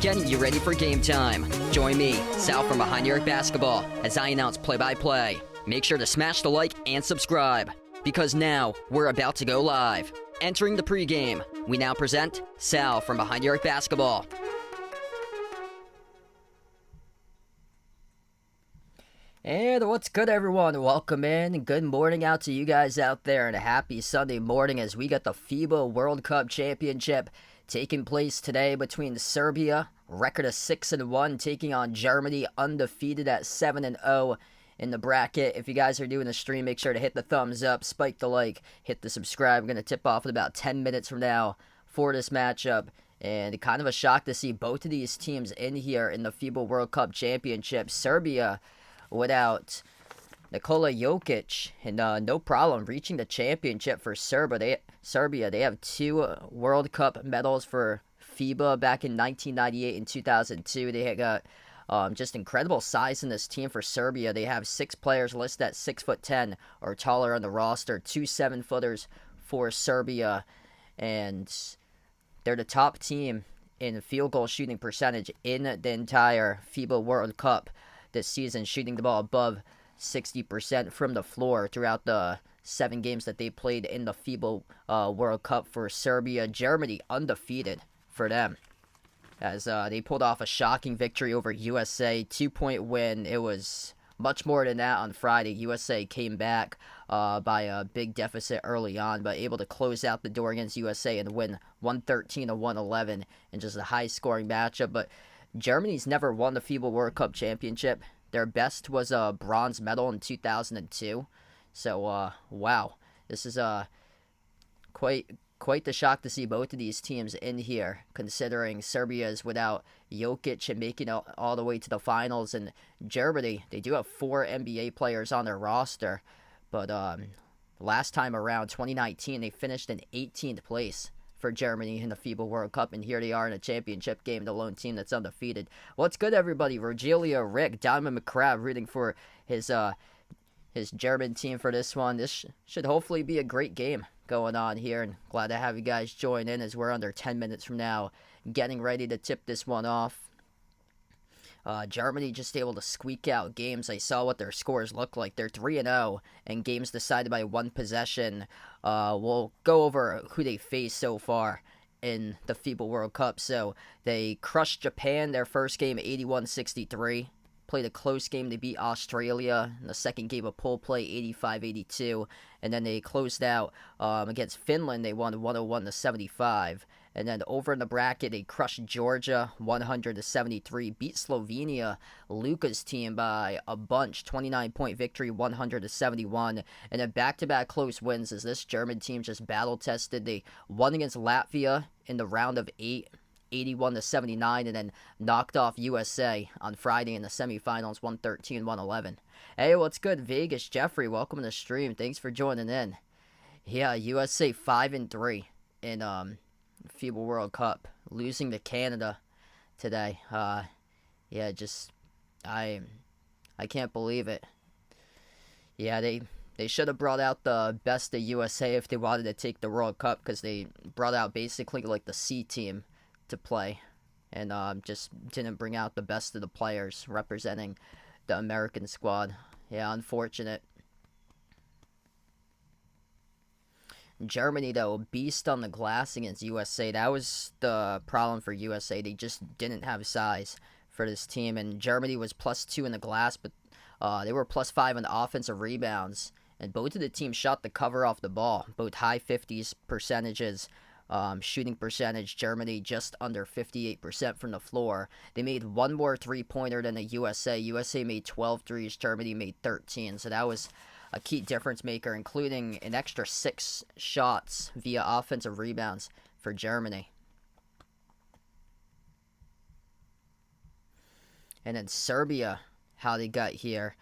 Getting you ready for game time. Join me, Sal from Behind the Arc Basketball, as I announce play-by-play. Make sure to smash the like and subscribe, because now we're about to go live. Entering the pregame, we now present Sal from Behind the Arc Basketball. And what's good, everyone? Welcome in. Good morning out to you guys out there, and a happy Sunday morning as we got the FIBA World Cup Championship taking place today between Serbia, record of 6-1, taking on Germany, undefeated at 7-0 in the bracket. If you guys are doing the stream, make sure to hit the thumbs up, spike the like, hit the subscribe. I'm going to tip off in about 10 minutes from now for this matchup. And kind of a shock to see both of these teams in here in the FIBA World Cup Championship. Serbia without Nikola Jokic, and no problem reaching the championship for Serbia. They have 2 World Cup medals for FIBA back in 1998 and 2002. They got just incredible size in this team for Serbia. They have 6 players listed at 6'10" or taller on the roster, 2 7-footers for Serbia, and they're the top team in field goal shooting percentage in the entire FIBA World Cup this season, shooting the ball above 60% from the floor throughout the 7 games that they played in the FIBA World Cup for Serbia. Germany undefeated for them as they pulled off a shocking victory over USA, 2-point win. It was much more than that on Friday. USA came back by a big deficit early on, but able to close out the door against USA and win 113-111 in just a high-scoring matchup. But Germany's never won the FIBA World Cup Championship. Their best was a bronze medal in 2002. So, wow. This is quite the shock to see both of these teams in here, considering Serbia is without Jokic and making it all the way to the finals. And Germany, they do have 4 NBA players on their roster. But last time around, 2019, they finished in 18th place for Germany in the FIBA World Cup, and here they are in a championship game, the lone team that's undefeated. What's good, everybody? Rogelio Rick, Diamond McCrab, rooting for his German team for this one. This should hopefully be a great game going on here, and glad to have you guys join in as we're under 10 minutes from now getting ready to tip this one off. Germany just able to squeak out games. I saw what their scores look like. They're 3-0 and games decided by 1 possession. We'll go over who they faced so far in the FIBA World Cup. So they crushed Japan their first game 81-63. Played a close game. They beat Australia in the second game of pool play 85-82. And then they closed out against Finland. They won 101-75. And then over in the bracket, they crushed Georgia 100-73, beat Slovenia, Luka's team by a bunch, 29-point victory, 100-71. And then back-to-back close wins as this German team just battle-tested. They won against Latvia in the round of 8, 81-79, and then knocked off USA on Friday in the semifinals, 113-111. Hey, what's good, Vegas? Jeffrey, welcome to the stream. Thanks for joining in. Yeah, USA 5-3 in FIBA World Cup, losing to Canada today. Yeah, just I can't believe it. Yeah, they should have brought out the best of USA if they wanted to take the World Cup, because they brought out basically like the C team to play, and just didn't bring out the best of the players representing the American squad. Yeah, unfortunate. Germany, though, beast on the glass against USA. That was the problem for USA. They just didn't have size for this team. And Germany was +2 in the glass, but they were +5 in offensive rebounds. And both of the teams shot the cover off the ball, both high 50s percentages Shooting percentage, Germany just under 58% from the floor. They made one more three-pointer than the USA. USA made 12 threes, Germany made 13. So that was a key difference maker, including an extra 6 shots via offensive rebounds for Germany. And then Serbia, how they got here.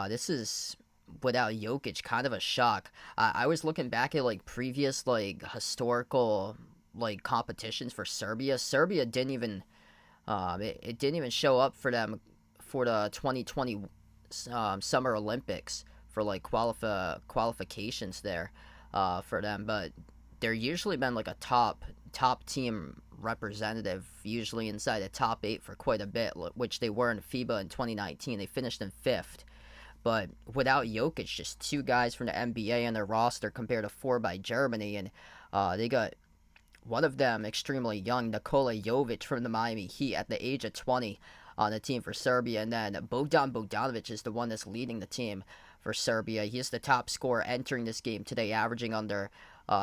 This is without Jokic, kind of a shock. I was looking back at like previous like historical like competitions for Serbia. Serbia didn't even it didn't even show up for them for the 2020 Summer Olympics for like qualifications there for them, but they're usually been like a top team representative, usually inside the top 8 for quite a bit, which they were in FIBA in 2019. They finished in 5th. But without Jokic, just 2 guys from the NBA on their roster compared to 4 by Germany, and they got one of them extremely young, Nikola Jovic from the Miami Heat at the age of 20 on the team for Serbia, and then Bogdan Bogdanovic is the one that's leading the team for Serbia. He's the top scorer entering this game today, averaging under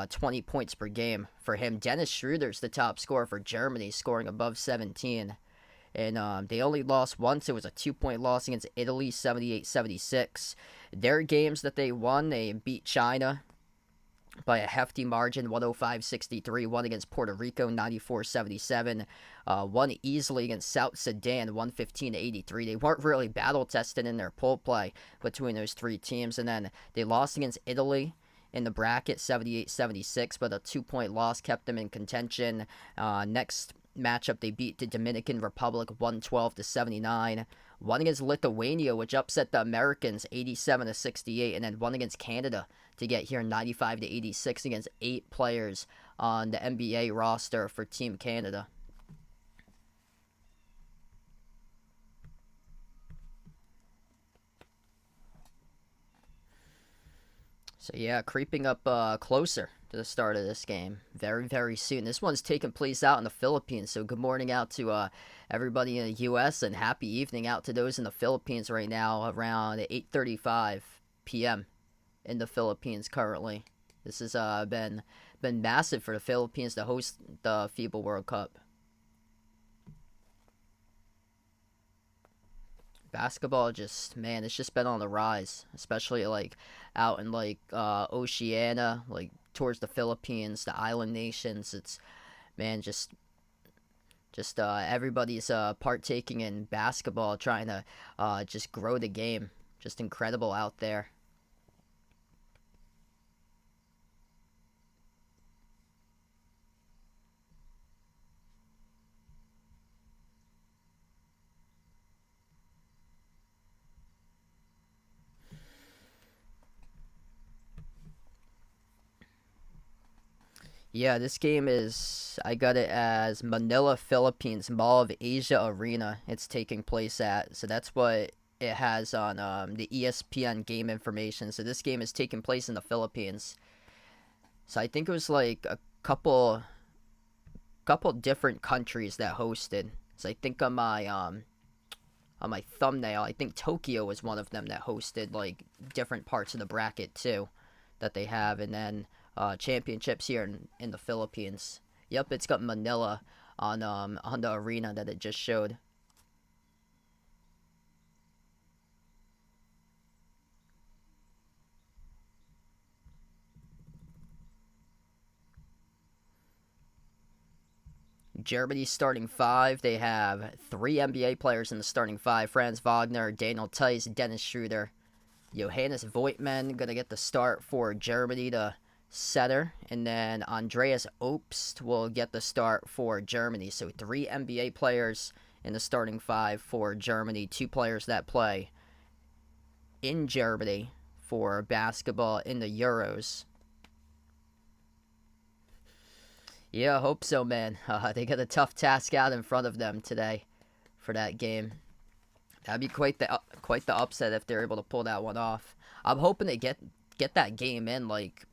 20 points per game for him. Dennis Schroeder's the top scorer for Germany, scoring above 17. And they only lost once. It was a 2-point loss against Italy, 78-76. Their games that they won, they beat China by a hefty margin, 105-63. Won against Puerto Rico, 94-77. Won easily against South Sudan, 115-83. They weren't really battle-tested in their pool play between those 3 teams. And then they lost against Italy in the bracket, 78-76, but a 2-point loss kept them in contention. Next matchup, they beat the Dominican Republic 112-79. Won against Lithuania, which upset the Americans 87-68, and then won against Canada to get here 95-86 against 8 players on the NBA roster for Team Canada. So yeah, creeping up closer to the start of this game very, very soon. This one's taking place out in the Philippines, so good morning out to everybody in the U.S. and happy evening out to those in the Philippines right now around 8:35 p.m. in the Philippines currently. This has been massive for the Philippines to host the FIBA World Cup. Basketball just, man, it's just been on the rise, especially like out in like Oceania, like towards the Philippines, the island nations. It's, man, just everybody's partaking in basketball, trying to just grow the game. Just incredible out there. Yeah, this game is, I got it as Manila, Philippines, Mall of Asia Arena it's taking place at. So that's what it has on the ESPN game information. So this game is taking place in the Philippines. So I think it was like a couple different countries that hosted. So I think on my thumbnail, I think Tokyo was one of them that hosted like different parts of the bracket too that they have, and then championships here in the Philippines. Yep, it's got Manila on the arena that it just showed. Germany's starting 5. They have 3 NBA players in the starting 5. Franz Wagner, Daniel Theis, Dennis Schroeder. Johannes Voigtmann going to get the start for Germany, the center. And then Andreas Obst will get the start for Germany. So 3 NBA players in the starting 5 for Germany. 2 players that play in Germany for basketball in the Euros. Yeah, I hope so, man. They got a tough task out in front of them today for that game. That'd be quite the upset if they're able to pull that one off. I'm hoping to get that game in like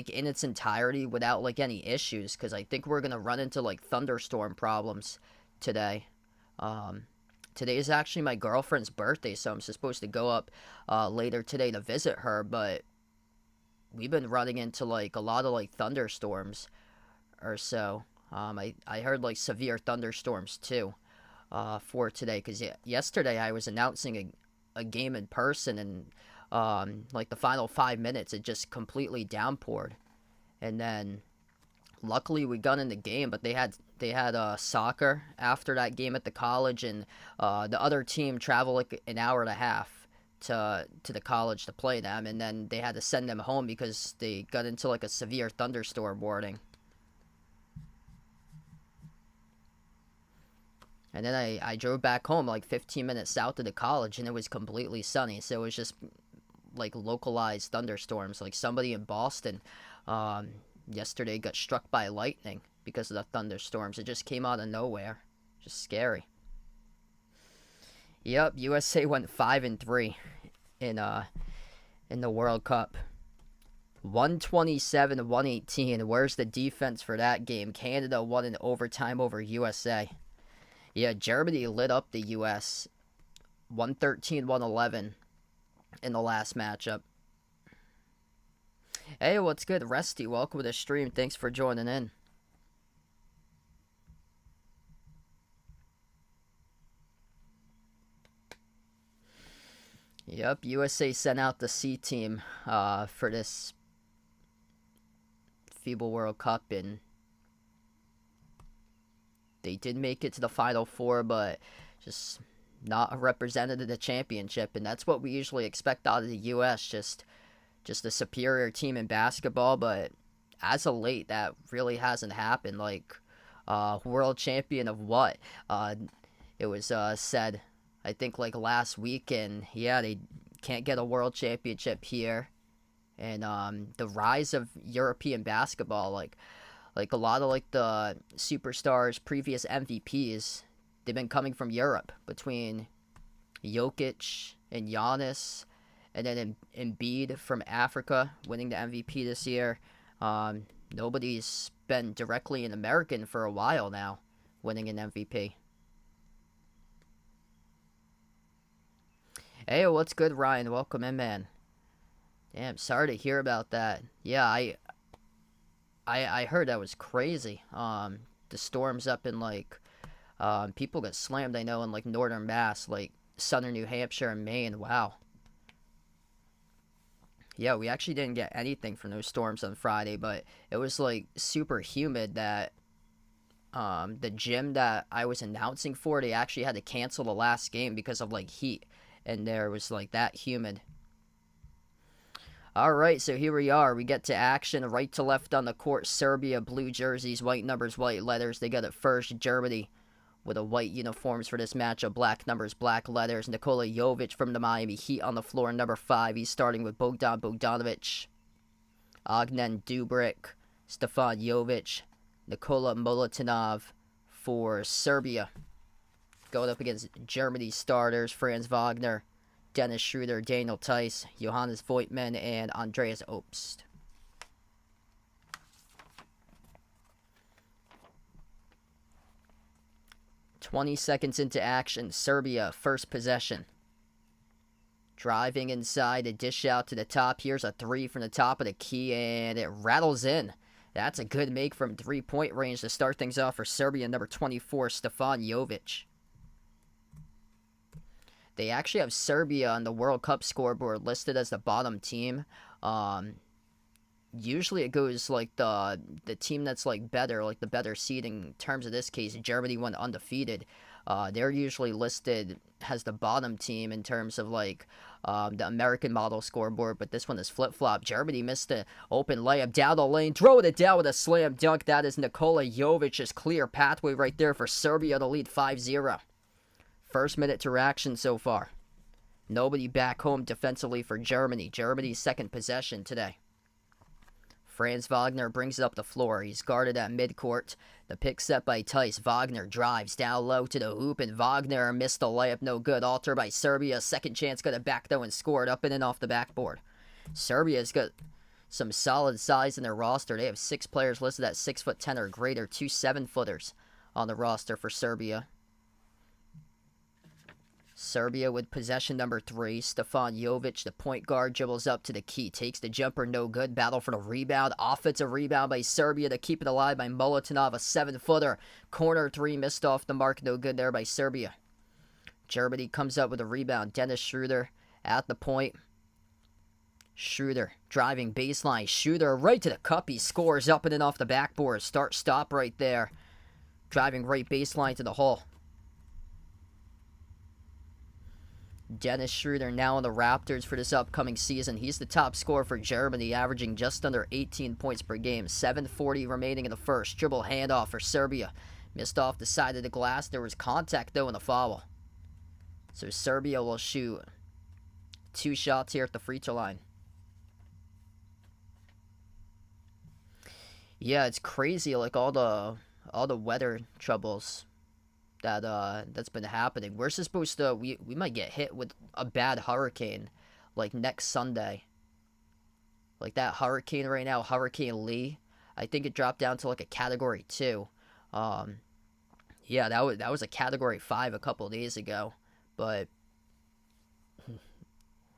in its entirety without like any issues, because I think we're gonna run into like thunderstorm problems today. Today is actually my girlfriend's birthday, so I'm supposed to go up later today to visit her, but we've been running into like a lot of like thunderstorms or so. I heard like severe thunderstorms too for today, because yesterday I was announcing a game in person, and like the final 5 minutes it just completely downpoured, and then luckily we got in the game, but they had soccer after that game at the college, and the other team traveled like an hour and a half to the college to play them, and then they had to send them home because they got into like a severe thunderstorm warning. And then I drove back home like 15 minutes south of the college, and it was completely sunny. So it was just like localized thunderstorms. Like somebody in Boston um, yesterday got struck by lightning because of the thunderstorms. It just came out of nowhere. Just scary. Yep, USA went 5-3 in the World Cup. 127-118. Where's the defense for that game? Canada won in overtime over USA. Yeah, Germany lit up the U.S. 113-111 in the last matchup. Hey, what's good? Resty, welcome to the stream. Thanks for joining in. Yep, USA sent out the C team for this FIBA World Cup, and they did make it to the Final Four, but just not represented in the championship, and that's what we usually expect out of the U.S., just a superior team in basketball, but as of late, that really hasn't happened. Like, world champion of what? It was said, I think, like last week, and yeah, they can't get a world championship here, and the rise of European basketball, like a lot of like the superstars, previous MVPs, they've been coming from Europe, between Jokic and Giannis, and then Embiid from Africa winning the MVP this year. Nobody's been directly an American for a while now winning an MVP. Hey, what's good, Ryan? Welcome in, man. Damn, sorry to hear about that. Yeah, I heard that was crazy. The storms up in like, people got slammed, I know, in like northern Mass, like southern New Hampshire and Maine. Wow. Yeah, we actually didn't get anything from those storms on Friday, but it was like super humid that the gym that I was announcing for, they actually had to cancel the last game because of like heat, and there was like that humid. All right, so here we are. We get to action, right to left on the court. Serbia, blue jerseys, white numbers, white letters. They got it first. Germany with the white uniforms for this matchup. Black numbers, black letters. Nikola Jovic from the Miami Heat on the floor, number 5. He's starting with Bogdan Bogdanovic, Ognen Dubrik, Stefan Jovic, Nikola Milutinov for Serbia. Going up against Germany's starters, Franz Wagner, Dennis Schroeder, Daniel Tice, Johannes Voigtman, and Andreas Obst. "20 seconds into action, Serbia, first possession. Driving inside, a dish out to the top. Here's a 3 from the top of the key, and it rattles in. That's a good make from three-point range to start things off for Serbia, number 24, Stefan Jovic. They actually have Serbia on the World Cup scoreboard listed as the bottom team. Usually it goes like the team that's like better, like the better seeding. In terms of this case, Germany went undefeated. They're usually listed as the bottom team in terms of like the American model scoreboard, but this one is flip-flop. Germany missed an open layup down the lane, throwing it down with a slam dunk. That is Nikola Jovic's clear pathway right there for Serbia to lead 5-0. First minute to action so far. Nobody back home defensively for Germany. Germany's second possession today. Franz Wagner brings it up the floor. He's guarded at midcourt. The pick set by Tice. Wagner drives down low to the hoop, and Wagner missed the layup. No good. Alter by Serbia. Second chance, got it back though and scored up in and off the backboard. Serbia's got some solid size in their roster. They have 6 players listed at 6'10" or greater. 2 7-footers on the roster for Serbia. Serbia with possession number 3. Stefan Jovic, the point guard, dribbles up to the key. Takes the jumper, no good. Battle for the rebound. Offensive rebound by Serbia to keep it alive by Molitinov, a 7-footer. Corner 3, missed off the mark. No good there by Serbia. Germany comes up with a rebound. Dennis Schroeder at the point. Schroeder driving baseline. Schroeder right to the cup. He scores up and in off the backboard. Start-stop right there. Driving right baseline to the hole. Dennis Schroeder now on the Raptors for this upcoming season. He's the top scorer for Germany, averaging just under 18 points per game. 7:40 remaining in the first. Dribble handoff for Serbia. Missed off the side of the glass. There was contact, though, in the foul. So Serbia will shoot 2 shots here at the free throw line. Yeah, it's crazy, like all the weather troubles that's been happening. We're supposed to we might get hit with a bad hurricane like next Sunday. Like that hurricane right now, Hurricane Lee. I think it dropped down to like a category 2. Yeah, that was a category 5 a couple of days ago, but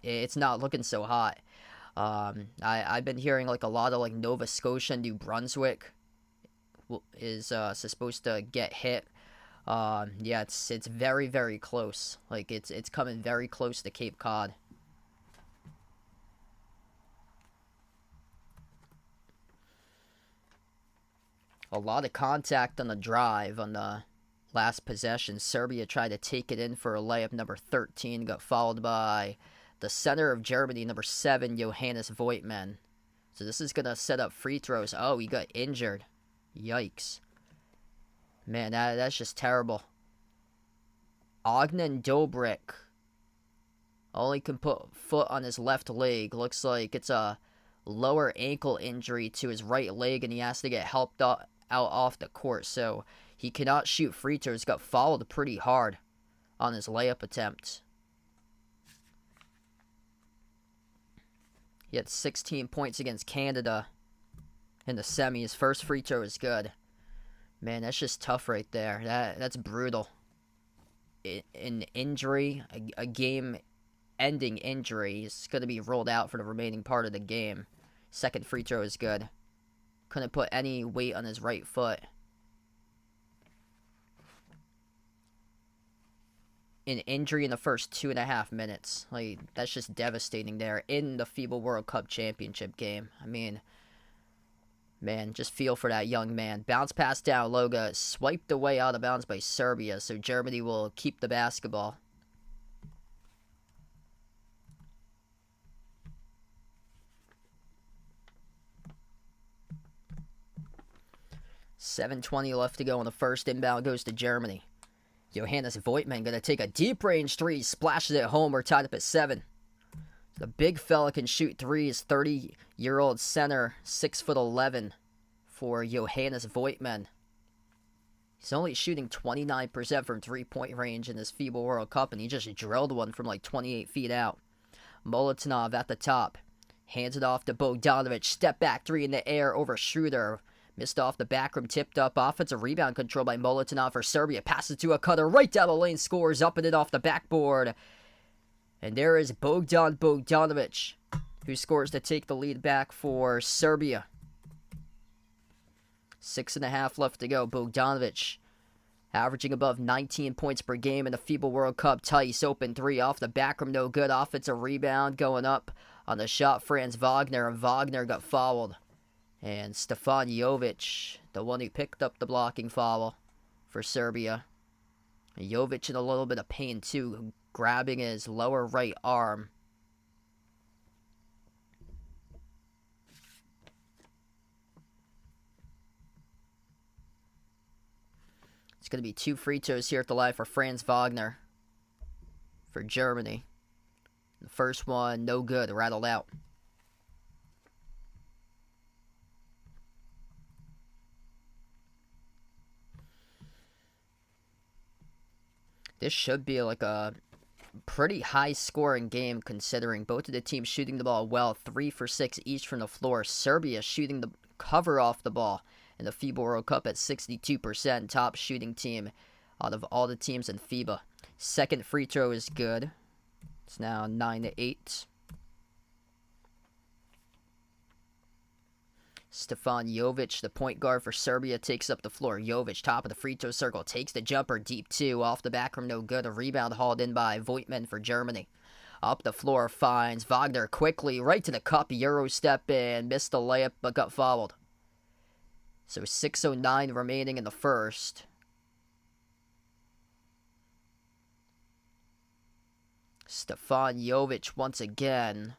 it's not looking so hot. I've been hearing like a lot of like Nova Scotia and New Brunswick is supposed to get hit. Yeah, it's very, very close. Like it's coming very close to Cape Cod. A lot of contact on the drive on the last possession. Serbia tried to take it in for a layup. Number 13 got fouled by the center of Germany, number 7, Johannes Voigtmann. So this is gonna set up free throws. Oh, he got injured. Yikes. Man, that's just terrible. Ognan Dobrik only can put foot on his left leg. Looks like it's a lower ankle injury to his right leg, and he has to get helped out off the court. So he cannot shoot free throws. Got fouled pretty hard on his layup attempt. He had 16 points against Canada in the semis. First free throw is good. Man, that's just tough right there. That's brutal. An injury, a game-ending injury, is going to be ruled out for the remaining part of the game. Second free throw is good. Couldn't put any weight on his right foot. An injury in the first 2.5 minutes. Like, that's just devastating there in the FIBA World Cup Championship game. I mean, man, just feel for that young man. Bounce pass down, Loga swiped away out of bounds by Serbia, so Germany will keep the basketball. $7:20 left to go in the first. Inbound goes to Germany. Johannes Voigtmann going to take a deep range 3, splashes it home. We're tied up at 7. The big fella can shoot threes. 30-year-old center, 6'11" for Johannes Voigtmann. He's only shooting 29% from three-point range in this FIBA World Cup, and he just drilled one from like 28 feet out. Molitinov at the top. Hands it off to Bogdanovic. Step back 3 in the air over Schroeder. Missed off the back rim, tipped up. Offensive rebound control by Molitinov for Serbia. Passes to a cutter right down the lane. Scores up and in off the backboard. And there is Bogdan Bogdanovic, who scores to take the lead back for Serbia. 6.5 left to go. Bogdanovic averaging above 19 points per game in the FIBA World Cup. Tice open 3 off the back rim. No good. Offensive rebound going up on the shot. Franz Wagner. And Wagner got fouled. And Stefan Jovic, the one who picked up the blocking foul for Serbia. Jovic in a little bit of pain too, grabbing his lower right arm. It's going to be 2 free throws here at the line for Franz Wagner for Germany. The first one, no good, rattled out. This should be like a pretty high-scoring game considering both of the teams shooting the ball well. 3 for 6 each from the floor. Serbia shooting the cover off the ball in the FIBA World Cup at 62%. Top shooting team out of all the teams in FIBA. Second free throw is good. It's now 9-8. Stefan Jovic, the point guard for Serbia, takes up the floor. Jovic, top of the free throw circle, takes the jumper, deep 2, off the back rim, no good. A rebound hauled in by Voigtman for Germany. Up the floor, finds Wagner quickly, right to the cup, Euro step in, missed the layup, but got fouled. So 6:09 remaining in the first. Stefan Jovic once again.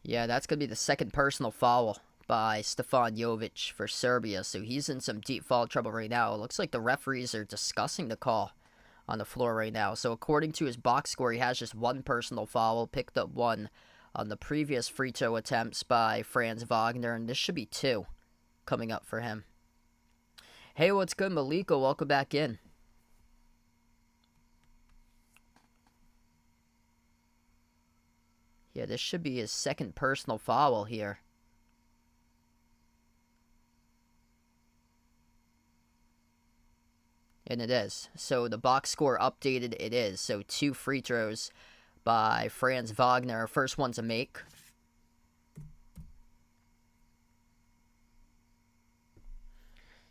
Yeah, that's going to be the second personal foul by Stefan Jovic for Serbia. So he's in some deep foul trouble right now. It looks like the referees are discussing the call on the floor right now. So according to his box score, he has just one personal foul. Picked up one on the previous free throw attempts by Franz Wagner. And this should be 2 coming up for him. Hey, what's good, Maliko? Welcome back in. Yeah, this should be his second personal foul here. And it is. So the box score updated, it is. So 2 free throws by Franz Wagner. First one's a make.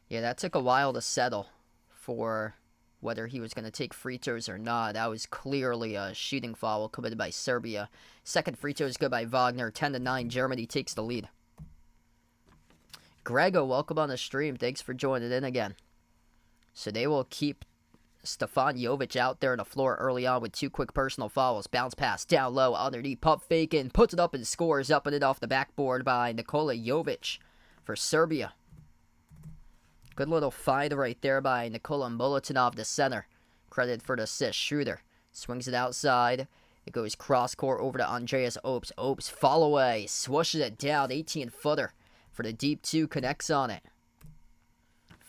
Yeah, that took a while to settle for whether he was going to take free throws or not. That was clearly a shooting foul committed by Serbia. Second free throw is good by Wagner. 10-9, Germany takes the lead. Grego, welcome on the stream. Thanks for joining in again. So they will keep Stefan Jovic out there on the floor early on with 2 quick personal fouls. Bounce pass down low, underneath, pump fake in, puts it up and scores, up and in off the backboard by Nikola Jovic for Serbia. Good little find right there by Nikola Milutinov, the center. Credit for the assist. Schroeder swings it outside. It goes cross-court over to Andreas Opes. Opes, fall away, swooshes it down. 18-footer for the deep 2, connects on it.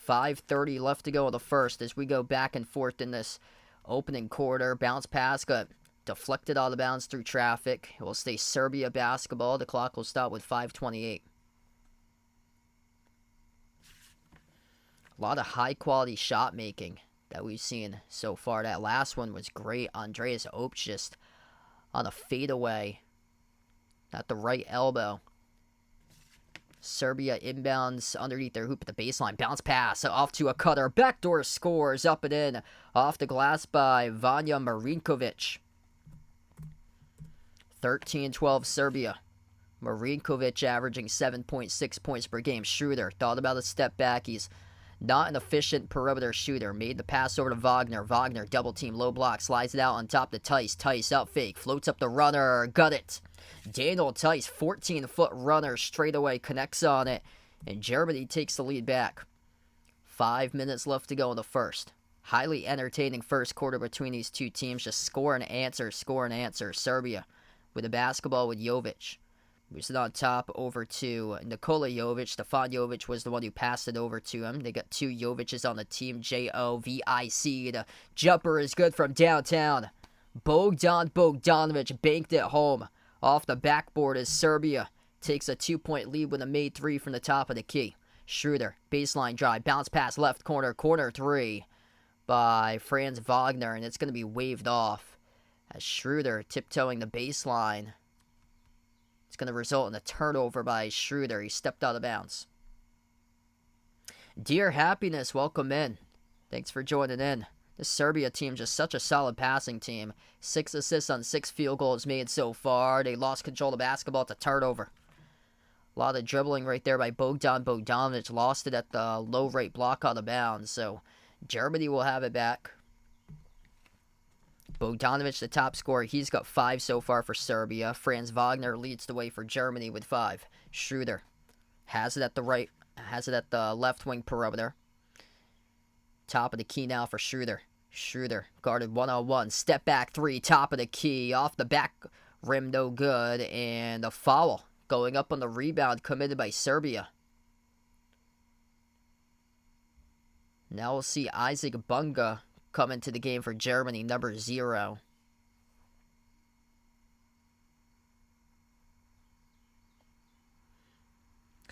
5:30 left to go in the first as we go back and forth in this opening quarter. Bounce pass got deflected out of bounds through traffic. It will stay Serbia basketball. The clock will stop with 5:28. A lot of high-quality shot making that we've seen so far. That last one was great. Andreas Opes just on a fadeaway at the right elbow. Serbia inbounds underneath their hoop at the baseline. Bounce pass off to a cutter. Backdoor scores up and in. Off the glass by Vanja Marinkovic. 13-12 Serbia. Marinkovic averaging 7.6 points per game. Schroeder thought about a step back. He's not an efficient perimeter shooter. Made the pass over to Wagner. Wagner double team, low block, slides it out on top to Tice. Tice out fake, floats up the runner, got it. Daniel Tice, 14-foot runner, straight away connects on it, and Germany takes the lead back. 5 minutes left to go in the first. Highly entertaining first quarter between these two teams. Just score and answer, score and answer. Serbia with the basketball with Jovic. Moves it on top over to Nikola Jovic. Stefan Jovic was the one who passed it over to him. They got 2 Jovic's on the team. J-O-V-I-C. The jumper is good from downtown. Bogdan Bogdanovic banked it home. Off the backboard as Serbia takes a 2-point lead with a made 3 from the top of the key. Schroeder, baseline drive, bounce pass left corner, corner 3 by Franz Wagner, and it's going to be waved off as Schroeder tiptoeing the baseline. It's going to result in a turnover by Schroeder. He stepped out of bounds. Dear Happiness, welcome in. Thanks for joining in. This Serbia team just such a solid passing team. 6 assists on 6 field goals made so far. They lost control of the basketball at the turnover. A lot of dribbling right there by Bogdan Bogdanovic. Lost it at the low rate block out of bounds. So Germany will have it back. Bogdanovic, the top scorer, he's got 5 so far for Serbia. Franz Wagner leads the way for Germany with 5. Schroeder has it at the left wing perimeter. Top of the key now for Schroeder. Schroeder guarded 1-on-1. Step back 3, top of the key. Off the back rim, no good. And a foul going up on the rebound committed by Serbia. Now we'll see Isaac Bunga come into the game for Germany, number 0.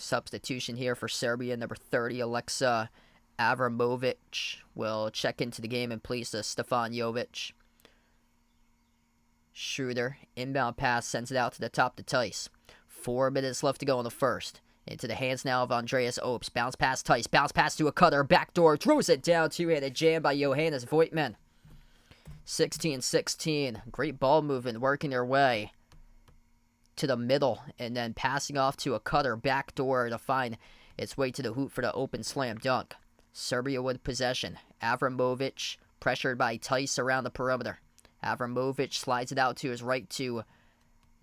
Substitution here for Serbia, number 30, Alexa Avramovic will check into the game and place Stefan Jovic. Schroeder, inbound pass, sends it out to the top to Tice. 4 minutes left to go in the first. Into the hands now of Andreas Opes. Bounce pass Tice, bounce pass to a cutter, backdoor, throws it down, two-handed jam by Johannes Voigtman. 16-16, great ball movement, working their way to the middle, and then passing off to a cutter, backdoor to find its way to the hoop for the open slam dunk. Serbia with possession. Avramovic pressured by Tice around the perimeter. Avramovic slides it out to his right to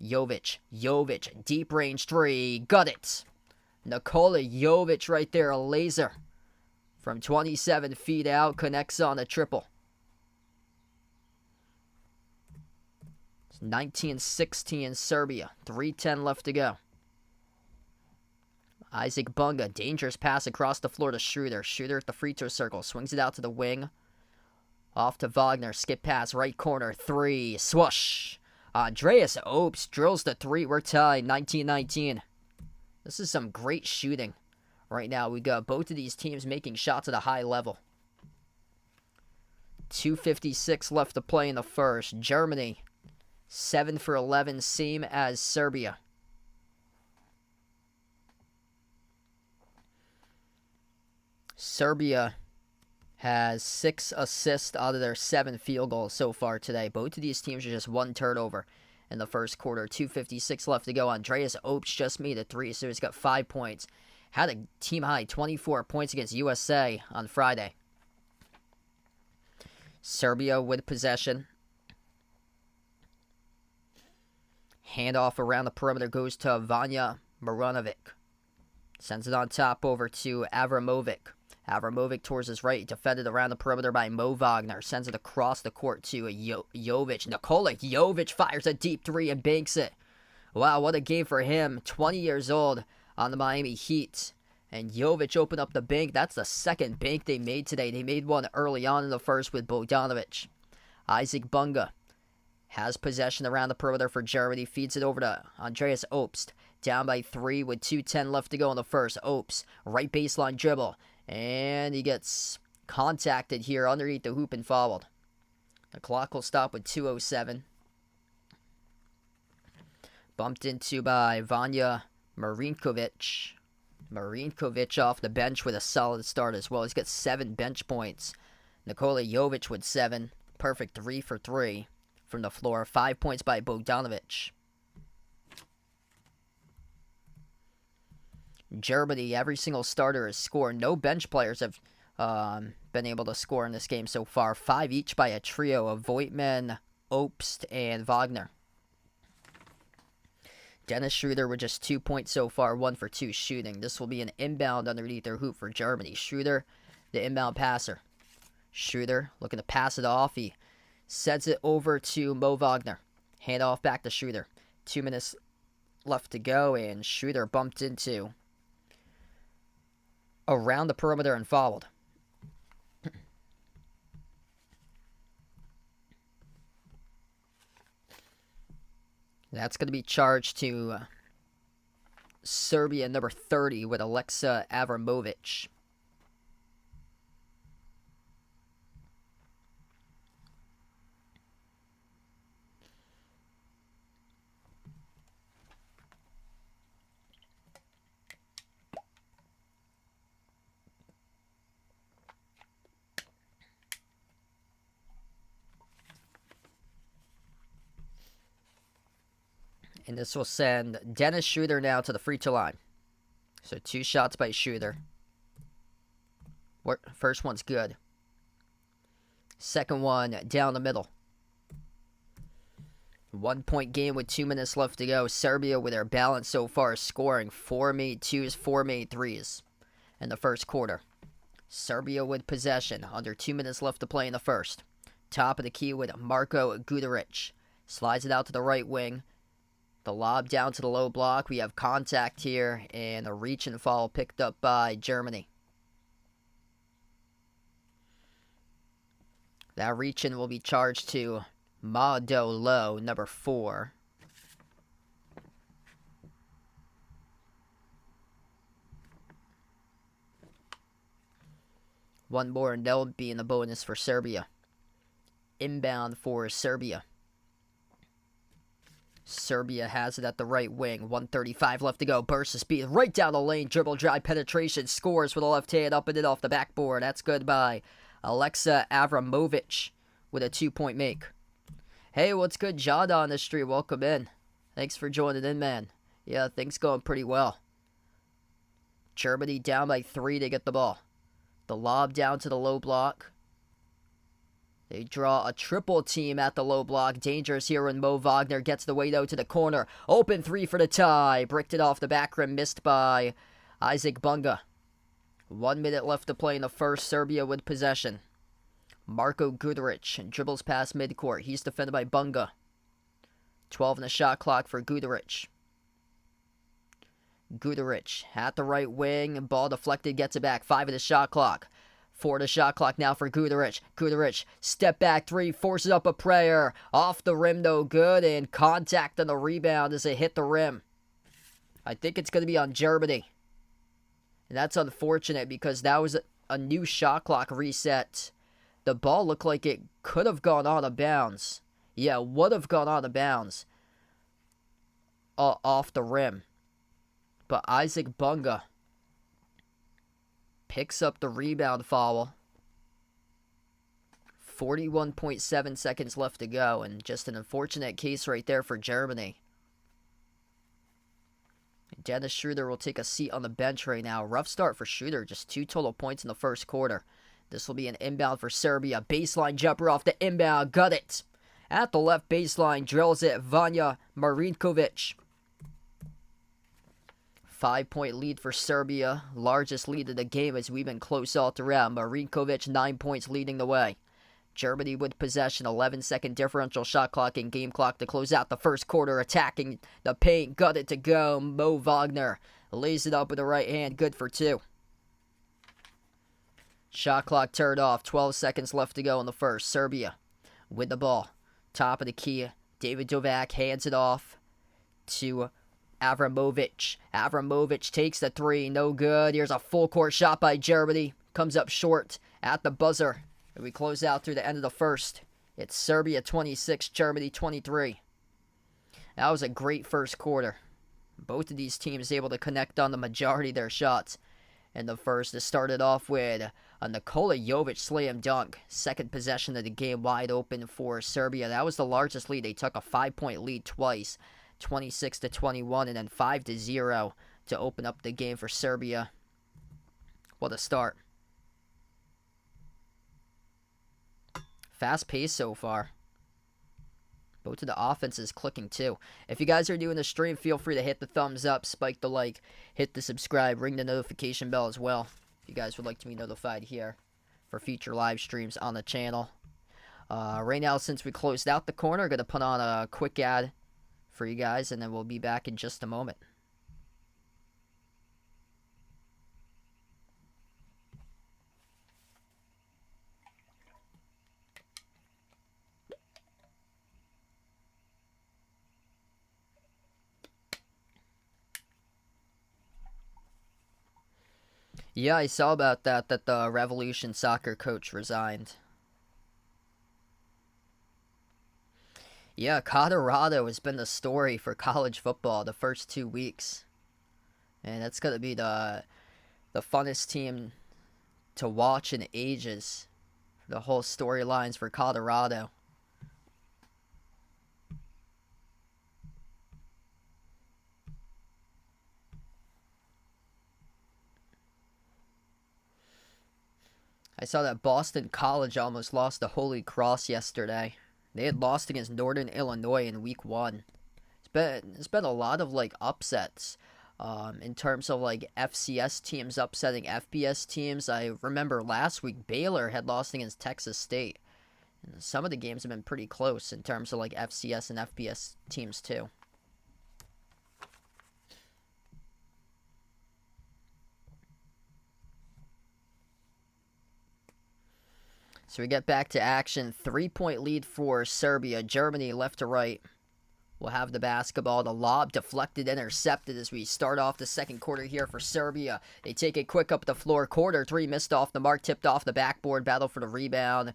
Jovic. Jovic, deep range three, got it. Nikola Jovic right there, a laser. From 27 feet out, connects on the triple. 19-16 Serbia, 3:10 left to go. Isaac Bunga, dangerous pass across the floor to Schroeder. Schroeder at the free throw circle, swings it out to the wing. Off to Wagner, skip pass, right corner, three, swoosh. Andreas Opes drills the three, we're tied, 19-19. This is some great shooting. Right now, we got both of these teams making shots at a high level. 2:56 left to play in the first. Germany, 7 for 11, same as Serbia. Serbia has 6 assists out of their 7 field goals so far today. Both of these teams are just 1 turnover in the first quarter. 2:56 left to go. Andreas Opes just made a 3, so he's got 5 points. Had a team high 24 points against USA on Friday. Serbia with possession. Handoff around the perimeter goes to Vanja Maranovic. Sends it on top over to Avramovic. Avramovic towards his right, defended around the perimeter by Mo Wagner. Sends it across the court to Jovic. Nikola Jovic fires a deep 3 and banks it. Wow, what a game for him. 20 years old on the Miami Heat. And Jovic opened up the bank. That's the second bank they made today. They made one early on in the first with Bogdanovic. Isaac Bunga has possession around the perimeter for Germany. Feeds it over to Andreas Opes. Down by 3 with 2:10 left to go in the first. Opes, right baseline dribble. And he gets contacted here underneath the hoop and fouled. The clock will stop with 2:07. Bumped into by Vanja Marinkovic. Marinkovic off the bench with a solid start as well. He's got 7 bench points. Nikola Jovic with 7. Perfect 3 for 3 from the floor. 5 points by Bogdanovic. Germany, every single starter has scored. No bench players have been able to score in this game so far. 5 each by a trio of Voigtman, Obst, and Wagner. Dennis Schroeder with just 2 points so far, 1 for 2 shooting. This will be an inbound underneath their hoop for Germany. Schroeder, the inbound passer. Schroeder looking to pass it off. He sends it over to Mo Wagner. Hand off back to Schroeder. 2 minutes left to go, and Schroeder bumped into around the perimeter and fouled. That's going to be charged to Serbia, number 30, with Alexa Avramovic. And this will send Dennis Schroeder now to the free throw line. So 2 shots by Schroeder. First one's good. Second one down the middle. 1 point game with 2 minutes left to go. Serbia with their balance so far scoring 4 made 2s, 4 made 3s in the first quarter. Serbia with possession. Under 2 minutes left to play in the first. Top of the key with Marko Guduric. Slides it out to the right wing. The lob down to the low block. We have contact here, and a reach and foul picked up by Germany. That reach in will be charged to Mado Low, number 4. One more and they'll be in the bonus for Serbia. Inbound for Serbia. Serbia has it at the right wing. 1:35 left to go. Burst of speed right down the lane. Dribble drive penetration. Scores with the left hand up and in off the backboard. That's good by Alexa Avramovic with a 2-point make. Hey, what's good, Jada on the street? Welcome in. Thanks for joining in, man. Yeah, things going pretty well. Germany down by 3 to get the ball. The lob down to the low block. They draw a triple team at the low block. Dangerous here when Mo Wagner gets the way, though, to the corner. Open 3 for the tie. Bricked it off the back rim. Missed by Isaac Bunga. 1 minute left to play in the first. Serbia with possession. Marko Guduric dribbles past midcourt. He's defended by Bunga. 12 in the shot clock for Guduric. Guduric at the right wing. Ball deflected. Gets it back. 5 in the shot clock. 4 to shot clock now for Guduric. Guduric, step back 3, forces up a prayer. Off the rim, though, good, and contact on the rebound as it hit the rim. I think it's going to be on Germany. And that's unfortunate because that was a new shot clock reset. The ball looked like it could have gone out of bounds. Yeah, would have gone out of bounds. Off the rim. But Isaac Bunga picks up the rebound foul. 41.7 seconds left to go, and just an unfortunate case right there for Germany. Dennis Schroeder will take a seat on the bench right now. Rough start for Schroeder, just 2 total points in the first quarter. This will be an inbound for Serbia. Baseline jumper off the inbound, got it. At the left baseline, drills it, Vanja Marinkovic. 5-point lead for Serbia. Largest lead of the game as we've been close all throughout. Marinkovic, 9 points leading the way. Germany with possession. 11-second differential shot clock and game clock to close out the first quarter. Attacking the paint. Got it to go. Mo Wagner lays it up with the right hand. Good for 2. Shot clock turned off. 12 seconds left to go in the first. Serbia with the ball. Top of the key. David Dovak hands it off to Avramovic. Avramovic takes the 3. No good. Here's a full court shot by Germany. Comes up short at the buzzer. And we close out through the end of the first. It's Serbia 26, Germany 23. That was a great first quarter. Both of these teams able to connect on the majority of their shots. And the first is started off with a Nikola Jovic slam dunk. Second possession of the game wide open for Serbia. That was the largest lead. They took a 5-point lead twice. 26-21 and then 5-0 to open up the game for Serbia. What a start. Fast pace so far. Both of the offenses clicking too. If you guys are doing the stream, feel free to hit the thumbs up, spike the like, hit the subscribe, ring the notification bell as well. If you guys would like to be notified here for future live streams on the channel. Right now, since we closed out the corner, I'm going to put on a quick ad for you guys, and then we'll be back in just a moment. Yeah, I saw about that the Revolution soccer coach resigned. Yeah, Colorado has been the story for college football the first 2 weeks. And that's going to be the funnest team to watch in ages. The whole storylines for Colorado. I saw that Boston College almost lost the Holy Cross yesterday. They had lost against Northern Illinois in week 1. It's been a lot of like upsets in terms of like FCS teams upsetting FBS teams. I remember last week Baylor had lost against Texas State. And some of the games have been pretty close in terms of like FCS and FBS teams too. So we get back to action. 3-point lead for Serbia. Germany left to right. will have the basketball. The lob deflected, intercepted as we start off the second quarter here for Serbia. They take it quick up the floor. Quarter three missed off the mark, tipped off the backboard. Battle for the rebound.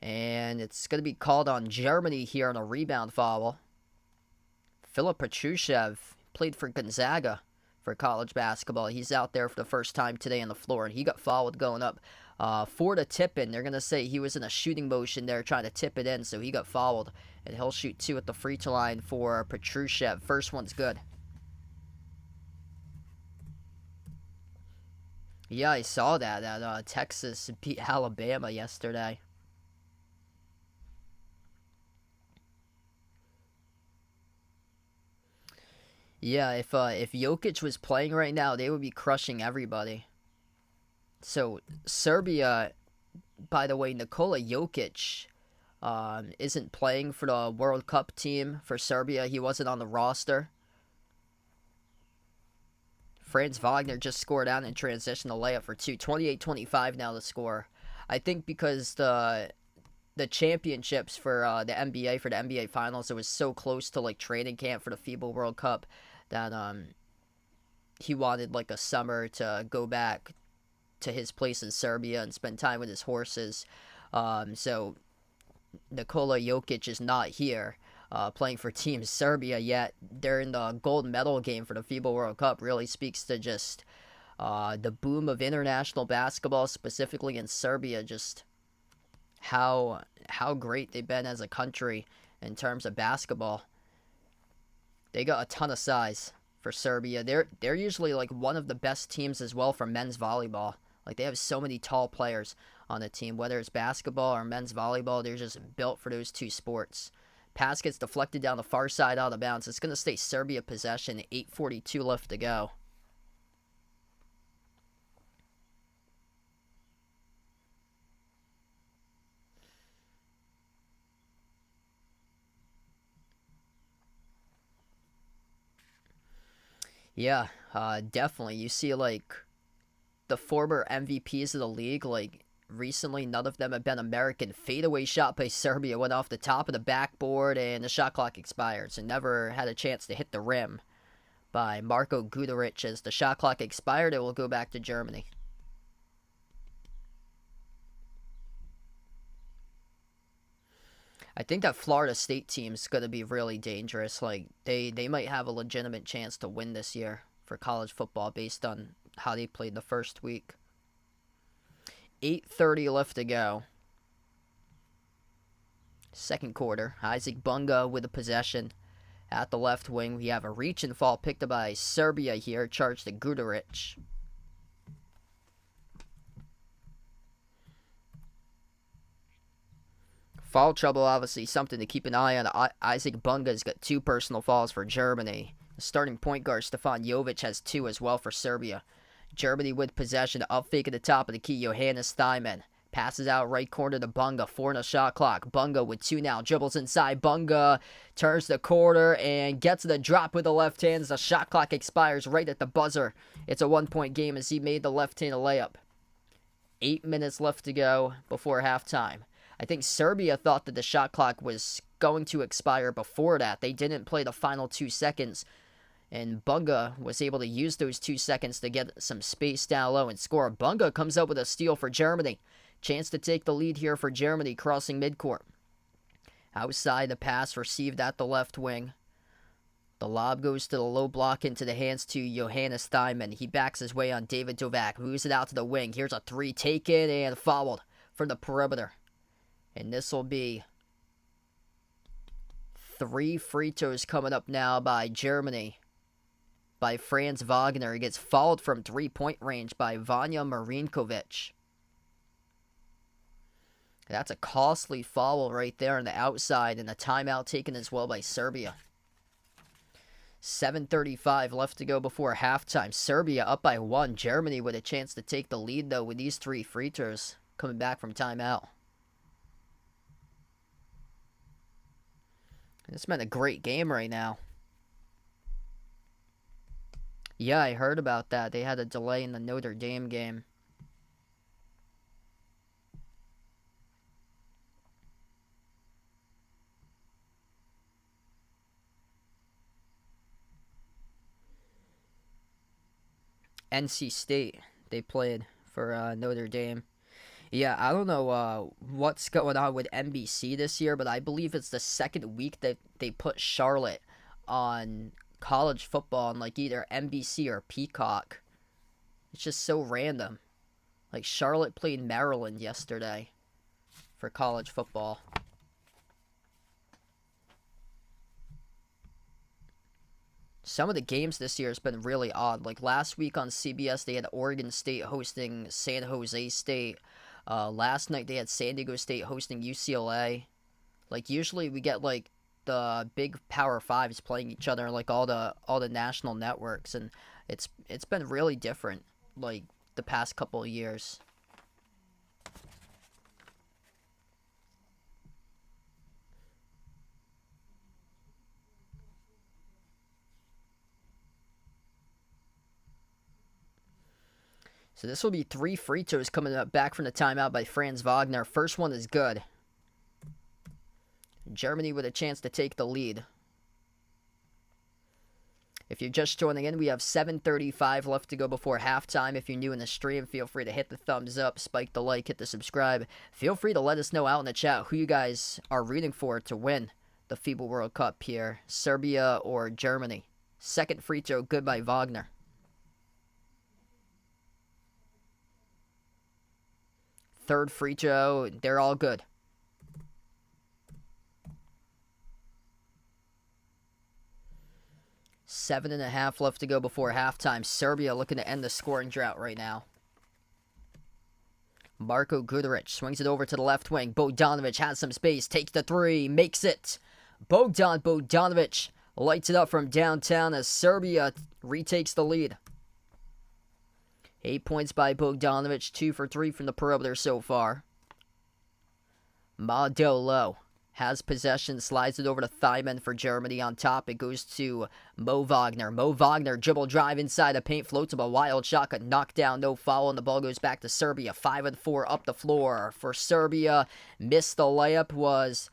And it's going to be called on Germany here on a rebound foul. Filip Petrushev played for Gonzaga for college basketball. He's out there for the first time today on the floor, and he got fouled going up for the tip-in. They're going to say he was in a shooting motion there trying to tip it in, so he got fouled. And he'll shoot 2 at the free throw line for Petrushev. First one's good. Yeah, I saw that Texas beat Alabama yesterday. Yeah, if Jokic was playing right now, they would be crushing everybody. So Serbia, by the way, Nikola Jokic isn't playing for the World Cup team for Serbia. He wasn't on the roster. Franz Wagner just scored out in transition, a layup for 2. 28-25 now the score. I think because the championships for the NBA, for the NBA Finals, it was so close to like training camp for the FIBA World Cup that he wanted like a summer to go back to his place in Serbia and spend time with his horses. So Nikola Jokic is not here playing for Team Serbia yet. They're in the gold medal game for the FIBA World Cup. Really speaks to just the boom of international basketball, specifically in Serbia, just how great they've been as a country in terms of basketball. They got a ton of size for Serbia. They're usually like one of the best teams as well for men's volleyball. Like they have so many tall players on the team, whether it's basketball or men's volleyball. They're just built for those two sports. Pass gets deflected down the far side out of bounds. It's going to stay Serbia possession. 8:42 left to go. Yeah, definitely. You see, like, the former MVPs of the league, like, recently none of them have been American. Fadeaway shot by Serbia went off the top of the backboard, and the shot clock expired, so never had a chance to hit the rim by Marko Guduric. As the shot clock expired, it will go back to Germany. I think that Florida State team's going to be really dangerous. Like, they might have a legitimate chance to win this year for college football based on how they played the first week. 8:30 left to go. Second quarter. Isaac Bunga with a possession at the left wing. We have a reach and fall picked up by Serbia here, charged to Guduric. Foul trouble, obviously, something to keep an eye on. Isaac Bunga's got 2 personal fouls for Germany. The starting point guard, Stefan Jovic, has 2 as well for Serbia. Germany with possession, up fake at the top of the key. Johannes Thiemann passes out right corner to Bunga, 4 in the shot clock. Bunga with 2 now, dribbles inside. Bunga turns the corner and gets the drop with the left hand as the shot clock expires right at the buzzer. It's a 1-point game as he made the left-handed layup. 8 minutes left to go before halftime. I think Serbia thought that the shot clock was going to expire before that. They didn't play the final 2 seconds, and Bunga was able to use those 2 seconds to get some space down low and score. Bunga comes up with a steal for Germany. Chance to take the lead here for Germany, crossing midcourt. Outside, the pass received at the left wing. The lob goes to the low block into the hands to Johannes Thiemann. He backs his way on David Dovak, moves it out to the wing. Here's a 3 taken and fouled from the perimeter. And this will be 3 free throws coming up now by Germany. By Franz Wagner. He gets fouled from 3-point range by Vanya Marinkovic. That's a costly foul right there on the outside, and a timeout taken as well by Serbia. 7:35 left to go before halftime. Serbia up by 1. Germany with a chance to take the lead, though, with these 3 free throws coming back from timeout. It's been a great game right now. Yeah, I heard about that. They had a delay in the Notre Dame game. NC State. They played for Notre Dame. Yeah, I don't know what's going on with NBC this year, but I believe it's the second week that they put Charlotte on college football on like either NBC or Peacock. It's just so random. Like Charlotte played Maryland yesterday for college football. Some of the games this year has been really odd. Like last week on CBS, they had Oregon State hosting San Jose State. Last night they had San Diego State hosting UCLA. Like usually we get like the big Power Fives playing each other, like all the national networks, and it's been really different. Like the past couple of years. So this will be 3 free throws coming up back from the timeout by Franz Wagner. First one is good. Germany with a chance to take the lead. If you're just joining in, we have 7:35 left to go before halftime. If you're new in the stream, feel free to hit the thumbs up, spike the like, hit the subscribe. Feel free to let us know out in the chat who you guys are rooting for to win the FIBA World Cup here. Serbia or Germany. Second free throw, good by Wagner. Third free throw, they're all good. 7.5 left to go before halftime. Serbia looking to end the scoring drought right now. Marko Guduric swings it over to the left wing. Bogdanovic has some space, takes the three, makes it. Bogdanovic lights it up from downtown as Serbia retakes the lead. 8 points by Bogdanovic, 2 for 3 from the perimeter so far. Madolo has possession, slides it over to Thyman for Germany. On top, it goes to Mo Wagner. Mo Wagner, dribble drive inside the paint, floats up a wild shot, got knocked down, no foul, and the ball goes back to Serbia. 5 and 4 up the floor for Serbia. Missed the layup was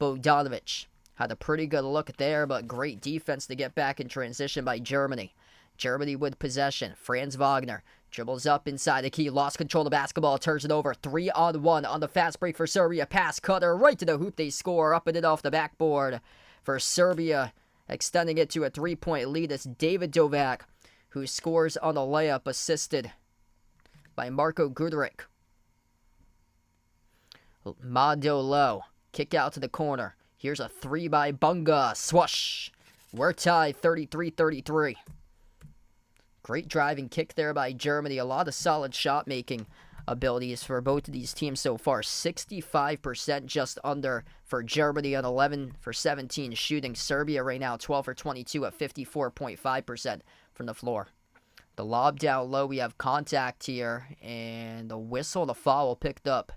Bogdanovic. Had a pretty good look there, but great defense to get back in transition by Germany. Germany with possession. Franz Wagner dribbles up inside the key, lost control of the basketball, turns it over. 3-on-1 on the fast break for Serbia. Pass cutter right to the hoop. They score up and in off the backboard for Serbia, extending it to a 3-point lead. It's David Dovak who scores on the layup, assisted by Marko Guduric. Madolo, kick out to the corner. Here's a 3 by Bunga. Swoosh. We're tied 33-33. Great driving kick there by Germany. A lot of solid shot-making abilities for both of these teams so far. 65% just under for Germany on 11 for 17 shooting. Serbia right now 12 for 22 at 54.5% from the floor. The lob down low, we have contact here, and the whistle, the foul picked up.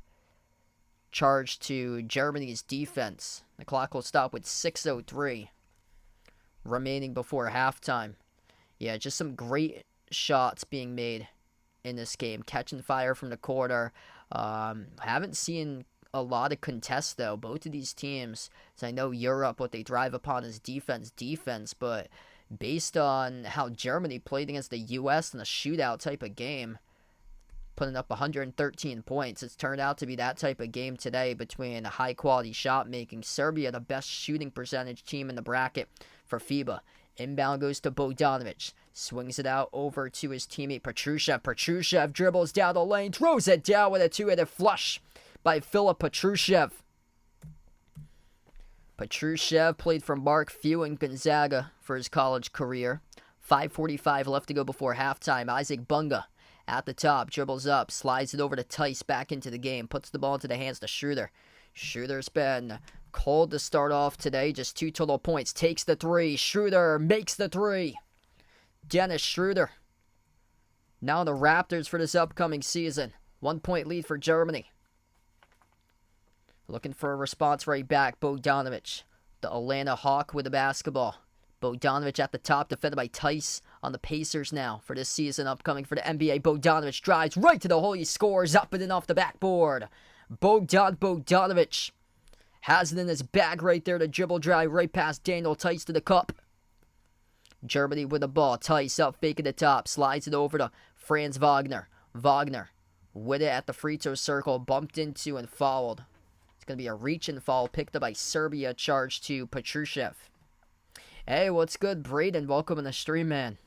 Charge to Germany's defense. The clock will stop with 6:03 remaining before halftime. Yeah, just some great shots being made in this game. Catching fire from the corner. Haven't seen a lot of contests, though. Both of these teams, as I know Europe, what they drive upon is defense. But based on how Germany played against the U.S. in a shootout type of game, putting up 113 points, it's turned out to be that type of game today between high-quality shot-making. Serbia, the best shooting percentage team in the bracket for FIBA. Inbound goes to Bogdanovic. Swings it out over to his teammate Petrushev. Petrushev dribbles down the lane. Throws it down with a two-handed flush by Filip Petrushev. Petrushev played for Mark Few and Gonzaga for his college career. 5:45 left to go before halftime. Isaac Bunga at the top. Dribbles up. Slides it over to Tice back into the game. Puts the ball into the hands to Schroeder. Schroeder's been cold to start off today. Just 2 total points. Takes the 3. Schroeder makes the 3. Dennis Schroeder. Now the Raptors for this upcoming season. 1-point lead for Germany. Looking for a response right back. Bogdanovic. The Atlanta Hawk with the basketball. Bogdanovic at the top. Defended by Tice on the Pacers now for this season upcoming for the NBA. Bogdanovic drives right to the hole. He scores up and in off the backboard. Bogdanovic has it in his bag right there to dribble drive right past Daniel Tice to the cup. Germany with the ball. Tice up, faking the top. Slides it over to Franz Wagner. Wagner with it at the free throw circle. Bumped into and fouled. It's going to be a reach and foul picked up by Serbia. Charge to Petrushev. Hey, what's good, Braden? Welcome in the stream, man.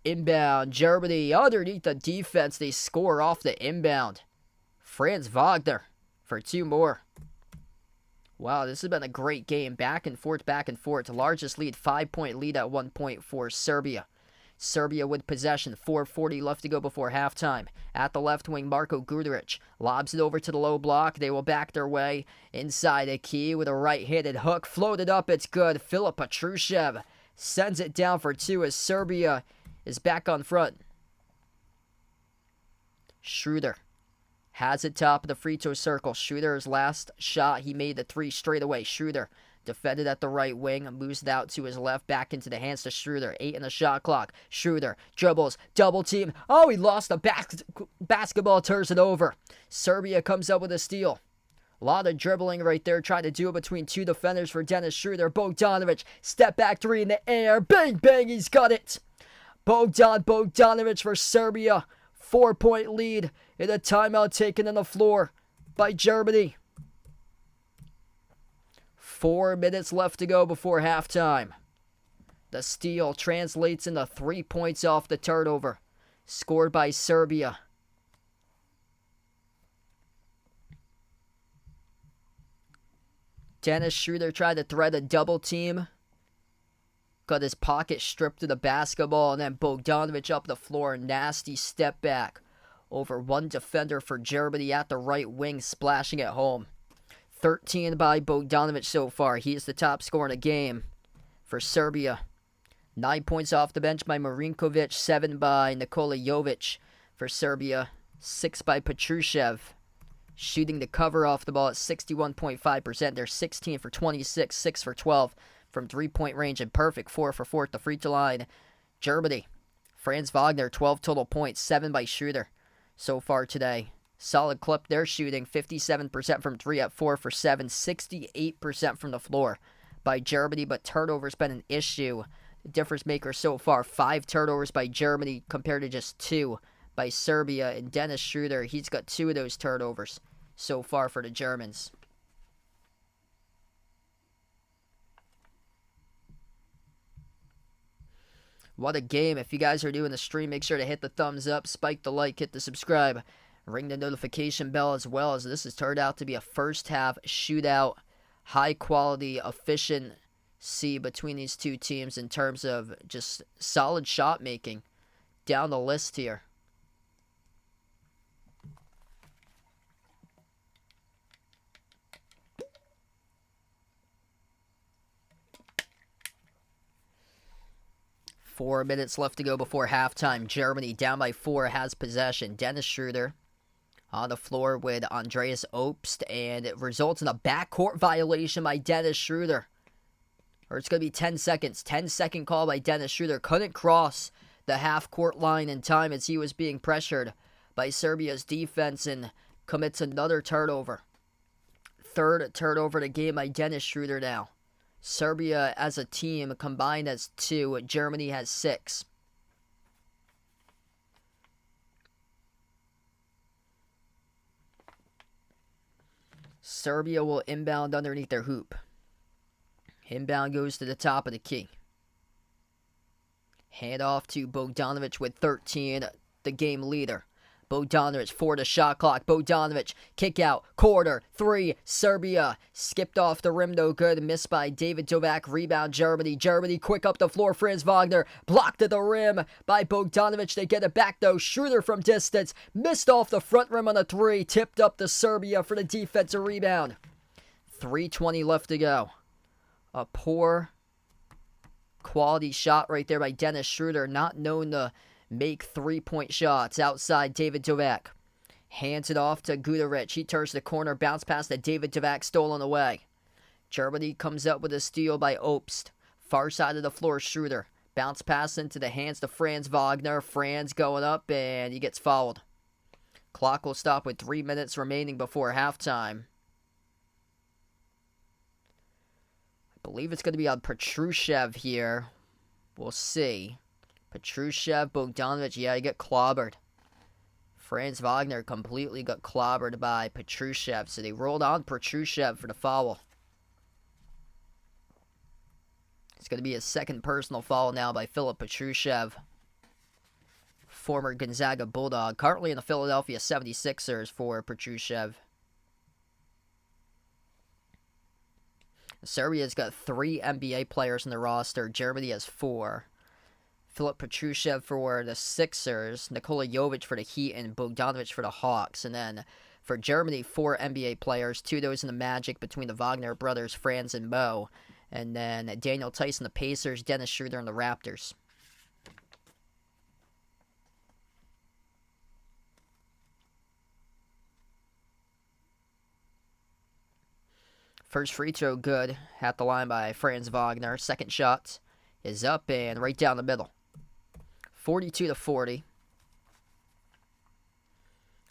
Inbound, Germany underneath the defense. They score off the inbound. Franz Wagner for 2 more. Wow, this has been a great game. Back and forth, back and forth. Largest lead, 5-point lead at 1 point for Serbia. Serbia with possession, 4:40 left to go before halftime. At the left wing, Marko Guduric lobs it over to the low block. They will back their way inside the key with a right-handed hook. Floated up, it's good. Filip Petrushev sends it down for 2 as Serbia is back on front. Schroeder has it top of the free throw circle. Schroeder's last shot, he made the 3 straight away. Schroeder defended at the right wing, moves it out to his left, back into the hands to Schroeder. 8 in the shot clock. Schroeder dribbles, double team. Oh, he lost the basketball, turns it over. Serbia comes up with a steal. A lot of dribbling right there, trying to do it between 2 defenders for Dennis Schroeder. Bogdanovic, step back 3 in the air. Bang, bang, he's got it. Bogdanovic for Serbia. 4-point lead in a timeout taken on the floor by Germany. 4 minutes left to go before halftime. The steal translates into 3 points off the turnover, scored by Serbia. Dennis Schroeder tried to thread a double team. Got his pocket stripped of the basketball, and then Bogdanovic up the floor. Nasty step back over 1 defender for Germany at the right wing, splashing it home. 13 by Bogdanovic so far. He is the top scorer in the game for Serbia. 9 points off the bench by Marinkovic. 7 by Nikola Jovic for Serbia. 6 by Petrushev. Shooting the cover off the ball at 61.5%. They're 16 for 26, 6 for 12 from 3-point range, and perfect 4 for 4 at the free throw line. Germany. Franz Wagner, 12 total points, 7 by Schroeder so far today. Solid clip. They're shooting 57% from 3 at 4 for 7, 68% from the floor by Germany, but turnovers been an issue. The difference maker so far, 5 turnovers by Germany compared to just 2 by Serbia, and Dennis Schroeder, he's got 2 of those turnovers so far for the Germans. What a game. If you guys are doing the stream, make sure to hit the thumbs up, spike the like, hit the subscribe, ring the notification bell as well, as this has turned out to be a first half shootout, high quality efficiency between these 2 teams in terms of just solid shot making down the list here. Four minutes left to go before halftime. Germany down by 4, has possession. Dennis Schroeder on the floor with Andreas Obst, and it results in a backcourt violation by Dennis Schroeder. Or it's going to be 10 seconds. 10-second call by Dennis Schroeder. Couldn't cross the half-court line in time as he was being pressured by Serbia's defense and commits another turnover. 3rd turnover of the game by Dennis Schroeder now. Serbia as a team combined has 2. Germany has 6. Serbia will inbound underneath their hoop. Inbound goes to the top of the key. Hand off to Bogdanovic with 13, the game leader. Bogdanovic for the shot clock. Bogdanovic, kick out, corner, 3, Serbia. Skipped off the rim, no good. Missed by David Dovac. Rebound, Germany. Germany quick up the floor. Franz Wagner blocked at the rim by Bogdanovic. They get it back though. Schroeder from distance. Missed off the front rim on a 3. Tipped up to Serbia for the defensive rebound. 3:20 left to go. A poor quality shot right there by Dennis Schroeder. Not known to make 3-point shots outside David Dovac. Hands it off to Guduric. He turns the corner. Bounce pass to David Dovac. Stolen away. Germany comes up with a steal by Obst. Far side of the floor, Schroeder. Bounce pass into the hands to Franz Wagner. Franz going up, and he gets fouled. Clock will stop with 3 minutes remaining before halftime. I believe it's going to be on Petrushev here. We'll see. Petrushev, Bogdanovic, yeah, he got clobbered. Franz Wagner completely got clobbered by Petrushev, so they rolled on Petrushev for the foul. It's going to be his second personal foul now by Filip Petrushev, former Gonzaga Bulldog, currently in the Philadelphia 76ers for Petrushev. Serbia's got 3 NBA players in the roster. Germany has 4. Filip Petrushev for the Sixers, Nikola Jovic for the Heat, and Bogdanovic for the Hawks. And then for Germany, 4 NBA players, 2 of those in the Magic between the Wagner brothers, Franz and Mo. And then Daniel Tice in the Pacers, Dennis Schroeder in the Raptors. First free throw good at the line by Franz Wagner. Second shot is up and right down the middle. 42-40.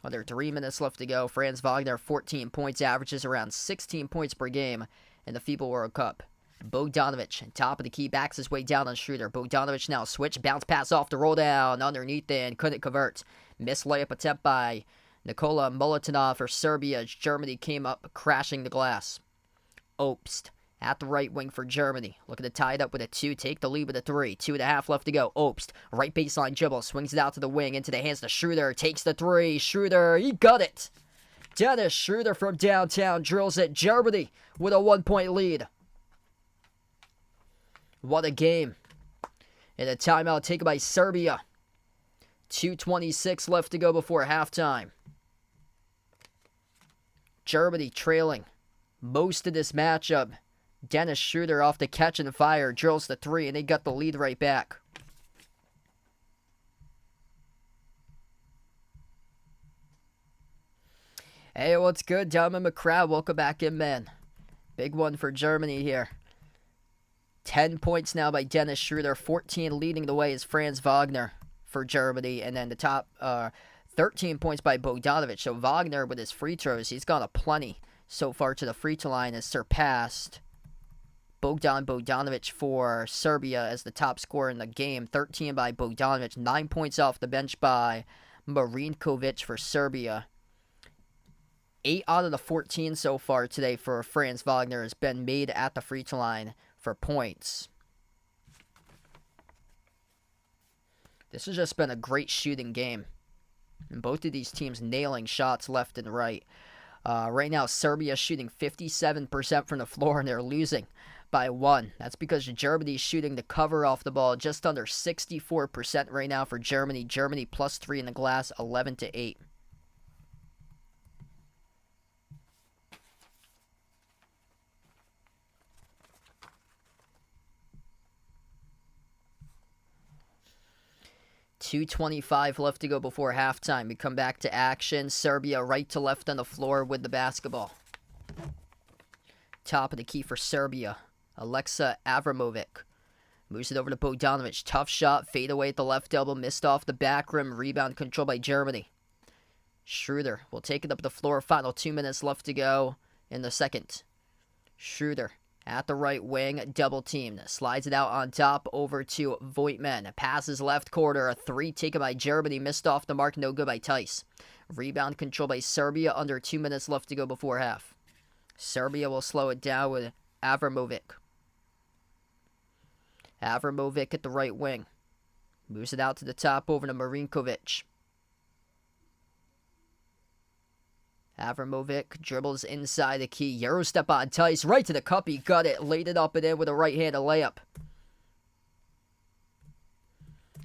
Under 3 minutes left to go. Franz Wagner, 14 points, averages around 16 points per game in the FIBA World Cup. Bogdanovic, top of the key, backs his way down on Schroeder. Bogdanovic now switch, bounce pass off the roll down, underneath and couldn't convert. Missed layup attempt by Nikola Milutinov for Serbia as Germany came up crashing the glass. Obst at the right wing for Germany. Looking to tie it up with a 2. Take the lead with a 3. 2.5 left to go. Obst, right baseline dribble. Swings it out to the wing. Into the hands of Schroeder. Takes the 3. Schroeder, he got it. Dennis Schroeder from downtown drills it. Germany with a 1-point lead. What a game. And a timeout taken by Serbia. 2:26 left to go before halftime. Germany trailing most of this matchup. Dennis Schroeder off the catch and fire, drills the 3, and they got the lead right back. Hey, what's good? Diamond McCrowd, welcome back in, man. Big one for Germany here. 10 points now by Dennis Schroeder. 14 leading the way is Franz Wagner for Germany. And then the top 13 points by Bogdanovic. So Wagner with his free throws, he's got a plenty so far to the free throw line, has surpassed Bogdanovic for Serbia as the top scorer in the game. 13 by Bogdanovic. 9 points off the bench by Marinkovic for Serbia. 8 out of the 14 so far today for Franz Wagner has been made at the free throw line for points. This has just been a great shooting game. And both of these teams nailing shots left and right. Right now, Serbia shooting 57% from the floor, and they're losing by 1. That's because Germany's shooting the cover off the ball just under 64% right now for Germany. Germany plus 3 in the glass, 11-8. .225 left to go before halftime. We come back to action. Serbia right to left on the floor with the basketball. Top of the key for Serbia. Alexa Avramovic. Moves it over to Bogdanovic. Tough shot. Fade away at the left elbow. Missed off the back rim. Rebound controlled by Germany. Schroeder will take it up the floor. Final 2 minutes left to go in the second. Schroeder at the right wing, double teamed. Slides it out on top over to Voigtman. Passes left corner. A 3 taken by Germany. Missed off the mark. No good by Tice. Rebound controlled by Serbia. Under 2 minutes left to go before half. Serbia will slow it down with Avramovic. Avramovic at the right wing. Moves it out to the top over to Marinkovic. Avramovic dribbles inside the key. Euro step on Tice. Right to the cup. He got it. Laid it up and in with a right-handed layup.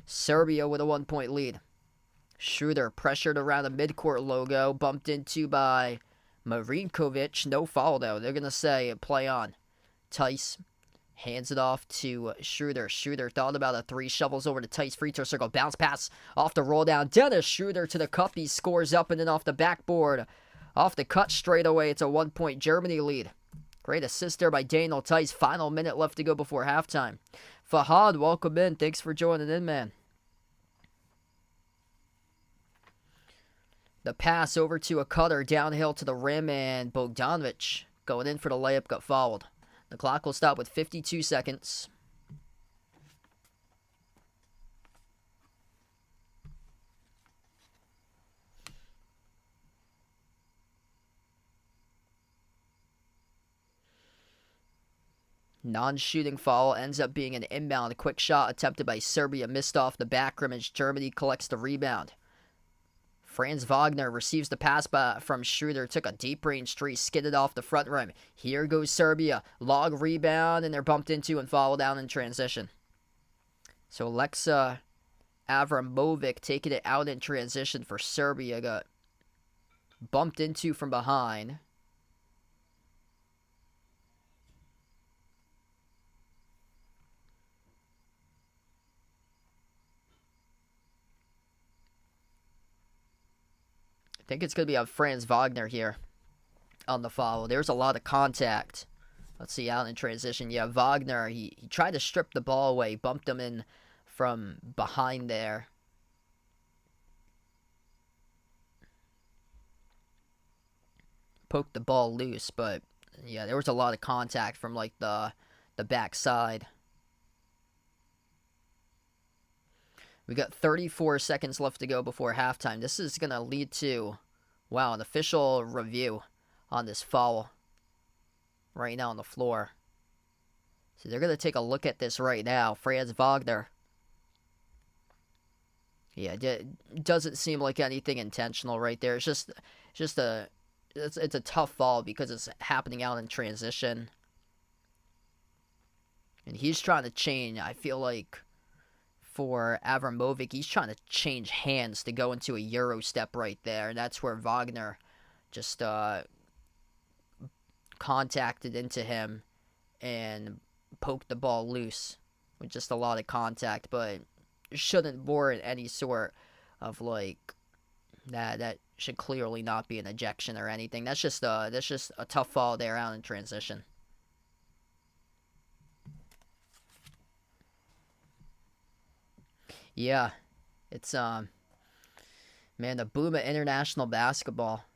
Serbia with a 1-point lead. Schroeder pressured around the midcourt logo. Bumped into by Marinkovic. No foul, though. They're going to say play on. Tice hands it off to Schroeder. Schroeder thought about a 3. Shovels over to Tice. Free throw circle. Bounce pass off the roll down. Dennis Schroeder to the cup. He scores up and then off the backboard. Off the cut straight away. It's a 1-point Germany lead. Great assist there by Daniel Tice. Final minute left to go before halftime. Fahad, welcome in. Thanks for joining in, man. The pass over to a cutter downhill to the rim, and Bogdanovic going in for the layup got fouled. The clock will stop with 52 seconds. Non-shooting foul ends up being an inbound. Quick shot attempted by Serbia missed off the back rim as Germany collects the rebound. Franz Wagner receives the pass from Schroeder, took a deep range three, skidded off the front rim. Here goes Serbia. Log rebound, and they're bumped into and fouled down in transition. So Alexa Avramovic taking it out in transition for Serbia. Got bumped into from behind. I think it's going to be on Franz Wagner here on the foul. There's a lot of contact. Let's see, out in transition. Yeah, Wagner, he tried to strip the ball away, bumped him in from behind there. Poked the ball loose, but yeah, there was a lot of contact from like the backside. We got 34 seconds left to go before halftime. This is going to lead to, wow, an official review on this foul right now on the floor. So they're going to take a look at this right now. Franz Wagner. Yeah, it doesn't seem like anything intentional right there. It's just it's a tough foul because it's happening out in transition. And he's trying to change, I feel like, for Avramovic, he's trying to change hands to go into a Euro step right there. And that's where Wagner just contacted into him and poked the ball loose with just a lot of contact. But shouldn't warrant any sort of like that should clearly not be an ejection or anything. That's just a tough fall there out in transition. Yeah, it's man, the boom of international basketball.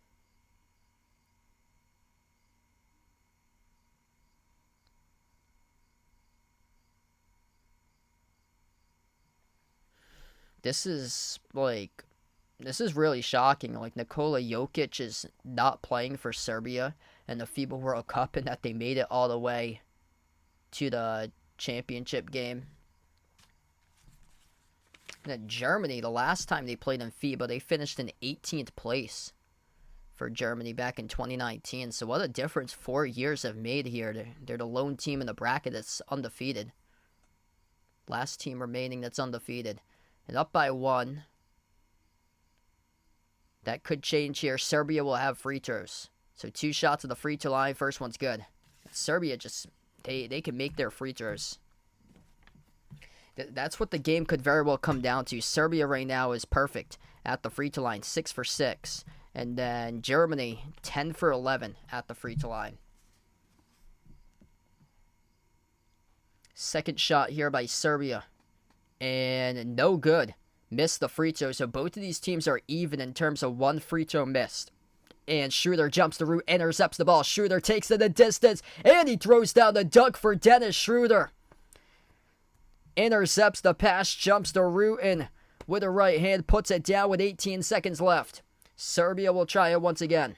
This is really shocking. Like, Nikola Jokic is not playing for Serbia in the FIBA World Cup, and that they made it all the way to the championship game. And then Germany, the last time they played in FIBA, they finished in 18th place for Germany back in 2019. So what a difference 4 years have made here. They're the lone team in the bracket that's undefeated. Last team remaining that's undefeated. And up by 1. That could change here. Serbia will have free throws. So 2 shots at the free throw line. First one's good. Serbia just, they can make their free throws. That's what the game could very well come down to. Serbia right now is perfect at the free throw line, 6 for 6. And then Germany, 10 for 11 at the free throw line. Second shot here by Serbia. And no good. Missed the free throw. So both of these teams are even in terms of 1 free throw missed. And Schroeder jumps the route, intercepts the ball. Schroeder takes it the distance, and he throws down the dunk for Dennis Schroeder. Intercepts the pass, jumps the route, and with a right hand puts it down with 18 seconds left. Serbia will try it once again.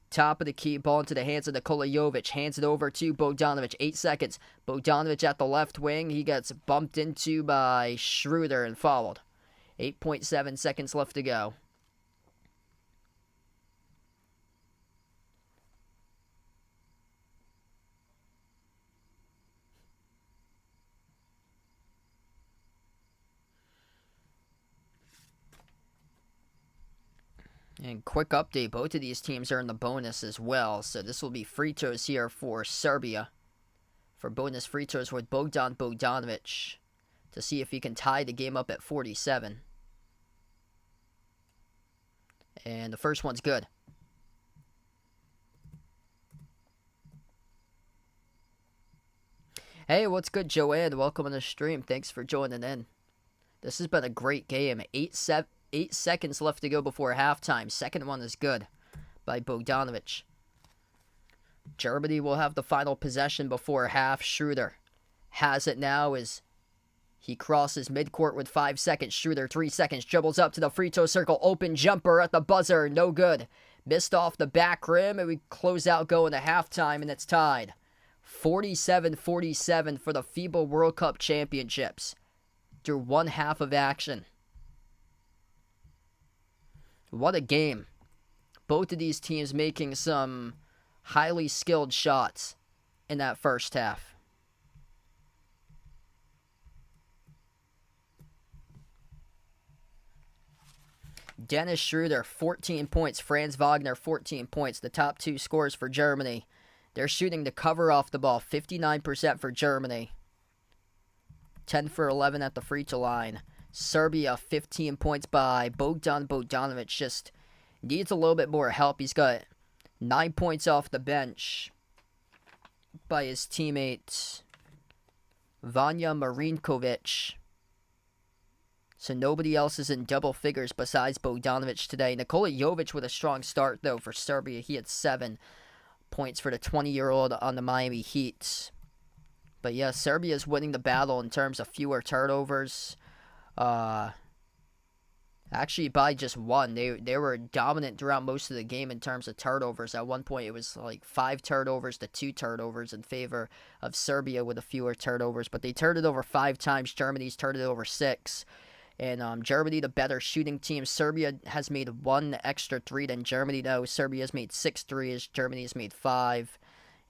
Top of the key, ball into the hands of Nikola Jovic. Hands it over to Bogdanovic. 8 seconds. Bogdanovic at the left wing. He gets bumped into by Schroeder and fouled. 8.7 seconds left to go. And quick update, both of these teams are in the bonus as well. So this will be free throws here for Serbia. For bonus free throws with Bogdanovic. To see if he can tie the game up at 47. And the first one's good. Hey, what's good, Joanne? Welcome on the stream. Thanks for joining in. This has been a great game. 8 seconds left to go before halftime. Second one is good by Bogdanovic. Germany will have the final possession before half. Schroeder has it now as he crosses midcourt with 5 seconds. Schroeder, 3 seconds, dribbles up to the free throw circle. Open jumper at the buzzer, no good. Missed off the back rim, and we close out going to halftime, and it's tied. 47-47 for the FIBA World Cup Championships through one half of action. What a game. Both of these teams making some highly skilled shots in that first half. Dennis Schroeder, 14 points. Franz Wagner, 14 points. The top two scores for Germany. They're shooting to cover off the ball. 59% for Germany. 10 for 11 at the free throw line. Serbia, 15 points by Bogdanovic. Just needs a little bit more help. He's got 9 points off the bench by his teammate Vanja Marinkovic. So nobody else is in double figures besides Bogdanovic today. Nikola Jovic with a strong start, though, for Serbia. He had 7 points for the 20-year-old on the Miami Heat. But yeah, Serbia is winning the battle in terms of fewer turnovers. Actually, by just one. They were dominant throughout most of the game in terms of turnovers. At one point, it was like 5 turnovers to 2 turnovers in favor of Serbia with a fewer turnovers. But they turned it over 5 times. Germany's turned it over 6. And Germany, the better shooting team. Serbia has made 1 extra 3 than Germany, though. Serbia has made 6 threes. Germany has made 5.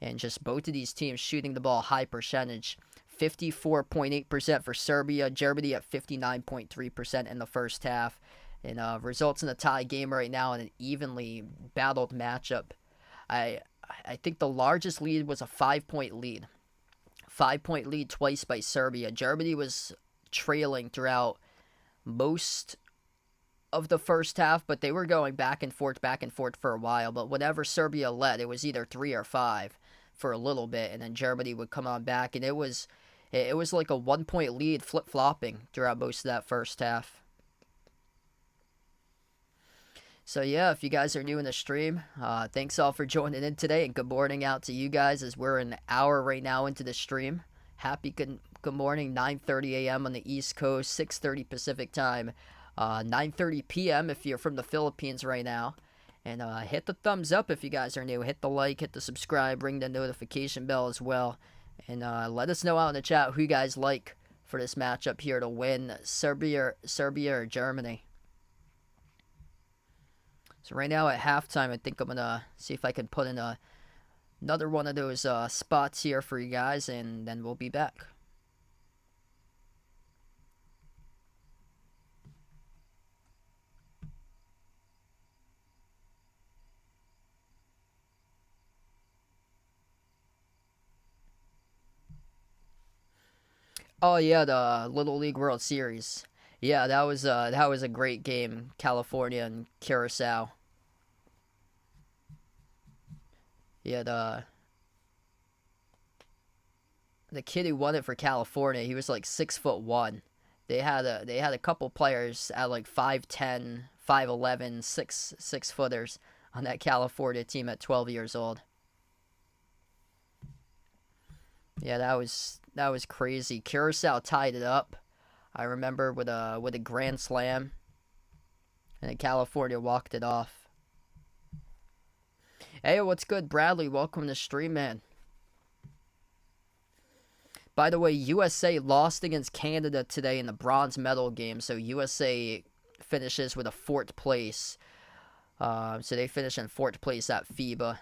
And just both of these teams shooting the ball high percentage. 54.8% for Serbia. Germany at 59.3% in the first half. And results in a tie game right now in an evenly battled matchup. I think the largest lead was a 5-point lead. 5-point lead twice by Serbia. Germany was trailing throughout most of the first half, but they were going back and forth for a while. But whenever Serbia led, it was either 3 or 5 for a little bit, and then Germany would come on back, and it was like a 1-point lead flip-flopping throughout most of that first half. So yeah, if you guys are new in the stream, thanks all for joining in today, and good morning out to you guys as we're an hour right now into the stream. Happy good morning, 9:30 a.m. on the East Coast, 6:30 Pacific time, 9:30 p.m. if you're from the Philippines right now. And hit the thumbs up if you guys are new. Hit the like, hit the subscribe, ring the notification bell as well. And let us know out in the chat who you guys like for this matchup here to win, Serbia or Germany. So right now at halftime, I think I'm going to see if I can put in another one of those spots here for you guys, and then we'll be back. Oh yeah, the Little League World Series. Yeah, that was a great game, California and Curacao. Yeah, the kid who won it for California, he was like 6'1". They had a couple players at like 5'10", 5'11", 6 footers on that California team at 12 years old. Yeah, that was crazy. Curacao tied it up. I remember with a grand slam, and then California walked it off. Hey, what's good, Bradley? Welcome to the stream, man. By the way, USA lost against Canada today in the bronze medal game, so USA finishes with a 4th place. So they finish in 4th place at FIBA.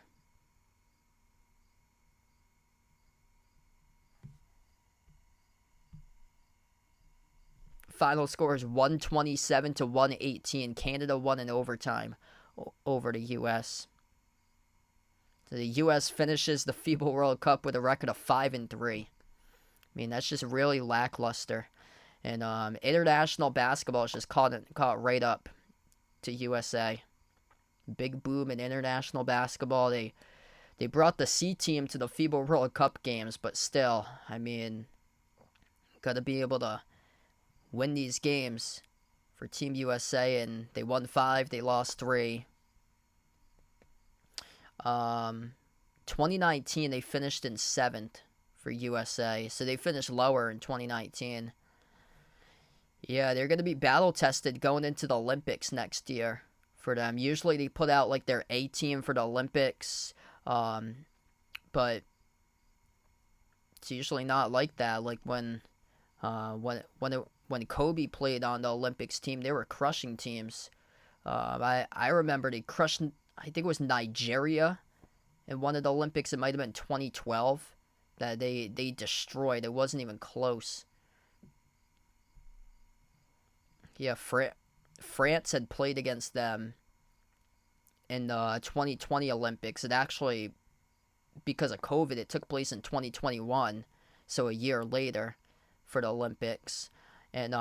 Final score is 127-118. Canada won in overtime over the U.S. So the U.S. finishes the FIBA World Cup with a record of 5-3. I mean, that's just really lackluster. And international basketball is just caught right up to USA. Big boom in international basketball. They brought the C team to the FIBA World Cup games, but still, I mean, got to be able to win these games for Team USA, and they won 5, they lost 3. 2019 they finished in 7th for USA, so they finished lower in 2019. Yeah, they're going to be battle tested going into the Olympics next year for them. Usually they put out like their A team for the Olympics, but it's usually not like that. Like when Kobe played on the Olympics team, they were crushing teams. I remember they crushed, I think it was Nigeria in one of the Olympics. It might have been 2012 that they destroyed. It wasn't even close. Yeah, France had played against them in the 2020 Olympics. It actually, because of COVID, it took place in 2021, so a year later for the Olympics. And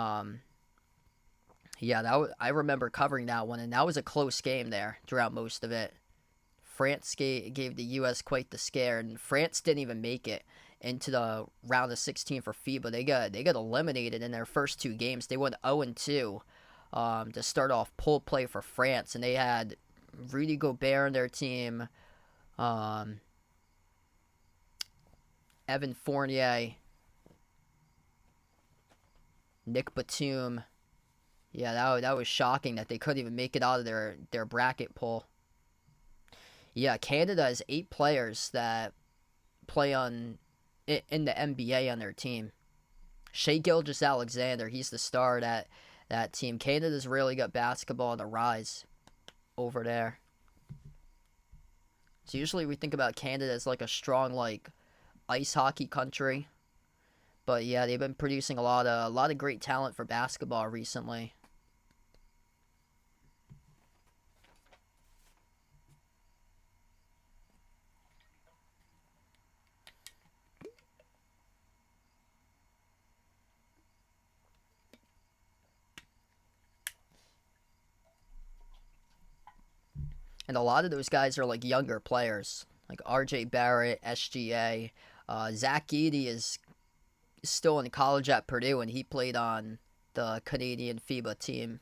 yeah, I remember covering that one, and that was a close game there throughout most of it. France gave the U.S. quite the scare, and France didn't even make it into the round of 16 for FIBA. They got eliminated in their first 2 games. They went 0-2 to start off pool play for France, and they had Rudy Gobert on their team, Evan Fournier, Nick Batum. Yeah, that was shocking that they couldn't even make it out of their bracket pool. Yeah, Canada has 8 players that play in the NBA on their team. Shai Gilgeous-Alexander, he's the star of that team. Canada's really got basketball on the rise over there. So usually we think about Canada as like a strong like ice hockey country, but yeah, they've been producing a lot of great talent for basketball recently. And a lot of those guys are like younger players, like R.J. Barrett, SGA. Zach Edey is still in college at Purdue, and he played on the Canadian FIBA team.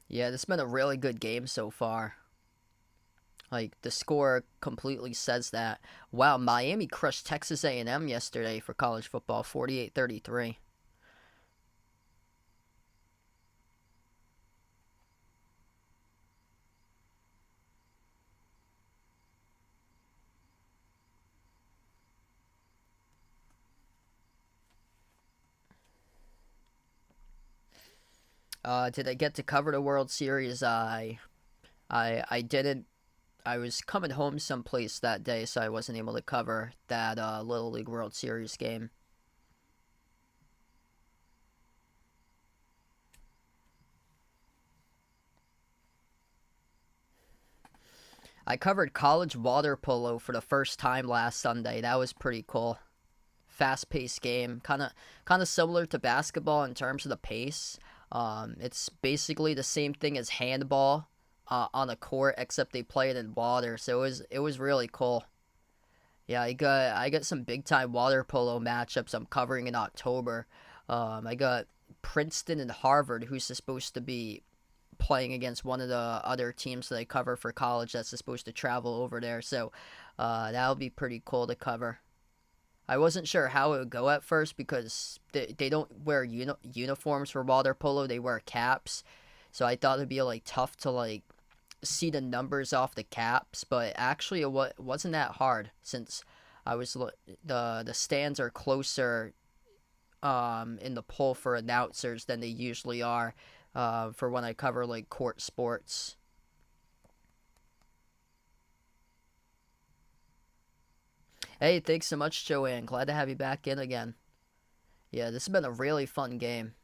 Yeah, this has been a really good game so far. Like, the score completely says that. Wow, Miami crushed Texas A&M yesterday for college football, 48-33. Did I get to cover the World Series? I didn't. I was coming home someplace that day, so I wasn't able to cover that Little League World Series game. I covered college water polo for the first time last Sunday. That was pretty cool. Fast-paced game, kind of similar to basketball in terms of the pace. It's basically the same thing as handball on a court, except they play it in water. So it was really cool. Yeah, I got some big time water polo matchups I'm covering in October. I got Princeton and Harvard, who's supposed to be playing against one of the other teams that I cover for college that's supposed to travel over there. So that'll be pretty cool to cover. I wasn't sure how it would go at first because they don't wear uniforms for water polo. They wear caps. So I thought it'd be like tough to like see the numbers off the caps, but actually wasn't that hard since the stands are closer in the poll for announcers than they usually are for when I cover like court sports. Hey, thanks so much, Joanne. Glad to have you back in again. Yeah, this has been a really fun game.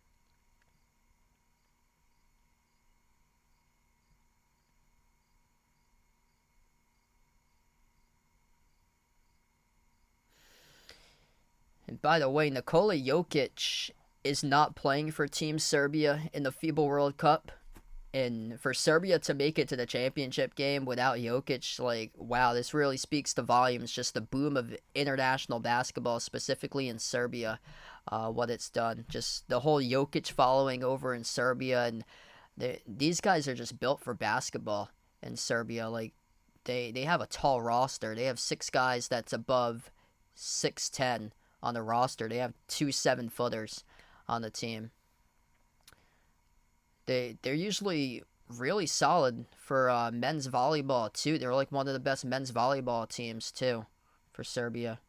And by the way, Nikola Jokic is not playing for Team Serbia in the FIBA World Cup. And for Serbia to make it to the championship game without Jokic, like, wow, this really speaks to volumes. Just the boom of international basketball, specifically in Serbia, what it's done. Just the whole Jokic following over in Serbia. And these guys are just built for basketball in Serbia. Like, they have a tall roster. They have 6 guys that's above 6'10" on the roster. They have 2 7-footers on the team. They're usually really solid for men's volleyball too. They're like one of the best men's volleyball teams too for Serbia.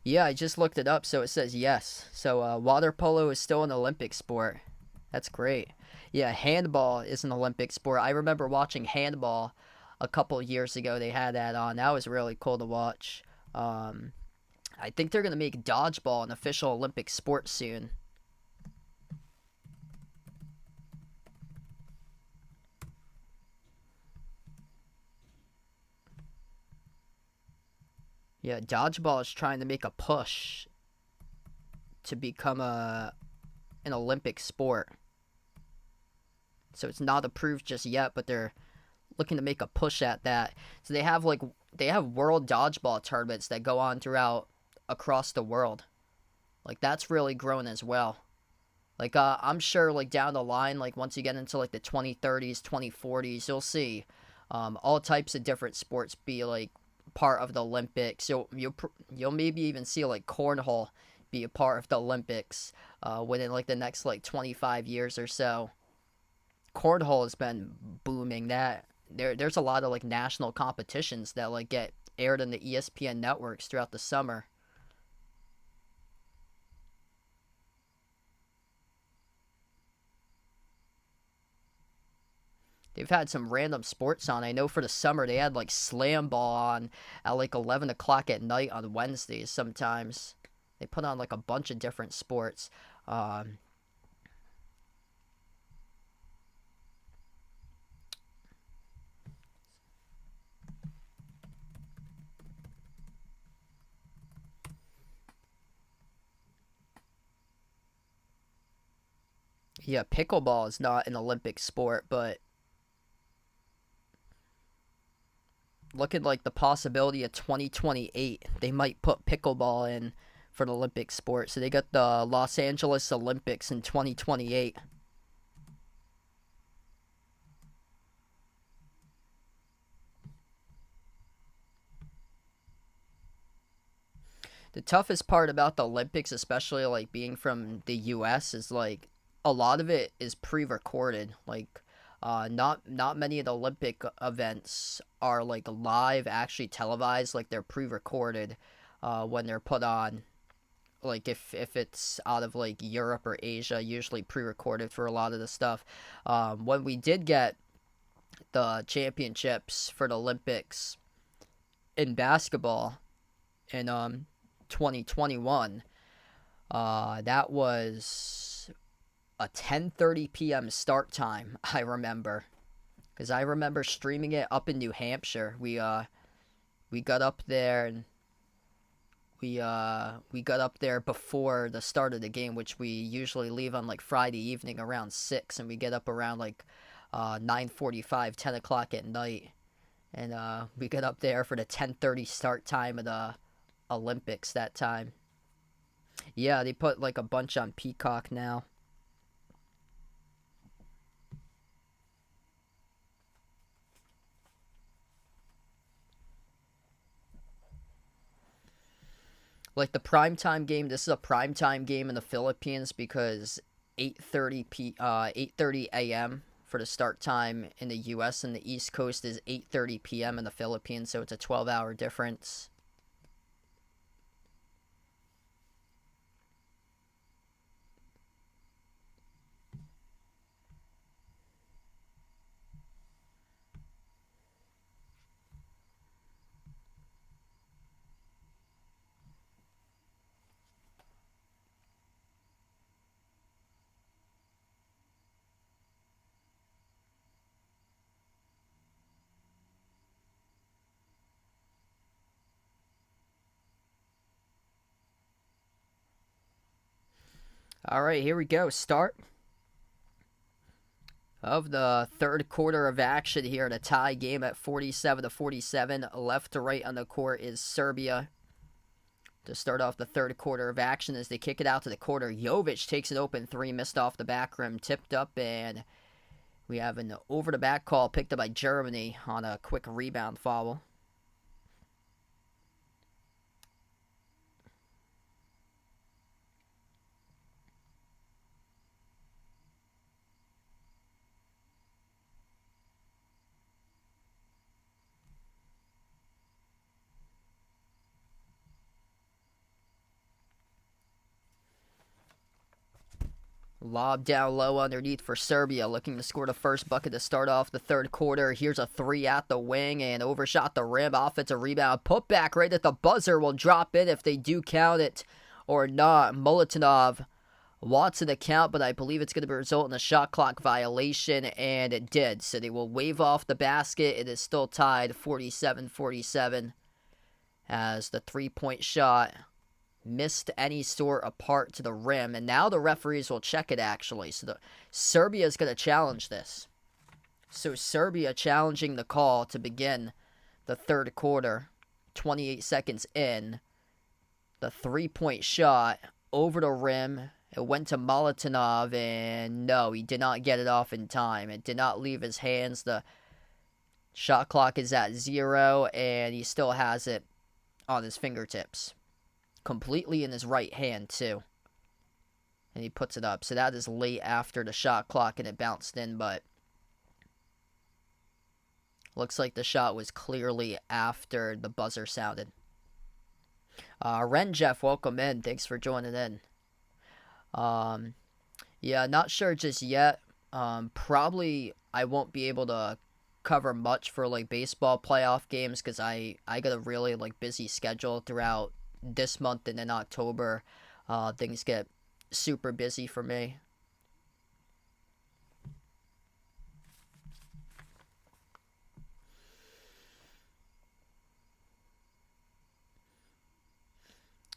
Yeah, I just looked it up, so it says yes. So water polo is still an Olympic sport. That's great. Yeah, handball is an Olympic sport. I remember watching handball a couple years ago. They had that on. That was really cool to watch. Um, I think they're gonna make dodgeball an official Olympic sport soon. Yeah, dodgeball is trying to make a push to become an Olympic sport. So it's not approved just yet, but they're looking to make a push at that. So they have world dodgeball tournaments that go on throughout across the world. Like that's really grown as well. Like I'm sure like down the line, like once you get into like the 2030s, 2040s, you'll see all types of different sports be like part of the Olympics. You'll maybe even see like cornhole be a part of the Olympics within like the next like 25 years or so. Cornhole has been booming. There's a lot of like national competitions that like get aired on the ESPN networks throughout the summer. They've had some random sports on. I know for the summer they had like slam ball on at like 11 o'clock at night on Wednesdays sometimes. They put on like a bunch of different sports. Um, yeah, pickleball is not an Olympic sport, but looking like the possibility of 2028, they might put pickleball in for the Olympic sport. So they got the Los Angeles Olympics in 2028. The toughest part about the Olympics, especially like being from the US, is like a lot of it is pre-recorded. Like not many of the Olympic events are like live actually televised, like they're pre-recorded when they're put on. Like if it's out of like Europe or Asia, usually pre-recorded for a lot of the stuff. When we did get the championships for the Olympics in basketball in 2021, that was a 10:30 p.m. start time. I remember because I remember streaming it up in New Hampshire. We got up there and we got up there before the start of the game, which we usually leave on like Friday evening around 6, and we get up around like 9:45, 10 o'clock at night, and we get up there for the 10:30 start time of the Olympics that time. Yeah, they put like a bunch on Peacock now. Like the primetime game, this is a primetime game in the Philippines because 8:30 a.m. for the start time in the US, and the East Coast is 8:30 p.m. in the Philippines, so it's a 12-hour difference. All right, here we go. Start of the third quarter of action here in a tie game at 47-47. Left to right on the court is Serbia. To start off the third quarter of action as they kick it out to the corner. Jovic takes an open three, missed off the back rim, tipped up, and we have an over-the-back call picked up by Germany on a quick rebound foul. Lob down low underneath for Serbia, looking to score the first bucket to start off the third quarter. Here's a three at the wing and overshot the rim. Offensive rebound. Put back right at the buzzer will drop in if they do count it or not. Molotov wants an count, but I believe it's going to result in a shot clock violation, and it did. So they will wave off the basket. It is still tied 47-47 as the three-point shot missed any sort of part to the rim, and now the referees will check it actually. So Serbia is going to challenge this. So Serbia challenging the call to begin the third quarter. 28 seconds in. The three-point shot over the rim. It went to Molotov, and no, he did not get it off in time. It did not leave his hands. The shot clock is at 0, and he still has it on his fingertips. Completely in his right hand, too. And he puts it up. So that is late after the shot clock, and it bounced in, but looks like the shot was clearly after the buzzer sounded. Ren Jeff, welcome in. Thanks for joining in. Yeah, not sure just yet. Probably I won't be able to cover much for like baseball playoff games because I got a really like busy schedule throughout this month, and in October things get super busy for me.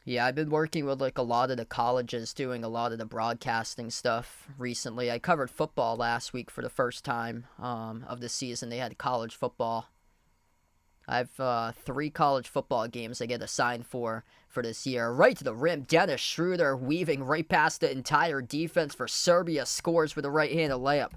Yeah, I've been working with like a lot of the colleges doing a lot of the broadcasting stuff recently. I covered football last week for the first time of the season. They had college football. I have 3 college football games I get assigned for this year. Right to the rim, Dennis Schroeder weaving right past the entire defense for Serbia, scores with a right-handed layup.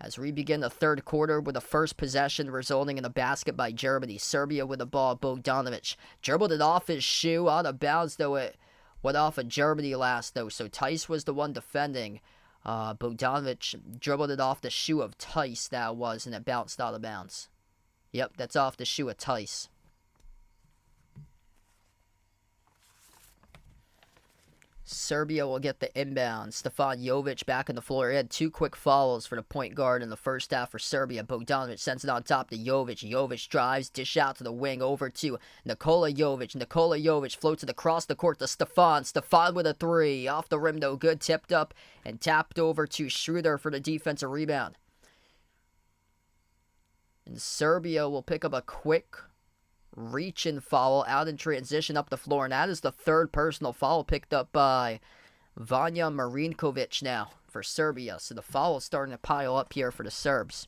As we begin the third quarter with the first possession resulting in a basket by Germany. Serbia with the ball, Bogdanovic dribbled it off his shoe, out of bounds though. It went off of Germany last though, so Tice was the one defending. Bogdanovic dribbled it off the shoe of Tice, that was, and it bounced out of bounds. Yep, that's off the shoe of Tice. Serbia will get the inbound. Stefan Jovic back on the floor. He had 2 quick fouls for the point guard in the first half for Serbia. Bogdanovic sends it on top to Jovic. Jovic drives, dish out to the wing over to Nikola Jovic. Nikola Jovic floats it across the court to Stefan. Stefan with a 3. Off the rim, no good. Tipped up and tapped over to Schroeder for the defensive rebound. And Serbia will pick up a quick reach and foul out in transition up the floor. And that is the 3rd personal foul picked up by Vanja Marinkovic now for Serbia. So the foul is starting to pile up here for the Serbs.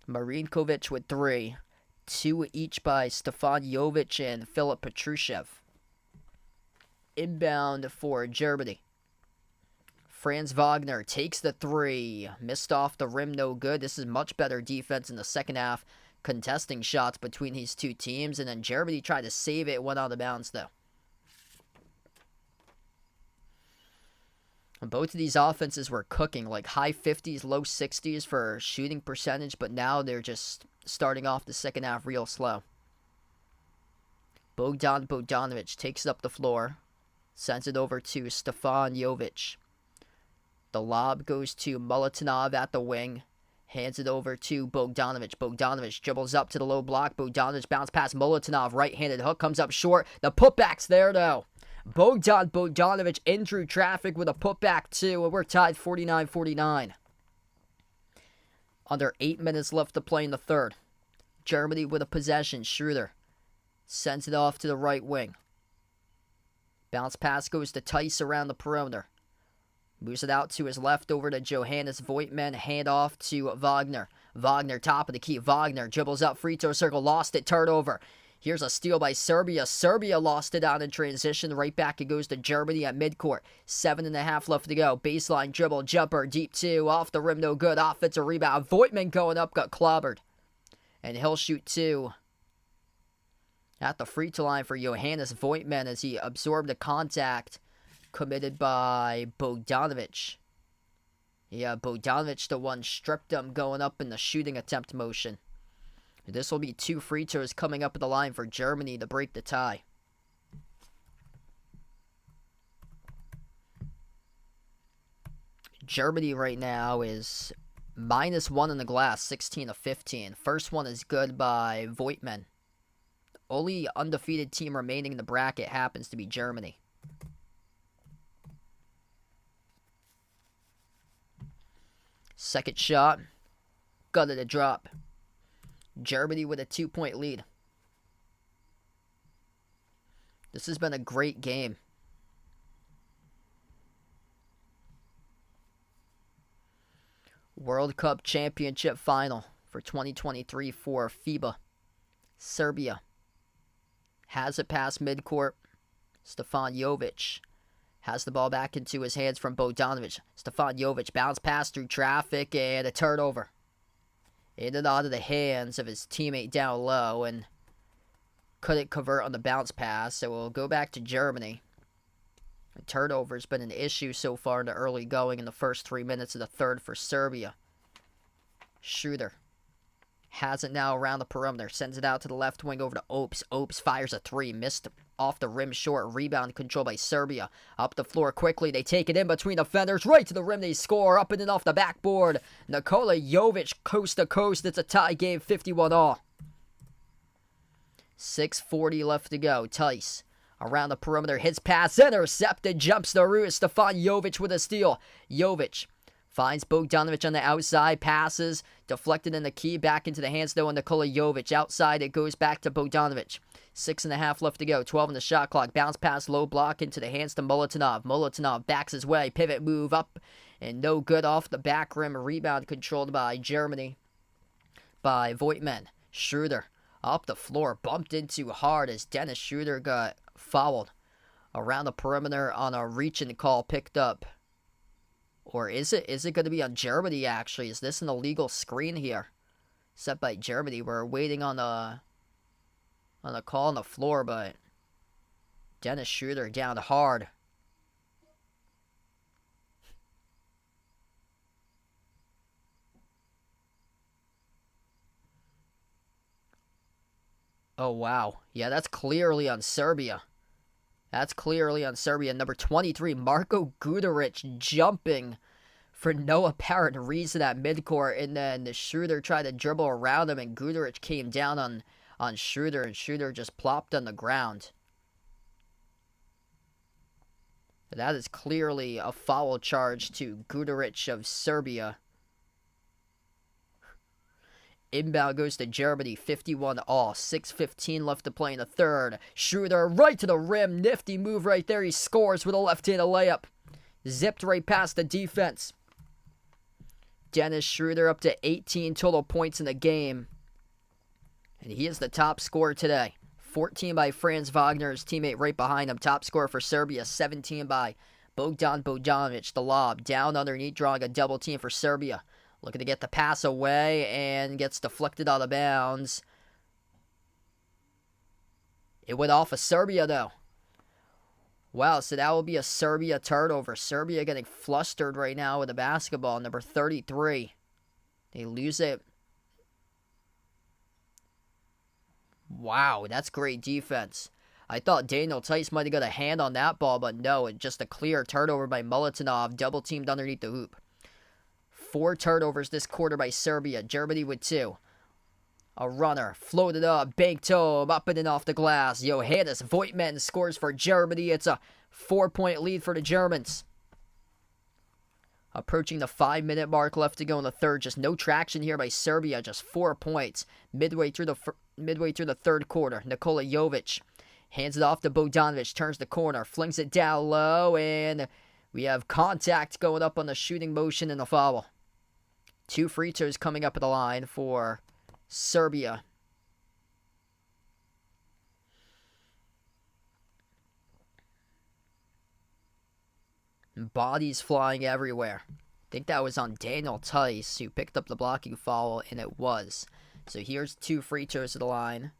Marinkovic with 3. 2 each by Stefan Jovic and Filip Petrushev. Inbound for Germany. Franz Wagner takes the 3. Missed off the rim, no good. This is much better defense in the second half. Contesting shots between these two teams. And then Germany tried to save it. Went out of bounds, though. And both of these offenses were cooking. Like high 50s, low 60s for shooting percentage. But now they're just starting off the second half real slow. Bogdanovic takes it up the floor. Sends it over to Stefan Jovic. The lob goes to Molotov at the wing. Hands it over to Bogdanovic. Bogdanovic dribbles up to the low block. Bogdanovic bounce past Molotov. Right-handed hook comes up short. The putback's there, though. Bogdanovic in through traffic with a putback, too. And we're tied 49-49. Under 8 minutes left to play in the third. Germany with a possession. Schroeder sends it off to the right wing. Bounce pass goes to Tice around the perimeter. Moves it out to his left over to Johannes Voigtman. Hand off to Wagner. Wagner, top of the key. Wagner dribbles up, free throw circle, lost it, turnover. Here's a steal by Serbia. Serbia lost it out in transition. Right back it goes to Germany at midcourt. 7.5 left to go. Baseline dribble, jumper, deep two. Off the rim, no good. Offensive rebound. Voigtman going up, got clobbered. And he'll shoot two at the free throw line for Johannes Voigtman as he absorbed the contact committed by Bogdanovic. Yeah, Bogdanovic, the one, stripped him going up in the shooting attempt motion. This will be 2 free throws coming up at the line for Germany to break the tie. Germany right now is -1 in the glass, 16 of 15. First one is good by Voigtman. Only undefeated team remaining in the bracket happens to be Germany. Second shot, gutted a drop. Germany with a 2-point lead. This has been a great game. World Cup Championship Final for 2023 for FIBA. Serbia has it past midcourt. Stefan Jovic has the ball back into his hands from Bogdanovic. Stefan Jovic bounce pass through traffic and a turnover. In and out of the hands of his teammate down low and couldn't convert on the bounce pass. So we'll go back to Germany. The turnover has been an issue so far in the early going in the first 3 minutes of the third for Serbia. Schroeder has it now around the perimeter. Sends it out to the left wing over to Opes. Opes fires a 3. Missed off the rim short. Rebound control by Serbia. Up the floor quickly. They take it in between defenders. Right to the rim. They score. Up and in off the backboard. Nikola Jovic coast to coast. It's a tie game. 51 all. 6:40 left to go. Tice around the perimeter. Hits pass. Intercepted. Jumps the root. Stefan Jovic with a steal. Jovic finds Bogdanovic on the outside, passes, deflected in the key, back into the hands though of Nikola Jovic. Outside, it goes back to Bogdanovic. 6.5 left to go, 12 on the shot clock. Bounce pass, low block into the hands to Molitonov. Molitonov backs his way, pivot move up, and no good off the back rim. Rebound controlled by Germany by Voigtman. Schroeder up the floor, bumped into hard as Dennis Schroeder got fouled around the perimeter on a reach-in call picked up. Or is it going to be on Germany, actually? Is this an illegal screen here? Set by Germany. We're waiting on a call on the floor, but Dennis Schroeder down hard. Oh, wow. Yeah, that's clearly on Serbia. That's clearly on Serbia. Number 23, Marko Guduric jumping for no apparent reason at midcourt. And then the Schroeder tried to dribble around him, and Guduric came down on Schroeder, and Schroeder just plopped on the ground. That is clearly a foul charge to Guduric of Serbia. Inbound goes to Germany, 51 all. 6:15 left to play in the third. Schroeder right to the rim. Nifty move right there. He scores with a left-handed layup. Zipped right past the defense. Dennis Schroeder up to 18 total points in the game. And he is the top scorer today. 14 by Franz Wagner, his teammate right behind him. Top scorer for Serbia, 17 by Bogdan Bogdanovic. The lob down underneath, drawing a double team for Serbia. Looking to get the pass away and gets deflected out of bounds. It went off of Serbia, though. Wow, so that will be a Serbia turnover. Serbia getting flustered right now with the basketball. Number 33. They lose it. Wow, that's great defense. I thought Daniel Tice might have got a hand on that ball, but no, it's just a clear turnover by Molitonov. Double teamed underneath the hoop. 4 turnovers this quarter by Serbia. Germany with 2. A runner, floated up, banked home, up and in off the glass. Johannes Voigtman scores for Germany. It's a 4-point lead for the Germans. Approaching the 5-minute mark left to go in the third. Just no traction here by Serbia. Just 4 points midway through the third quarter. Nikola Jovic hands it off to Bogdanovic. Turns the corner, flings it down low, and We have contact going up on the shooting motion and the foul. 2 free throws coming up at the line for Serbia. Bodies flying everywhere. I think that was on Daniel Tice, who picked up the blocking foul, and it was. So here's 2 free throws at the line.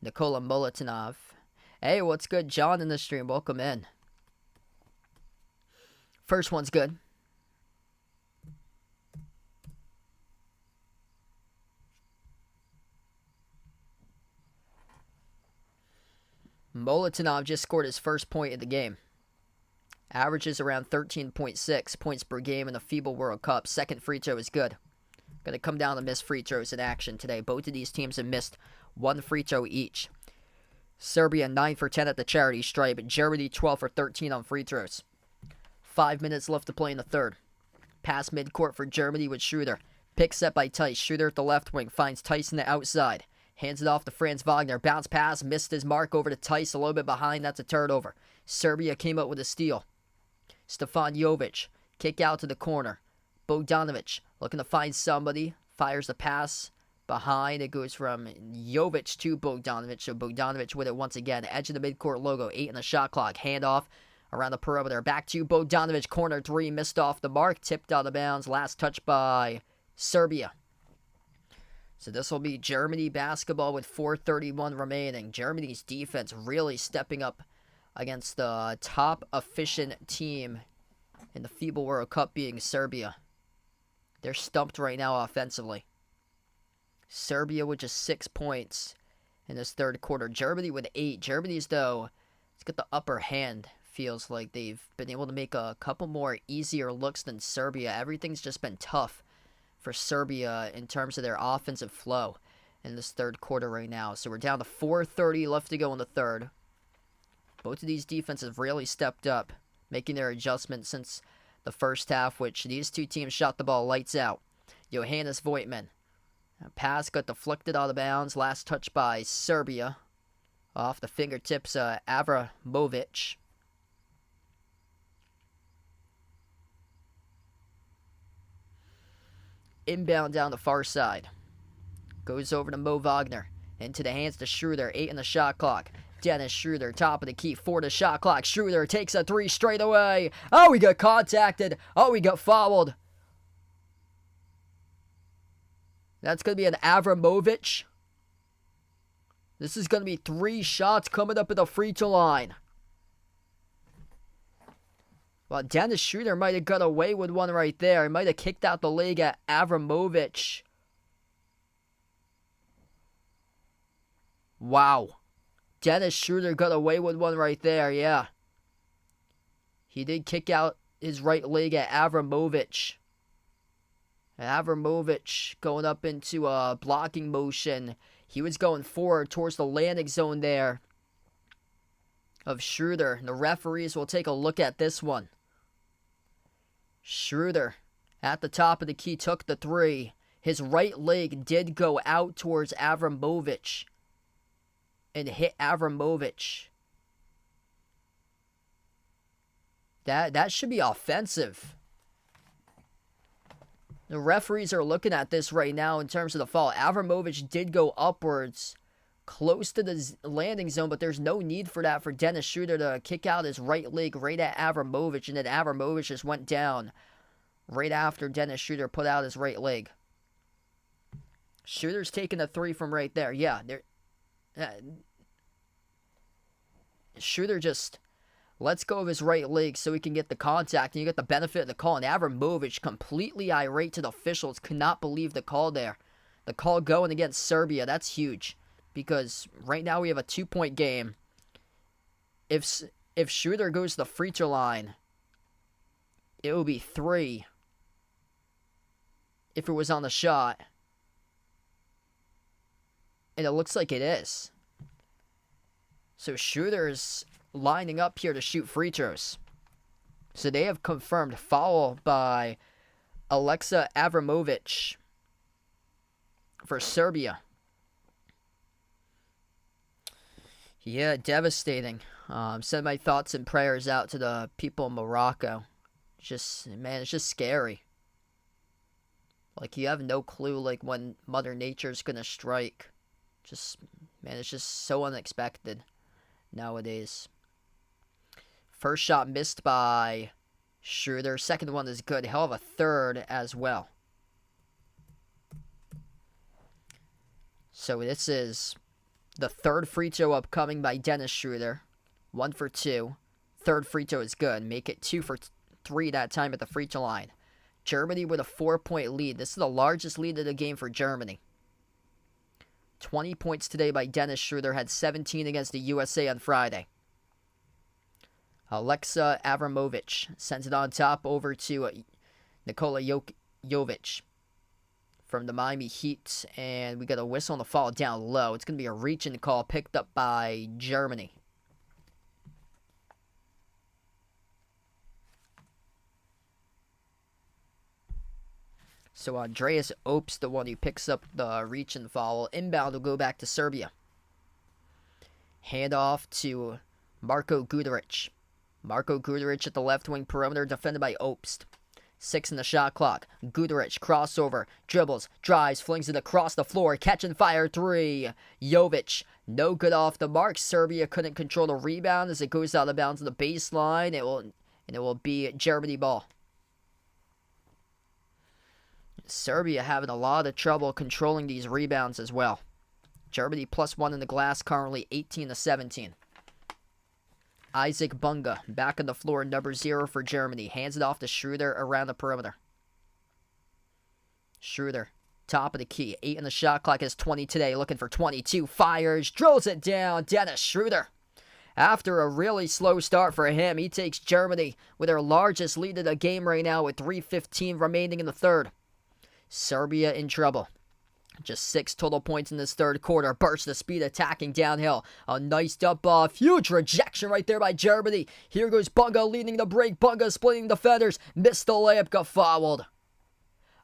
Nikola Milutinov. Hey, what's good? John in the stream. Welcome in. First one's good. Milutinov just scored his first point of the game. Averages around 13.6 points per game in the FIBA World Cup. Second free throw is good. Going to come down to missed free throws in action today. Both of these teams have missed 1 free throw each. Serbia 9 for 10 at the charity stripe. Germany 12 for 13 on free throws. 5 minutes left to play in the third. Pass midcourt for Germany with Schroeder. Pick set by Tice. Schroeder at the left wing finds Tice in the outside. Hands it off to Franz Wagner. Bounce pass. Missed his mark over to Tice. A little bit behind. That's a turnover. Serbia came up with a steal. Stefan Jovic. Kick out to the corner. Bogdanovic looking to find somebody. Fires the pass behind. It goes from Jovic to Bogdanovic. So Bogdanovic with it once again. Edge of the midcourt logo. 8 in the shot clock. Handoff around the perimeter. Back to Bogdanovic. Corner 3. Missed off the mark. Tipped out of bounds. Last touch by Serbia. So this will be Germany basketball with 4:31 remaining. Germany's defense really stepping up against the top efficient team in the FIBA World Cup, being Serbia. They're stumped right now offensively. Serbia with just 6 points in this third quarter. Germany with 8. Germany's, though, it's got the upper hand. Feels like they've been able to make a couple more easier looks than Serbia. Everything's just been tough for Serbia in terms of their offensive flow in this third quarter right now. So we're down to 4:30 left to go in the third. Both of these defenses really stepped up, making their adjustments since the first half, which these two teams shot the ball lights out. Johannes Voigtman. Pass got deflected out of bounds. Last touch by Serbia. Off the fingertips, Avramovic. Inbound down the far side. Goes over to Mo Wagner. Into the hands to Schroeder. 8 in the shot clock. Dennis Schroeder, top of the key. 4 to shot clock. Schroeder takes a 3 straight away. Oh, he got contacted. Oh, he got fouled. That's going to be an Avramovic. This is going to be 3 shots coming up at the free throw line. Well, Dennis Schroeder might have got away with one right there. He might have kicked out the leg at Avramovic. Wow. Dennis Schroeder got away with one right there, yeah. He did kick out his right leg at Avramovic. And Avramovic going up into a blocking motion. He was going forward towards the landing zone there of Schroeder. The referees will take a look at this one. Schroeder at the top of the key took the 3. His right leg did go out towards Avramovic and hit Avramovic. That should be offensive. The referees are looking at this right now in terms of the foul. Avramovic did go upwards close to the landing zone, but there's no need for that for Dennis Schroeder to kick out his right leg right at Avramovic, and then Avramovic just went down right after Dennis Schroeder put out his right leg. Schroeder's taking a 3 from right there. Yeah, Schroeder just lets go of his right leg so he can get the contact, and you get the benefit of the call. And Avramovic, completely irate to the officials, could not believe the call there. The call going against Serbia, that's huge. Because right now we have a 2-point game. If Schroeder goes to the free throw line, it will be 3 if it was on the shot. And it looks like it is. So Schroeder's lining up here to shoot free throws. So they have confirmed foul by Alexa Avramovic for Serbia. Yeah, devastating. Send my thoughts and prayers out to the people in Morocco. Just, man, it's just scary. Like, you have no clue, like, when Mother Nature's gonna strike. Just, man, it's just so unexpected nowadays. First shot missed by Schroeder. Second one is good. He'll have a third as well. So this is the third free throw upcoming by Dennis Schroeder. 1 for 2. Third free throw is good. Make it 2 for 3 that time at the free throw line. Germany with a 4-point lead. This is the largest lead of the game for Germany. 20 points today by Dennis Schroeder. Had 17 against the USA on Friday. Alexa Avramovic sends it on top over to Nikola Jovic from the Miami Heat. And we got a whistle on the foul down low. It's going to be a reach-in call picked up by Germany. So Andreas Opes, the one who picks up the reach and foul. Inbound will go back to Serbia. Hand off to Marko Guduric. Marko Guduric at the left wing perimeter, defended by Opes. 6 in the shot clock. Guduric, crossover, dribbles, drives, flings it across the floor. Catch and fire 3. Jovic, no good off the mark. Serbia couldn't control the rebound as it goes out of bounds on the baseline. It will be Germany ball. Serbia having a lot of trouble controlling these rebounds as well. Germany +1 in the glass, currently 18-17. Isaac Bunga back on the floor, number 0 for Germany. Hands it off to Schroeder around the perimeter. Schroeder, top of the key. 8 in the shot clock, has 20 today. Looking for 22. Fires, drills it down. Dennis Schroeder. After a really slow start for him, he takes Germany with their largest lead of the game right now with 3:15 remaining in the third. Serbia in trouble. Just 6 total points in this third quarter. Burst the speed, attacking downhill. A nice dump off. Huge rejection right there by Germany. Here goes Bunga leading the break. Bunga splitting defenders. Missed the layup, got fouled.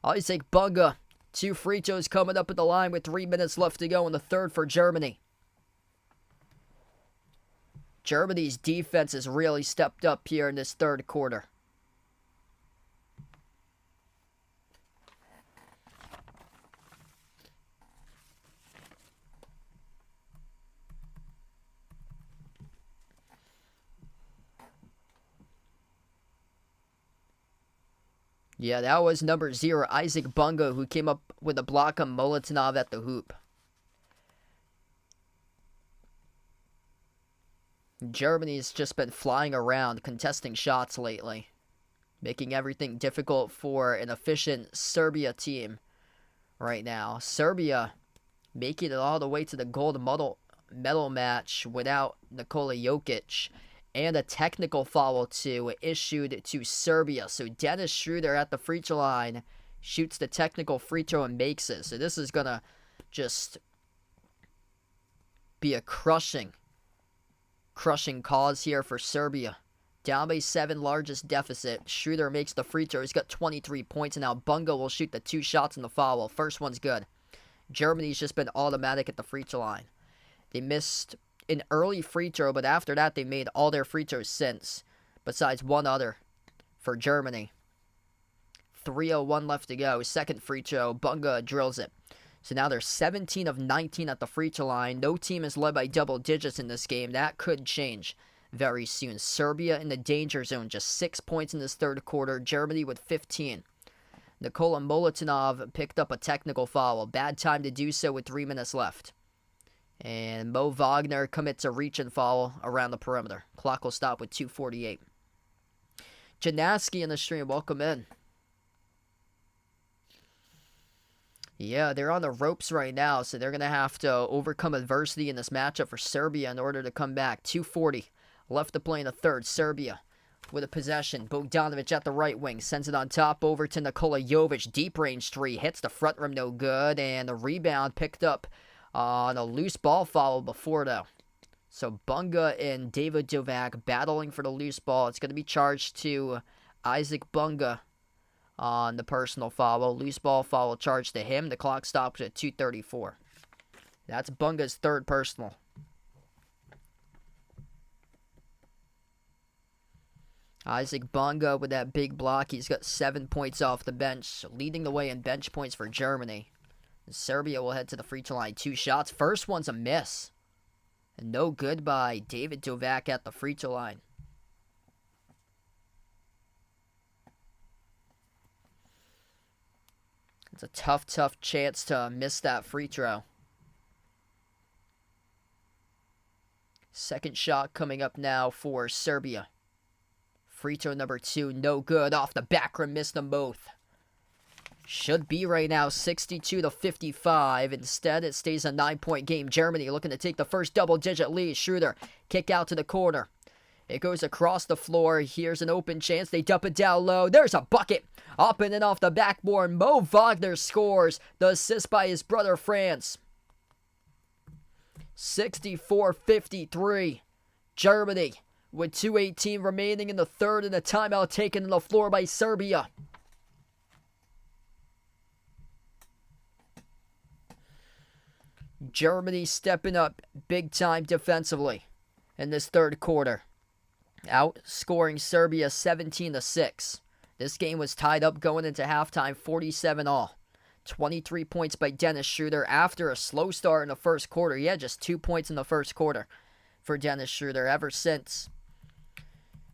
Isaac Bunga. 2 free throws coming up at the line with 3 minutes left to go in the third for Germany. Germany's defense has really stepped up here in this third quarter. Yeah, that was number 0, Isaac Bunga, who came up with a block on Molitonov at the hoop. Germany's just been flying around, contesting shots lately, making everything difficult for an efficient Serbia team right now. Serbia making it all the way to the gold medal match without Nikola Jokic. And a technical foul, too, issued to Serbia. So Dennis Schroeder at the free throw line shoots the technical free throw and makes it. So this is going to just be a crushing cause here for Serbia. Down by 7, largest deficit. Schroeder makes the free throw. He's got 23 points. And now Bunga will shoot the 2 shots in the foul. First one's good. Germany's just been automatic at the free throw line. They missed an early free throw, but after that they made all their free throws since, besides one other for Germany. 3:01 left to go. Second free throw, Bunga drills it. So now they're 17 of 19 at the free throw line. No team is led by double digits in this game. That could change very soon. Serbia in the danger zone, just 6 points in this third quarter. Germany with 15. Nikola Molitonov picked up a technical foul. Bad time to do so with 3 minutes left. And Mo Wagner commits a reach and foul around the perimeter. Clock will stop with 2:48. Janaski in the stream, welcome in. Yeah, they're on the ropes right now, so they're going to have to overcome adversity in this matchup for Serbia in order to come back. 2:40 left to play in the third. Serbia with a possession. Bogdanovic at the right wing. Sends it on top over to Nikola Jovic. Deep range 3. Hits the front rim, no good. And the rebound picked up on a loose ball foul before, though. So Bunga and David Dovac battling for the loose ball. It's going to be charged to Isaac Bunga on the personal foul. Loose ball foul charged to him. The clock stops at 2:34. That's Bunga's third personal. Isaac Bonga with that big block. He's got 7 points off the bench, leading the way in bench points for Germany. Serbia will head to the free throw line. 2 shots. First one's a miss. And no good by David Dovak at the free throw line. It's a tough chance to miss that free throw. Second shot coming up now for Serbia. Free throw number 2, no good. Off the back rim, missed them both. Should be right now 62-55. Instead, it stays a 9-point game. Germany looking to take the first double-digit lead. Schroeder, kick out to the corner. It goes across the floor. Here's an open chance. They dump it down low. There's a bucket. Up and in off the backboard. Mo Wagner scores. The assist by his brother Franz. 64-53. Germany with 2:18 remaining in the third, and a timeout taken on the floor by Serbia. Germany stepping up big time defensively in this third quarter, outscoring Serbia 17-6. This game was tied up going into halftime, 47-all. 23 points by Dennis Schroeder after a slow start in the first quarter. He had just 2 points in the first quarter for Dennis Schroeder. Ever since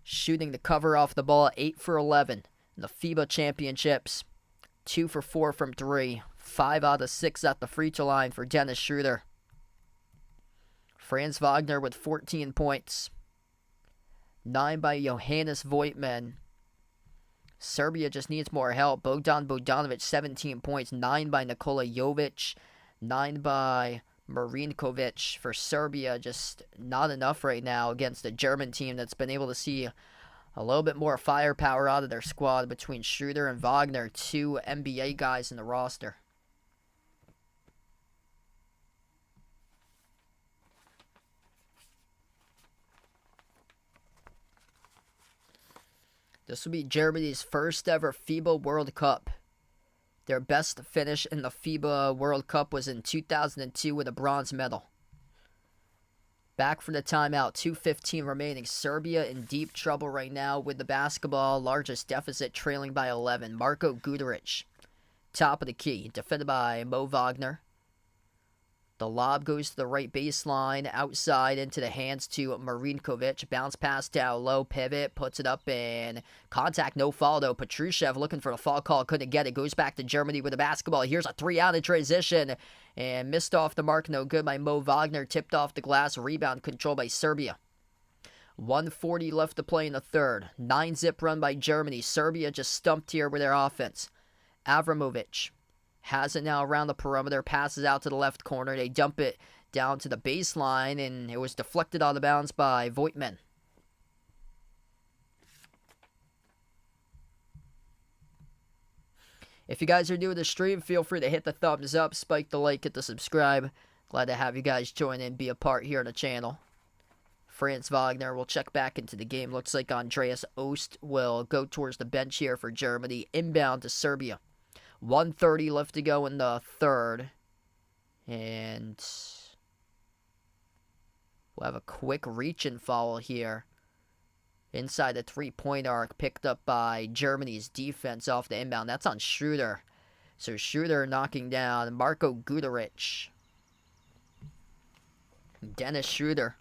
shooting the cover off the ball, 8 for 11 in the FIBA championships. 2 for 4 from 3. 5 out of 6 at the free throw line for Dennis Schroeder. Franz Wagner with 14 points. 9 by Johannes Voigtman. Serbia just needs more help. Bogdan Bogdanovic, 17 points. 9 by Nikola Jovic. 9 by Marinkovic. For Serbia, just not enough right now against a German team that's been able to see a little bit more firepower out of their squad between Schroeder and Wagner, 2 NBA guys in the roster. This will be Germany's first ever FIBA World Cup. Their best finish in the FIBA World Cup was in 2002 with a bronze medal. Back from the timeout, 2:15 remaining. Serbia in deep trouble right now with the basketball. Largest deficit, trailing by 11. Marko Guduric, top of the key, defended by Mo Wagner. The lob goes to the right baseline, outside into the hands to Marinkovic. Bounce pass down low, pivot, puts it up in contact. No foul though. Petrushev looking for the foul call, couldn't get it. Goes back to Germany with the basketball. Here's a 3 out in transition and missed off the mark. No good by Mo Wagner. Tipped off the glass. Rebound controlled by Serbia. 1:40 left to play in the third. 9-zip run by Germany. Serbia just stumped here with their offense. Avramovic has it now around the perimeter, passes out to the left corner. They dump it down to the baseline, and it was deflected out of bounds by Voigtman. If you guys are new to the stream, feel free to hit the thumbs up, spike the like, hit the subscribe. Glad to have you guys join in, be a part here on the channel. Franz Wagner will check back into the game. Looks like Andreas Ost will go towards the bench here for Germany. Inbound to Serbia. 1:30 left to go in the third. And we'll have a quick reach and foul here inside the three-point arc, picked up by Germany's defense off the inbound. That's on Schroeder. So Schroeder knocking down Marko Guduric. Dennis Schroeder,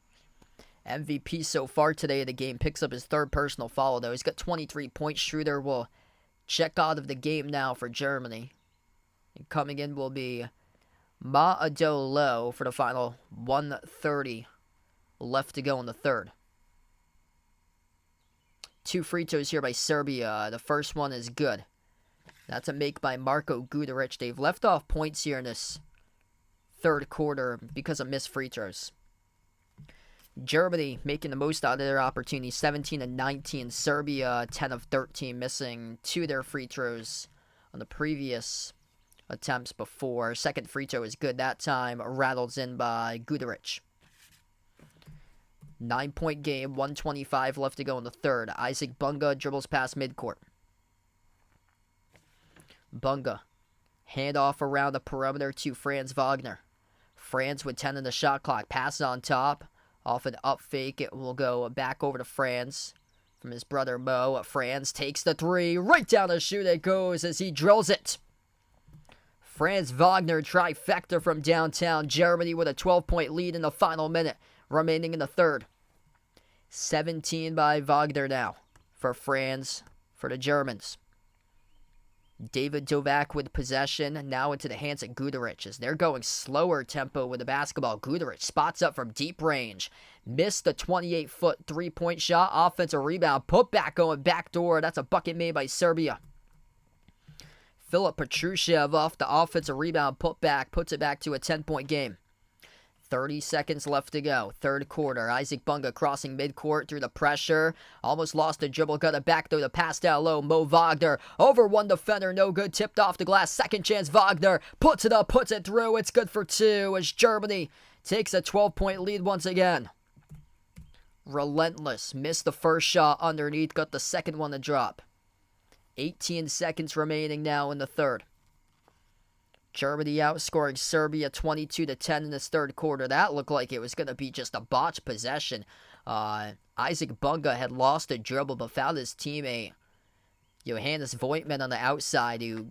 MVP so far today of the game, picks up his third personal foul though. He's got 23 points. Schroeder will check out of the game now for Germany. And coming in will be Maado Low for the final 1:30 left to go in the third. 2 free throws here by Serbia. The first one is good. That's a make by Marko Guduric. They've left off points here in this third quarter because of missed free throws. Germany making the most out of their opportunity, 17-19. Serbia 10 of 13, missing 2 of their free throws on the previous attempts before. Second free throw is good that time, rattles in by Guduric. 9-point game, 1:25 left to go in the third. Isaac Bonga dribbles past midcourt. Bonga, handoff around the perimeter to Franz Wagner. Franz with 10 in the shot clock, passes on top. Off an up fake, it will go back over to Franz. from his brother Mo. Franz takes the three. Right down the chute it goes as he drills it. Franz Wagner trifecta from downtown Germany with a 12-point lead in the final minute remaining in the third. 17 by Wagner now for Franz, for the Germans. David Dovak with possession, now into the hands of Guduric as they're going slower tempo with the basketball. Guduric spots up from deep range. Missed the 28-foot three-point shot. Offensive rebound. Put back going backdoor. That's a bucket made by Serbia. Filip Petrushev off the offensive rebound putback puts it back to a 10-point game. 30 seconds left to go. Third quarter. Isaac Bunga crossing midcourt through the pressure. Almost lost the dribble. Got it back though. The pass down low. Mo Wagner over one defender. No good. Tipped off the glass. Second chance. Wagner puts it up. Puts it through. It's good for two as Germany takes a 12-point lead once again. Relentless. Missed the first shot underneath. Got the second one to drop. 18 seconds remaining now in the third. Germany outscoring Serbia 22-10 in this third quarter. That looked like it was going to be just a botched possession. Isaac Bunga had lost a dribble but found his teammate, Johannes Voigtman, on the outside, who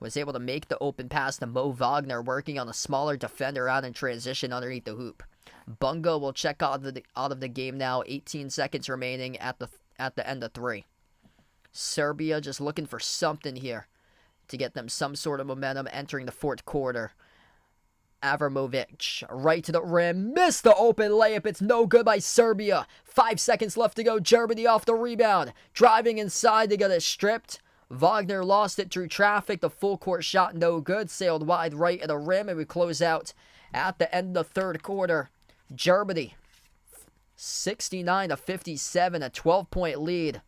was able to make the open pass to Mo Wagner, working on a smaller defender out in transition underneath the hoop. Bunga will check out of the game now. 18 seconds remaining at the end of three. Serbia just looking for something here to get them some sort of momentum entering the fourth quarter. Avramovic, right to the rim, missed the open layup. It's no good by Serbia. 5 seconds left to go. Germany off the rebound. Driving inside, they got it stripped. Wagner lost it through traffic. The full court shot no good. Sailed wide right at the rim, and we close out at the end of the third quarter. Germany, 69-57, a 12-point lead.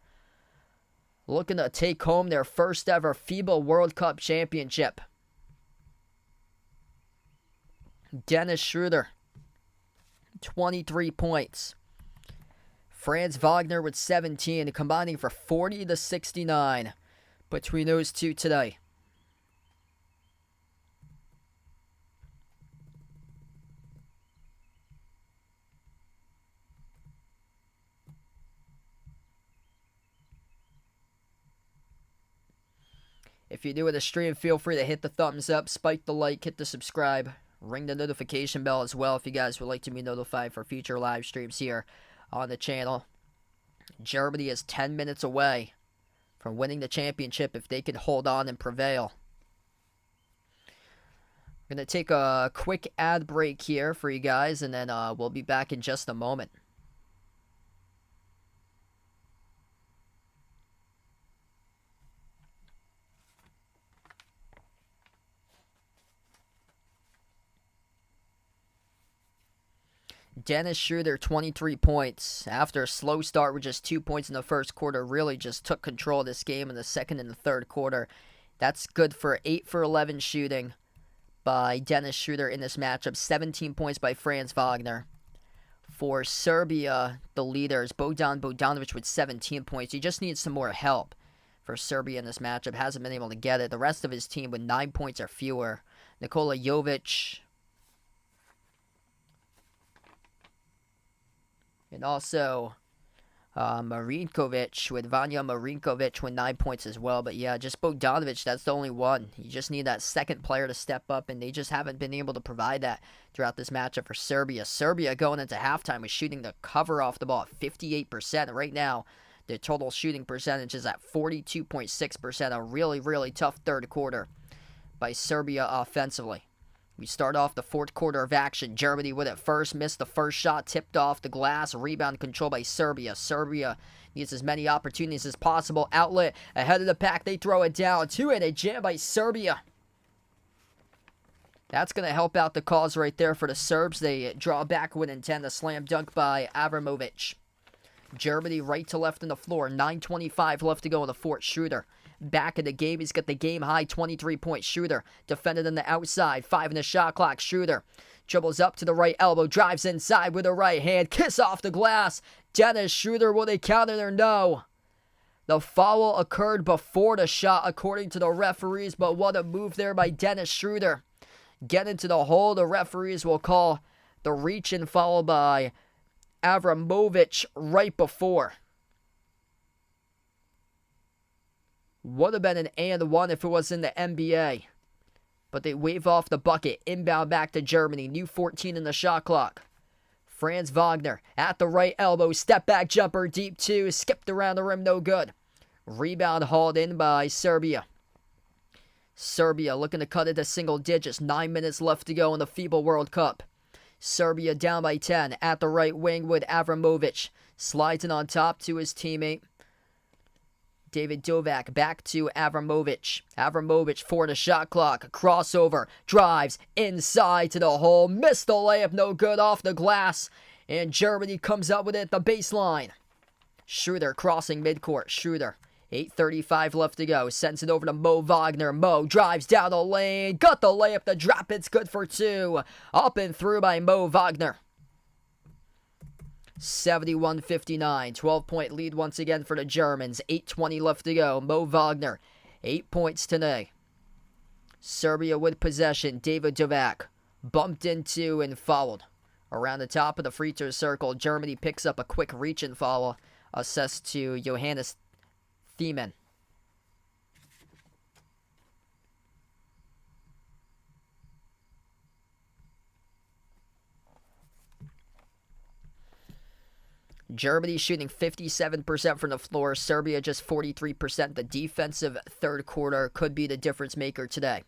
Looking to take home their first ever FIBA World Cup championship. Dennis Schroeder, 23 points. Franz Wagner with 17, combining for 40-69 between those two today. If you're new to the stream, feel free to hit the thumbs up, spike the like, hit the subscribe, ring the notification bell as well if you guys would like to be notified for future live streams here on the channel. Germany is 10 minutes away from winning the championship if they can hold on and prevail. I'm going to take a quick ad break here for you guys, and then we'll be back in just a moment. Dennis Schroeder, 23 points. After a slow start with just 2 points in the first quarter, really just took control of this game in the second and the third quarter. That's good for 8 for 11 shooting by Dennis Schroeder in this matchup. 17 points by Franz Wagner. For Serbia, the leaders, Bogdan Bogdanovic with 17 points. He just needs some more help for Serbia in this matchup. Hasn't been able to get it. The rest of his team with 9 points or fewer. Nikola Jovic, and also Marinkovic with Vanja Marinkovic with 9 points as well. But yeah, just Bogdanovic, that's the only one. You just need that second player to step up, and they just haven't been able to provide that throughout this matchup for Serbia. Serbia going into halftime was shooting the cover off the ball at 58%. Right now, the total shooting percentage is at 42.6%. A really, really tough third quarter by Serbia offensively. We start off the fourth quarter of action. Germany with it first. Missed the first shot. Tipped off the glass. Rebound control by Serbia. Serbia needs as many opportunities as possible. Outlet ahead of the pack. They throw it down. Two-handed jam by Serbia. That's going to help out the cause right there for the Serbs. They draw back with intent. A slam dunk by Avramovic. Germany right to left on the floor. 9:25 left to go in the fourth. Schroeder back in the game. He's got the game-high 23-point shooter. Defended on the outside. 5 in the shot clock. Schroeder dribbles up to the right elbow. Drives inside with the right hand. Kiss off the glass. Dennis Schroeder, will they count it or no? The foul occurred before the shot, according to the referees. But what a move there by Dennis Schroeder. Get into the hole. The referees will call the reach and foul by Avramovic right before. Would have been an and one if it was in the NBA. But they wave off the bucket. Inbound back to Germany. New 14 in the shot clock. Franz Wagner at the right elbow. Step back jumper. Deep two. Skipped around the rim. No good. Rebound hauled in by Serbia. Serbia looking to cut it to single digits. 9 minutes left to go in the FIBA World Cup. Serbia down by 10 at the right wing with Avramovic. Slides it on top to his teammate. David Dovac back to Avramovic. Avramovic for the shot clock. Crossover. Drives inside to the hole. Missed the layup. No good off the glass. And Germany comes up with it at the baseline. Schroeder crossing midcourt. Schroeder. 8:35 left to go. Sends it over to Mo Wagner. Mo drives down the lane. Got the layup. The drop. It's good for two. Up and through by Mo Wagner. 71-59. 12-point lead once again for the Germans. 8:20 left to go. Mo Wagner. 8 points today. Serbia with possession. David Dovac bumped into and fouled. Around the top of the free throw circle, Germany picks up a quick reach and foul assessed to Johannes Thiemann. Germany shooting 57% from the floor. Serbia just 43%. The defensive third quarter could be the difference maker today.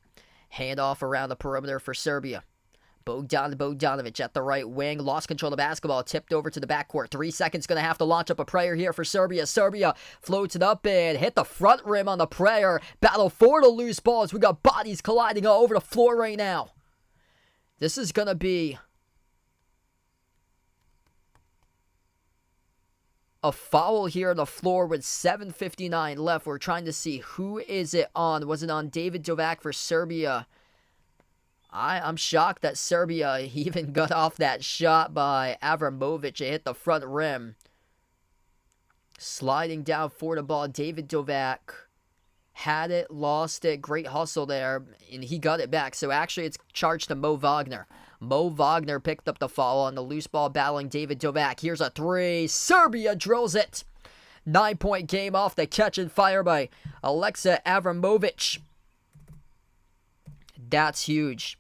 Handoff around the perimeter for Serbia. Bogdanovic at the right wing. Lost control of the basketball. Tipped over to the backcourt. 3 seconds. Going to have to launch up a prayer here for Serbia. Serbia floats it up and hit the front rim on the prayer. Battle for the loose balls. We got bodies colliding all over the floor right now. This is going to be a foul here on the floor with 7:59 left. We're trying to see who is it on. Was it on David Dovac for Serbia? I'm shocked that Serbia even got off that shot by Avramovic. It hit the front rim. Sliding down for the ball, David Dovac had it, lost it. Great hustle there, and he got it back. So actually it's charged to Mo Wagner. Mo Wagner picked up the foul on the loose ball battling David Dovac. Here's a three. Serbia drills it. 9-point game off the catch and fire by Aleksa Avramovic. That's huge.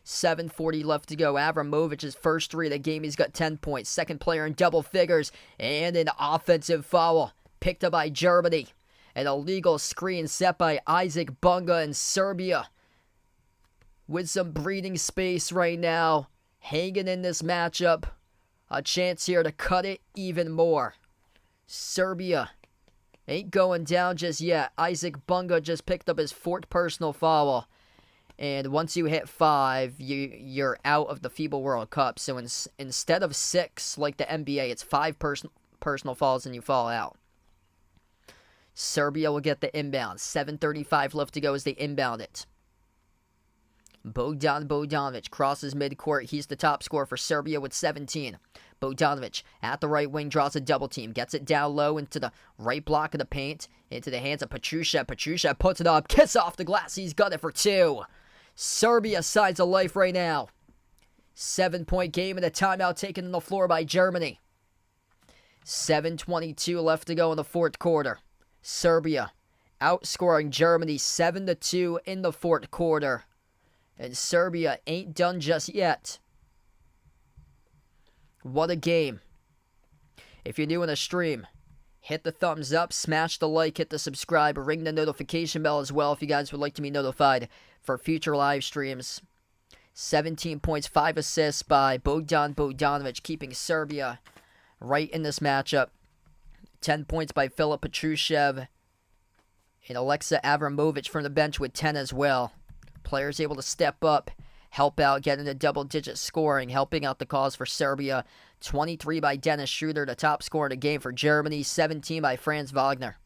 7:40 left to go. Avramovic's first three of the game. He's got 10 points. Second player in double figures. And an offensive foul picked up by Germany. An illegal screen set by Isaac Bunga in Serbia. With some breathing space right now. Hanging in this matchup. A chance here to cut it even more. Serbia ain't going down just yet. Isaac Bunga just picked up his 4th personal foul. And once you hit 5, you're out of the FIBA World Cup. So instead of 6 like the NBA, it's 5 personal fouls and you fall out. Serbia will get the inbound. 7:35 left to go as they inbound it. Bogdanovic crosses midcourt. He's the top scorer for Serbia with 17. Bogdanovic at the right wing draws a double team. Gets it down low into the right block of the paint. Into the hands of Petrushev. Petrushev puts it up. Kiss off the glass. He's got it for 2. Serbia sides of life right now. 7-point game and a timeout taken on the floor by Germany. 7:22 left to go in the 4th quarter. Serbia outscoring Germany 7-2 in the 4th quarter. And Serbia ain't done just yet. What a game. If you're new in the stream, hit the thumbs up, smash the like, hit the subscribe, ring the notification bell as well if you guys would like to be notified for future live streams. 17 points, 5 assists by Bogdanovic, keeping Serbia right in this matchup. 10 points by Filip Petrushev. And Aleksa Avramovic from the bench with 10 as well. Players able to step up, help out, get into double-digit scoring, helping out the cause for Serbia. 23 by Dennis Schroeder, the top scorer in the game for Germany. 17 by Franz Wagner.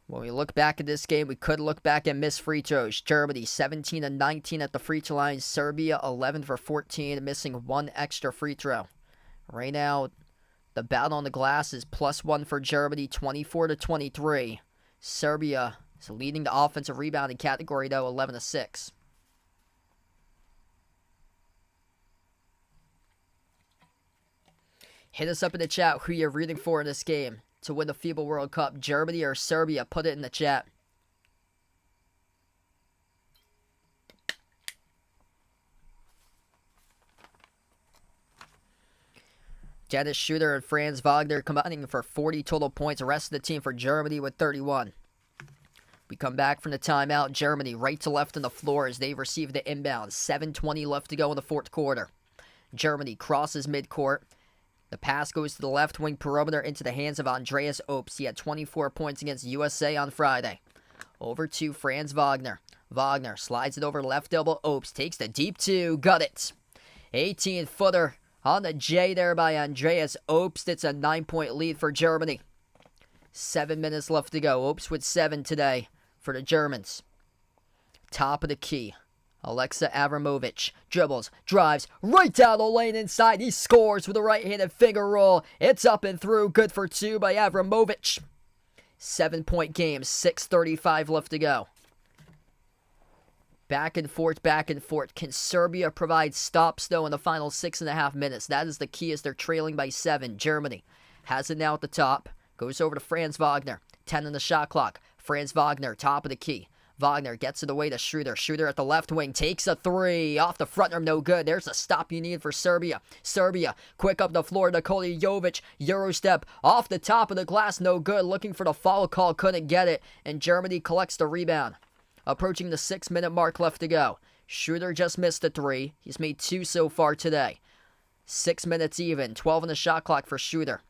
When we look back at this game, we could look back at missed free throws. Germany 17-19 at the free throw line. Serbia 11 for 14, missing 1 extra free throw. Right now, the battle on the glass is +1 for Germany, 24-23. Serbia is leading the offensive rebounding category, though, 11-6. Hit us up in the chat who you're rooting for in this game to win the FIBA World Cup, Germany or Serbia. Put it in the chat. Dennis Schroeder and Franz Wagner combining for 40 total points. The rest of the team for Germany with 31. We come back from the timeout. Germany right to left on the floor as they receive the inbound. 7:20 left to go in the fourth quarter. Germany crosses midcourt. The pass goes to the left wing perimeter into the hands of Andreas Obst. He had 24 points against USA on Friday. Over to Franz Wagner. Wagner slides it over left elbow. Obst takes the deep two. Got it. 18-footer on the J there by Andreas Obst. It's a 9-point lead for Germany. 7 minutes left to go. Obst with 7 today for the Germans. Top of the key. Alexa Avramovic dribbles, drives, right down the lane inside. He scores with a right-handed finger roll. It's up and through. Good for 2 by Avramovic. 7-point game. 6:35 left to go. Back and forth, back and forth. Can Serbia provide stops, though, in the final 6.5 minutes? That is the key as they're trailing by 7. Germany has it now at the top. Goes over to Franz Wagner. 10 on the shot clock. Franz Wagner, top of the key. Wagner gets it away to Schroeder. Schroeder at the left wing takes a 3. Off the front rim, no good. There's a stop you need for Serbia. Serbia, quick up the floor. Nikola Jovic, Eurostep. Off the top of the glass, no good. Looking for the foul call, couldn't get it. And Germany collects the rebound. Approaching the 6-minute mark left to go. Schroeder just missed a 3. He's made 2 so far today. 6 minutes even. 12 on the shot clock for Schroeder.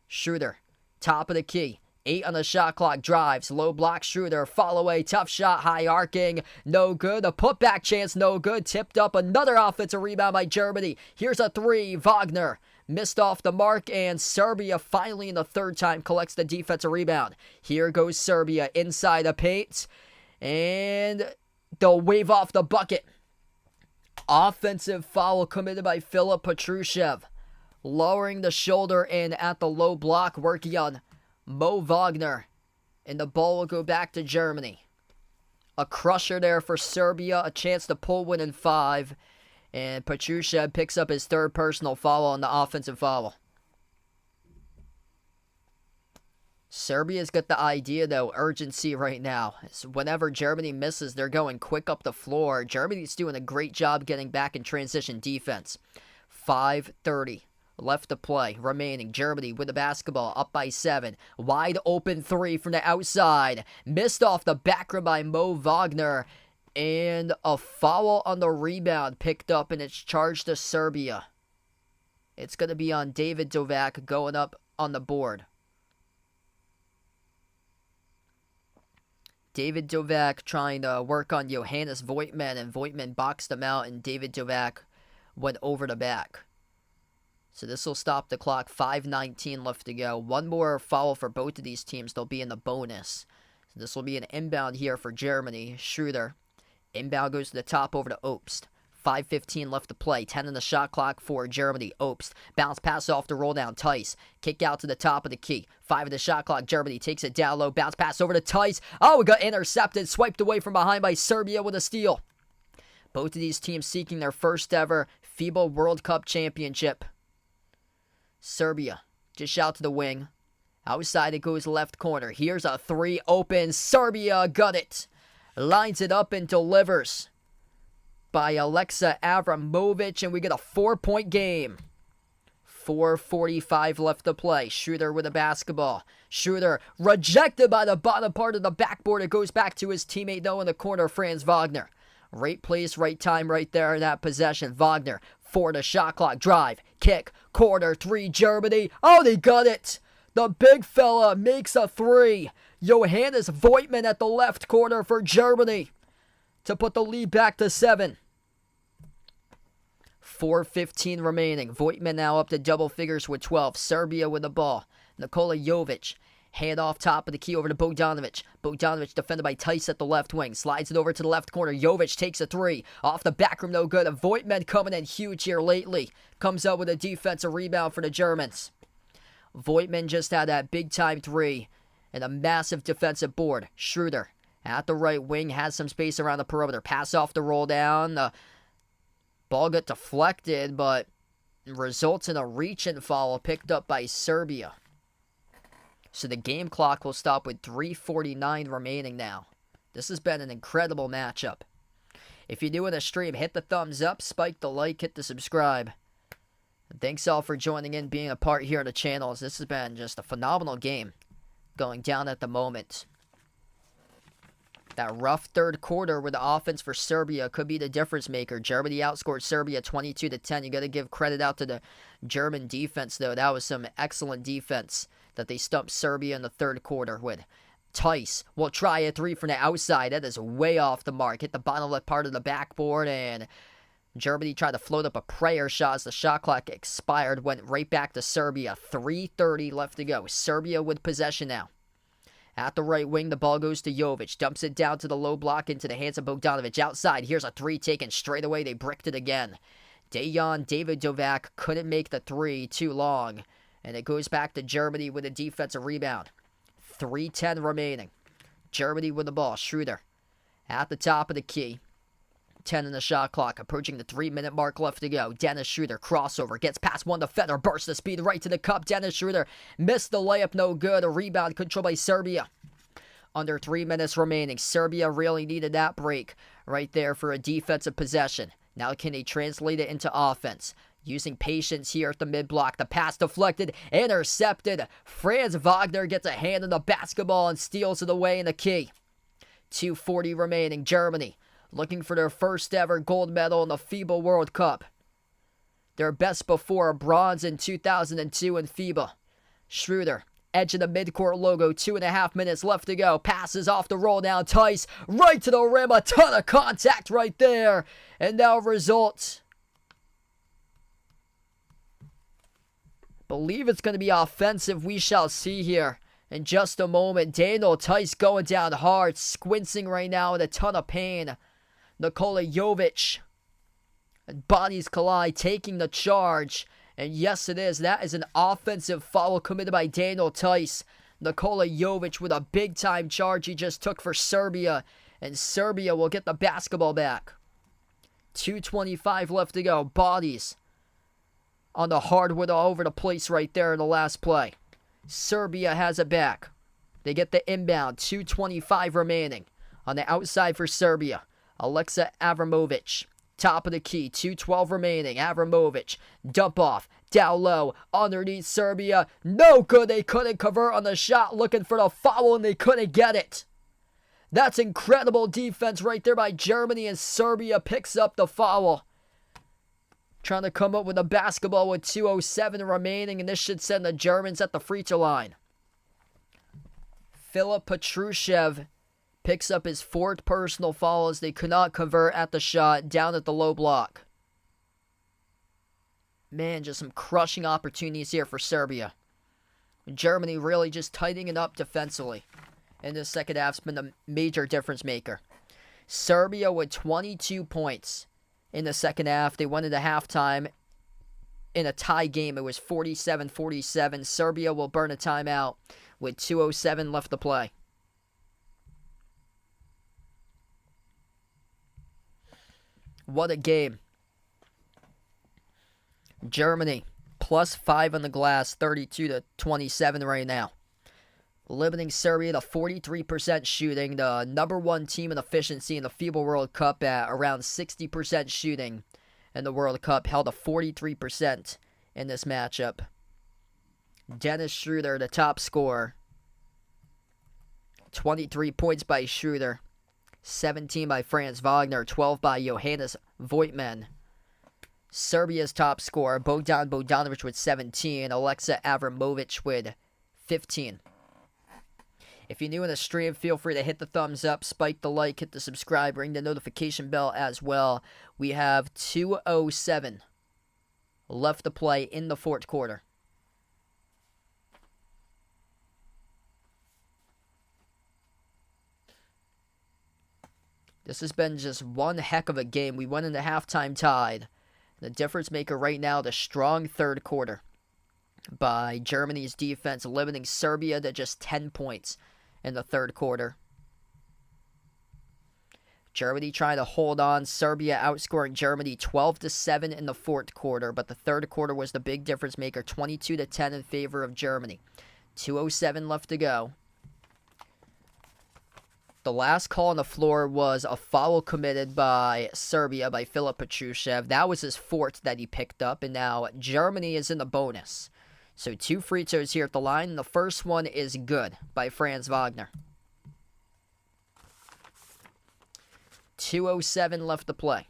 Schroeder, top of the key. 8 on the shot clock, drives, low block Schroeder, fall away, tough shot, high arcing, no good. A putback chance, no good. Tipped up, another offensive rebound by Germany. Here's a 3, Wagner missed off the mark, and Serbia finally in the third time collects the defensive rebound. Here goes Serbia inside the paint, and they'll wave off the bucket. Offensive foul committed by Filip Petrushev, lowering the shoulder in at the low block, working on Mo Wagner, and the ball will go back to Germany. A crusher there for Serbia, a chance to pull win in 5, and Petrushev picks up his 3rd personal foul on the offensive foul. Serbia's got the idea, though, urgency right now. So whenever Germany misses, they're going quick up the floor. Germany's doing a great job getting back in transition defense. 5:30 left to play, remaining. Germany with the basketball, up by 7. Wide open 3 from the outside. Missed off the back rim by Mo Wagner. And a foul on the rebound picked up, and it's charged to Serbia. It's going to be on David Dovac going up on the board. David Dovac trying to work on Johannes Voigtman, and Voigtman boxed him out, and David Dovac went over the back. So this will stop the clock. 5:19 left to go. One more foul for both of these teams. They'll be in the bonus. So this will be an inbound here for Germany. Schroeder. Inbound goes to the top over to Obst. 5:15 left to play. 10 on the shot clock for Germany. Obst. Bounce pass off the roll down. Tice. Kick out to the top of the key. 5 on the shot clock. Germany takes it down low. Bounce pass over to Tice. Oh, it got intercepted. Swiped away from behind by Serbia with a steal. Both of these teams seeking their first ever FIBA World Cup championship. Serbia, just out to the wing. Outside it goes left corner. Here's a 3 open. Serbia got it. Lines it up and delivers by Alexa Avramovic, and we get a 4-point game. 4:45 left to play. Schroeder with a basketball. Schroeder rejected by the bottom part of the backboard. It goes back to his teammate, though, in the corner, Franz Wagner. Right place, right time, right there in that possession. Wagner, 4 to shot clock, drive, kick, corner, 3, Germany. Oh, they got it. The big fella makes a 3. Johannes Voigtman at the left corner for Germany to put the lead back to 7. 4:15 remaining. Voigtman now up to double figures with 12. Serbia with the ball. Nikola Jovic. Hand off top of the key over to Bogdanovic. Bogdanovic defended by Tice at the left wing. Slides it over to the left corner. Jovic takes a 3. Off the back rim, no good. And Voigtman coming in huge here lately. Comes out with a defensive rebound for the Germans. Voigtman just had that big-time 3. And a massive defensive board. Schroeder at the right wing. Has some space around the perimeter. Pass off the roll down. The ball got deflected, but results in a reach-in foul picked up by Serbia. So the game clock will stop with 3:49 remaining now. This has been an incredible matchup. If you're new in the stream, hit the thumbs up, spike the like, hit the subscribe. And thanks all for joining in, being a part here on the channel. This has been just a phenomenal game going down at the moment. That rough third quarter with the offense for Serbia could be the difference maker. Germany outscored Serbia 22-10. You got to give credit out to the German defense, though. That was some excellent defense that they stumped Serbia in the third quarter with. Tice will try a three from the outside. That is way off the mark. Hit the bottom left part of the backboard, and Germany tried to float up a prayer shot as the shot clock expired. Went right back to Serbia. 3:30 left to go. Serbia with possession now. At the right wing, the ball goes to Jovic. Dumps it down to the low block into the hands of Bogdanovic. Outside, here's a three taken straight away. They bricked it again. David Dovac couldn't make the three too long. And it goes back to Germany with a defensive rebound. 3:10 remaining. Germany with the ball. Schroeder at the top of the key. 10 in the shot clock. Approaching the 3-minute mark left to go. Dennis Schroeder, crossover. Gets past one defender. Bursts the speed right to the cup. Dennis Schroeder missed the layup. No good. A rebound controlled by Serbia. Under 3 minutes remaining. Serbia really needed that break right there for a defensive possession. Now can they translate it into offense? Using patience here at the mid-block. The pass deflected. Intercepted. Franz Wagner gets a hand on the basketball and steals it away in the key. 2:40 remaining. Germany looking for their first ever gold medal in the FIBA World Cup. Their best before bronze in 2002 in FIBA. Schroeder, edge of the midcourt logo, 2.5 minutes left to go. Passes off the roll down. Tice, right to the rim. A ton of contact right there. And now results. Believe it's going to be offensive. We shall see here in just a moment. Daniel Tice going down hard. Squincing right now in a ton of pain. Nikola Jovic and bodies collide, taking the charge. And yes, it is. That is an offensive foul committed by Daniel Tice. Nikola Jovic with a big-time charge he just took for Serbia. And Serbia will get the basketball back. 2:25 left to go. Bodies on the hardwood all over the place right there in the last play. Serbia has it back. They get the inbound. 2:25 remaining. On the outside for Serbia. Alexa Avramovic, top of the key, 2:12 remaining. Avramovic, dump off, down low, underneath Serbia. No good, they couldn't convert on the shot, looking for the foul, and they couldn't get it. That's incredible defense right there by Germany, and Serbia picks up the foul. Trying to come up with a basketball with 2:07 remaining, and this should send the Germans at the free throw line. Filip Petrushev picks up his fourth personal foul as they could not convert at the shot down at the low block. Man, just some crushing opportunities here for Serbia. Germany really just tightening it up defensively. In the second half, has been the major difference maker. Serbia with 22 points in the second half. They went into halftime in a tie game. It was 47-47. Serbia will burn a timeout with 2:07 left to play. What a game. Germany, +5 on the glass, 32-27 right now. Limiting Serbia to 43% shooting, the number one team in efficiency in the FIBA World Cup at around 60% shooting in the World Cup, held to 43% in this matchup. Dennis Schroeder, the top scorer. 23 points by Schroeder. 17 by Franz Wagner, 12 by Johannes Voigtmann. Serbia's top scorer, Bogdan Bogdanovic with 17, Alexa Avramovic with 15. If you're new in the stream, feel free to hit the thumbs up, spike the like, hit the subscribe, ring the notification bell as well. We have 2:07 left to play in the fourth quarter. This has been just one heck of a game. We went into halftime tied. The difference maker right now, the strong third quarter by Germany's defense, limiting Serbia to just 10 points in the third quarter. Germany trying to hold on. Serbia outscoring Germany 12-7 in the fourth quarter, but the third quarter was the big difference maker, 22-10 in favor of Germany. 2:07 left to go. The last call on the floor was a foul committed by Serbia, by Filip Petrushev. That was his fourth that he picked up, and now Germany is in the bonus. So 2 free throws here at the line, and the first one is good by Franz Wagner. 2:07 left to play.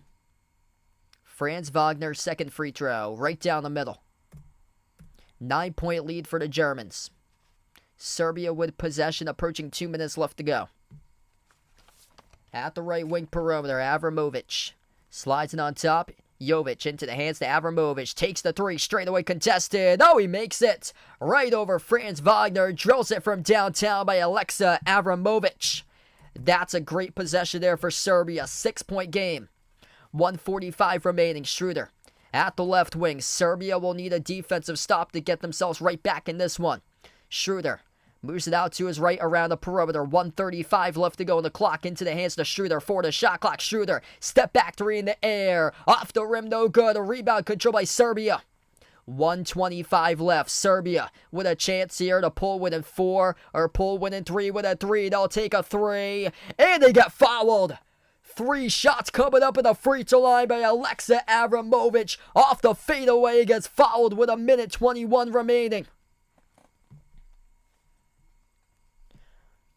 Franz Wagner, second free throw, right down the middle. 9-point lead for the Germans. Serbia with possession, approaching 2 minutes left to go. At the right wing perimeter, Avramovic slides it on top. Jovic into the hands to Avramovic. Takes the three, straightaway contested. Oh, he makes it right over Franz Wagner. Drills it from downtown by Alexa Avramovic. That's a great possession there for Serbia. 6-point game. 1:45 remaining. Schroeder at the left wing. Serbia will need a defensive stop to get themselves right back in this one. Schroeder moves it out to his right around the perimeter. 1:35 left to go on the clock. Into the hands to Schroeder for the shot clock. Schroeder, step back three in the air. Off the rim, no good. A rebound control by Serbia. 1:25 left. Serbia with a chance here to pull within 4 or pull within 3 with a 3. They'll take a 3. And they get fouled. 3 shots coming up in the free throw line by Alexa Avramovic. Off the fadeaway, gets fouled with 1:21 remaining.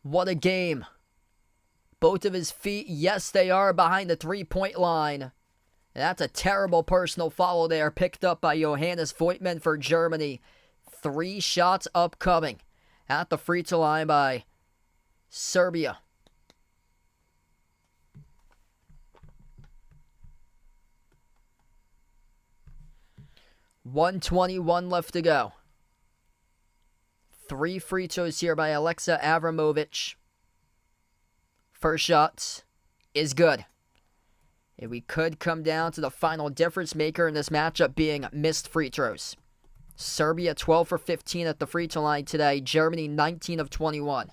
What a game. Both of his feet, yes, they are behind the 3-point line. And that's a terrible personal foul there, picked up by Johannes Voigtmann for Germany. 3 shots upcoming at the free throw line by Serbia. $1:21 left to go. 3 free throws here by Alexa Avramovic. First shot is good. And we could come down to the final difference maker in this matchup being missed free throws. Serbia 12 for 15 at the free throw line today. Germany 19 of 21.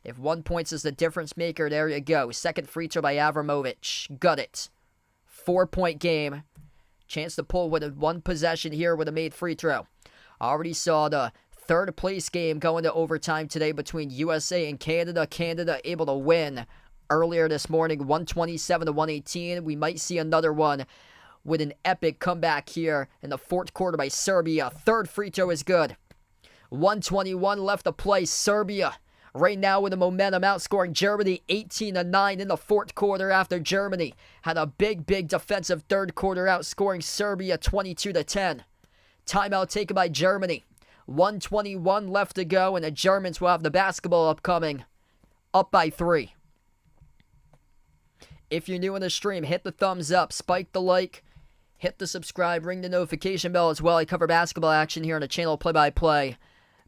If 1 point is the difference maker, there you go. Second free throw by Avramovic. Got it. 4-point game. Chance to pull with 1 possession here with a made free throw. Already saw the third place game going to overtime today between USA and Canada. Canada able to win earlier this morning, 127-118. We might see another one with an epic comeback here in the fourth quarter by Serbia. Third free throw is good. 1:21 left to play. Serbia right now with the momentum, outscoring Germany 18-9 in the fourth quarter after Germany had a big defensive third quarter, outscoring Serbia 22-10. Timeout taken by Germany. 1:21 left to go, and the Germans will have the basketball upcoming, up by 3. If you're new in the stream, hit the thumbs up, spike the like, hit the subscribe, ring the notification bell as well. I cover basketball action here on the channel, play-by-play.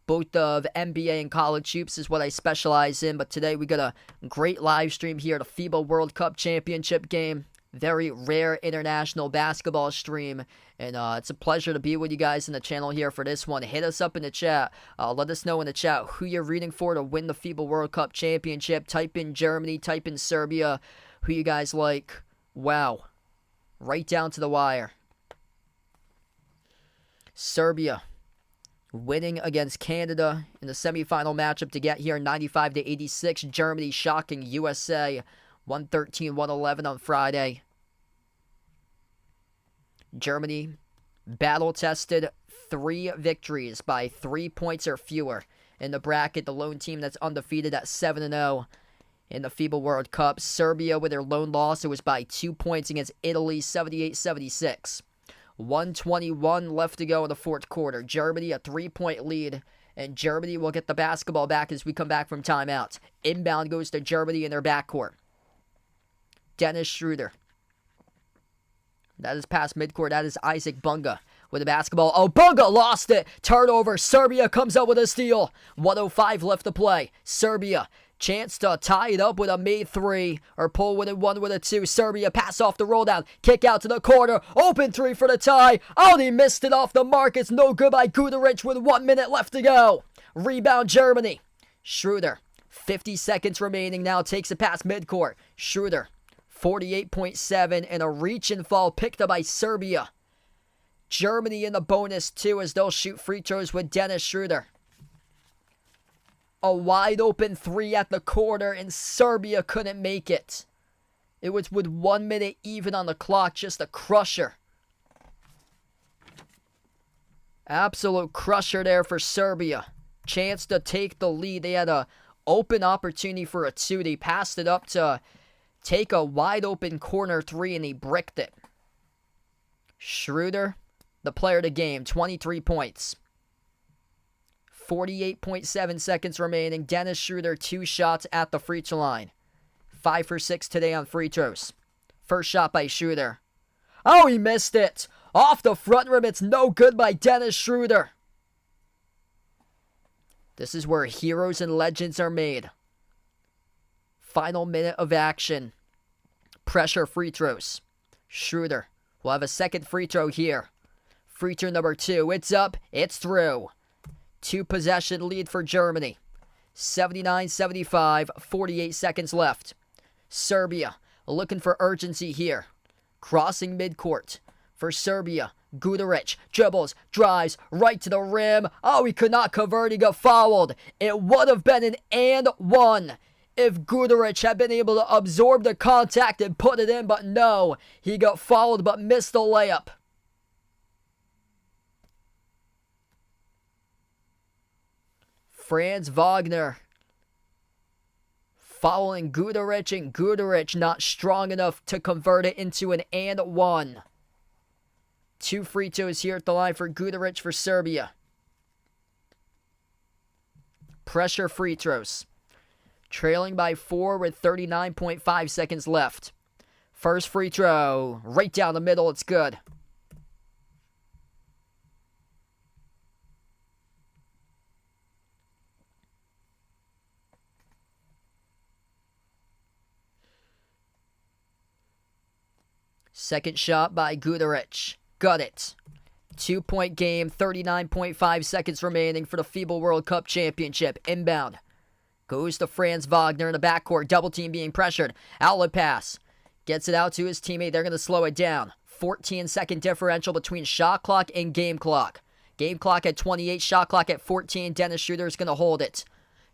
Both of NBA and college hoops is what I specialize in, but today we got a great live stream here, the FIBA World Cup Championship game. Very rare international basketball stream, and it's a pleasure to be with you guys in the channel here for this one. Hit us up in the chat. Let us know in the chat who you're rooting for to win the FIBA World Cup Championship. Type in Germany, type in Serbia, who you guys like. Wow. Right down to the wire. Serbia winning against Canada in the semifinal matchup to get here, 95-86. Germany shocking USA 113-111 on Friday. Germany battle-tested 3 victories by 3 points or fewer in the bracket. The lone team that's undefeated at 7-0 in the FIBA World Cup. Serbia with their lone loss, it was by 2 points against Italy, 78-76. 1:21 left to go in the fourth quarter. Germany a 3-point lead, and Germany will get the basketball back as we come back from timeout. Inbound goes to Germany in their backcourt. Dennis Schroeder. That is past midcourt. That is Isaac Bunga with the basketball. Oh, Bunga lost it. Turnover. Serbia comes out with a steal. 1:05 left to play. Serbia, chance to tie it up with a made 3 or pull with it 1 with a 2. Serbia pass off the roll down. Kick out to the corner. Open 3 for the tie. Oh, he missed it off the mark. It's no good by Guduric with 1 minute left to go. Rebound Germany. Schroeder. 50 seconds remaining now. Takes it past midcourt. Schroeder. 48.7, and a reach and fall picked up by Serbia. Germany in the bonus too, as they'll shoot free throws with Dennis Schroeder. A wide open three at the corner, and Serbia couldn't make it. It was with 1 minute even on the clock, just a crusher. Absolute crusher there for Serbia. Chance to take the lead. They had a open opportunity for a two. They passed it up to take a wide open corner three, and he bricked it. Schroeder, the player of the game, 23 points. 48.7 seconds remaining. Dennis Schroeder, 2 shots at the free throw line. 5 for 6 today on free throws. First shot by Schroeder. Oh, he missed it. Off the front rim. It's no good by Dennis Schroeder. This is where heroes and legends are made. Final minute of action. Pressure free throws. Schroeder will have a second free throw here. Free throw number 2. It's up. It's through. 2 possession lead for Germany. 79-75. 48 seconds left. Serbia looking for urgency here. Crossing midcourt for Serbia. Guduric dribbles, drives right to the rim. Oh, he could not convert. He got fouled. It would have been an and one if Guduric had been able to absorb the contact and put it in, but no. He got fouled but missed the layup. Franz Wagner following Guduric, and Guduric not strong enough to convert it into an and one. 2 free throws here at the line for Guduric for Serbia. Pressure free throws. Trailing by 4 with 39.5 seconds left. First free throw, right down the middle, it's good. Second shot by Guduric. Got it. 2-point game, 39.5 seconds remaining for the FIBA World Cup Championship. Inbound. Goes to Franz Wagner in the backcourt. Double team being pressured. Outlet pass. Gets it out to his teammate. They're going to slow it down. 14-second differential between shot clock and game clock. Game clock at 28, shot clock at 14. Dennis Schroeder is going to hold it.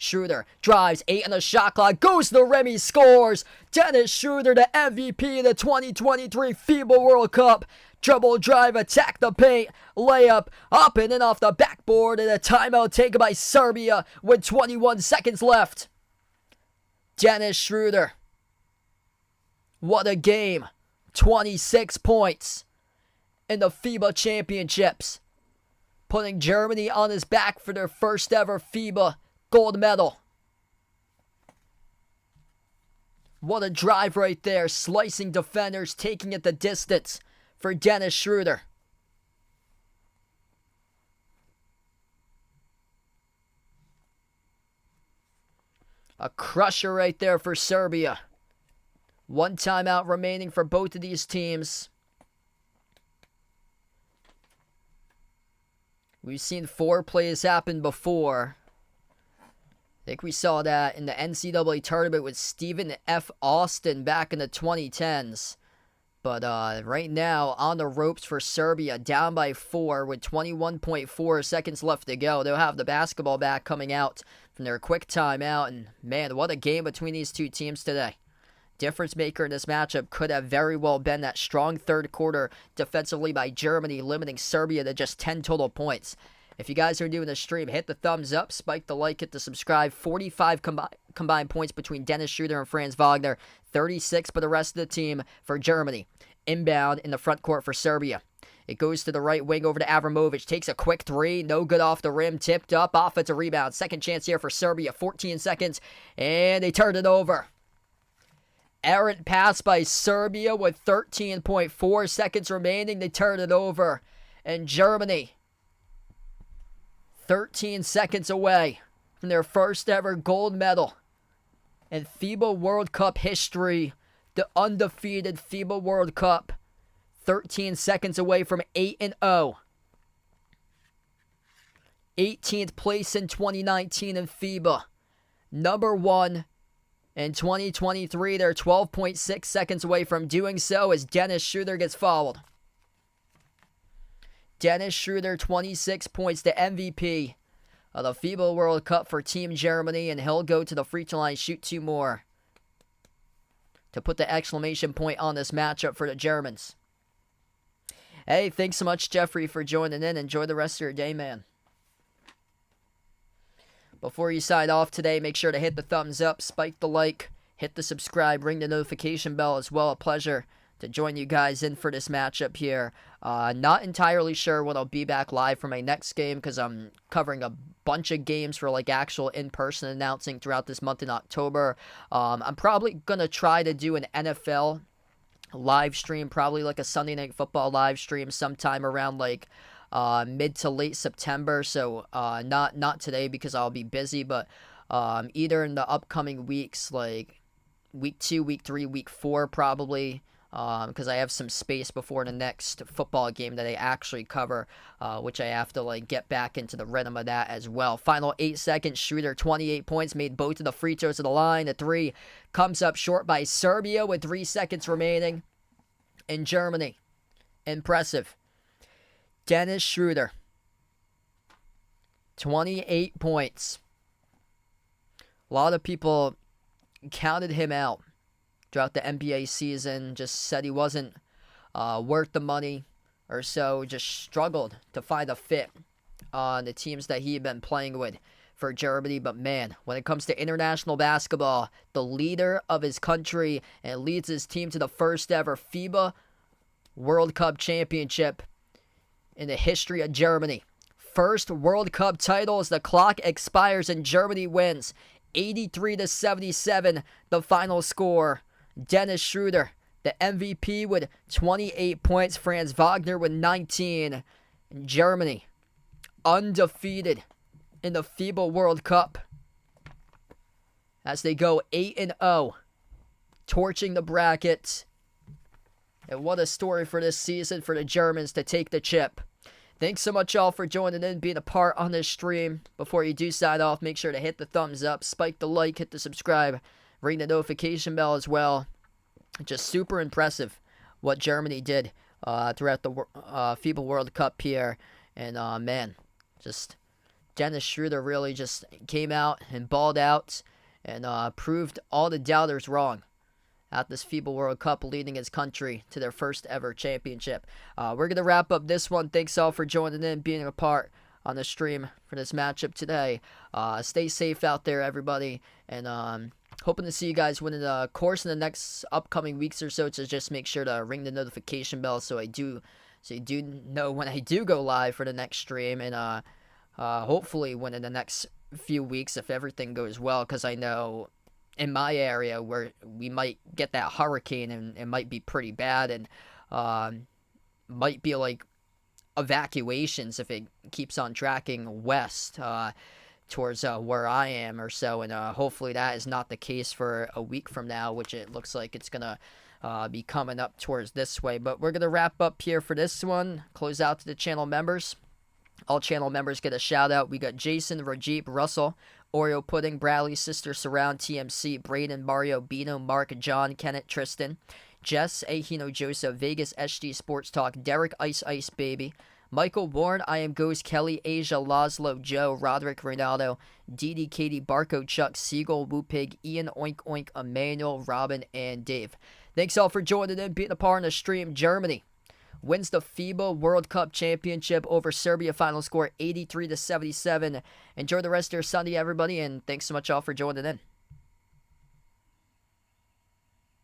Schroeder drives, 8 on the shot clock, goes to the rim, he scores. Dennis Schroeder, the MVP of the 2023 FIBA World Cup. Dribble drive, attack the paint, layup, up and in off the backboard, and a timeout taken by Serbia with 21 seconds left. Dennis Schroeder. What a game. 26 points in the FIBA Championships. Putting Germany on his back for their first ever FIBA gold medal. What a drive right there. Slicing defenders, taking it the distance for Dennis Schroeder. A crusher right there for Serbia. 1 timeout remaining for both of these teams. We've seen 4 plays happen before. I think we saw that in the NCAA tournament with Stephen F. Austin back in the 2010s. But right now, on the ropes for Serbia, down by 4 with 21.4 seconds left to go. They'll have the basketball back coming out from their quick timeout. And man, what a game between these two teams today. Difference maker in this matchup could have very well been that strong third quarter defensively by Germany, limiting Serbia to just 10 total points. If you guys are doing the stream, hit the thumbs up, spike the like, hit the subscribe. 45 combined points between Dennis Schroeder and Franz Wagner. 36 for the rest of the team for Germany. Inbound in the front court for Serbia. It goes to the right wing over to Avramovic. Takes a quick 3. No good off the rim. Tipped up. Offensive rebound. Second chance here for Serbia. 14 seconds. And they turned it over. Errant pass by Serbia with 13.4 seconds remaining. They turn it over. And Germany, 13 seconds away from their first ever gold medal in FIBA World Cup history. The undefeated FIBA World Cup. 13 seconds away from 8-0. 18th place in 2019 in FIBA. Number 1 In 2023, they're 12.6 seconds away from doing so as Dennis Schroeder gets fouled. Dennis Schroeder, 26 points, the MVP of the FIBA World Cup for Team Germany, and he'll go to the free throw line, shoot 2 more to put the exclamation point on this matchup for the Germans. Hey, thanks so much, Jeffrey, for joining in. Enjoy the rest of your day, man. Before you sign off today, make sure to hit the thumbs up, spike the like, hit the subscribe, ring the notification bell as well. A pleasure to join you guys in for this matchup here. Not entirely sure when I'll be back live for my next game because I'm covering a bunch of games for like actual in-person announcing throughout this month in October. I'm probably going to try to do an NFL live stream, probably like a Sunday Night Football live stream sometime around like mid to late September. So not today because I'll be busy, but either in the upcoming weeks, like week 2, week 3, week 4 probably. Because I have some space before the next football game that I actually cover, which I have to like get back into the rhythm of that as well. Final 8 seconds, Schroeder, 28 points, made both of the free throws to the line. The 3 comes up short by Serbia with 3 seconds remaining. In Germany, impressive. Dennis Schroeder, 28 points. A lot of people counted him out throughout the NBA season, just said he wasn't worth the money or so, just struggled to find a fit on the teams that he had been playing with for Germany. But man, when it comes to international basketball, the leader of his country and leads his team to the first ever FIBA World Cup championship in the history of Germany. First World Cup title as the clock expires and Germany wins 83-77, the final score. Dennis Schroeder, the MVP with 28 points. Franz Wagner with 19. Germany, undefeated in the FIBA World Cup as they go 8-0, torching the bracket. And what a story for this season for the Germans to take the chip. Thanks so much, all, for joining in, being a part on this stream. Before you do sign off, make sure to hit the thumbs up, spike the like, hit the subscribe, ring the notification bell as well. Just super impressive what Germany did throughout the FIBA World Cup here. And, man, just Dennis Schroeder really just came out and balled out and proved all the doubters wrong at this FIBA World Cup, leading his country to their first ever championship. We're going to wrap up this one. Thanks all for joining in, being a part on the stream for this matchup today. Stay safe out there, everybody, and hoping to see you guys within the course in the next upcoming weeks or so. So just make sure to ring the notification bell so you do know when I do go live for the next stream, and hopefully within the next few weeks if everything goes well, because I know in my area where we might get that hurricane and it might be pretty bad, and might be like evacuations if it keeps on tracking west towards where I am or so, and hopefully that is not the case for a week from now, which it looks like it's gonna be coming up towards this way. But we're gonna wrap up here for this one. Close out to the channel members. All channel members get a shout out. We got Jason, Rajib, Russell, Oreo Pudding, Bradley, Sister Surround, TMC, Braden, Mario, Bino, Mark, John, Kenneth, Tristan, Jess, Ahino, Joseph, Vegas, SD Sports Talk, Derek, Ice Ice Baby, Michael, Warren, I Am Ghost, Kelly, Asia, Laszlo, Joe, Roderick, Ronaldo, Didi, Katie, Barco, Chuck, Siegel, Woopig, Ian, Oink Oink, Emmanuel, Robin, and Dave. Thanks all for joining in, being a part of the stream. Germany wins the FIBA World Cup Championship over Serbia. Final score 83-77. Enjoy the rest of your Sunday, everybody, and thanks so much all for joining in.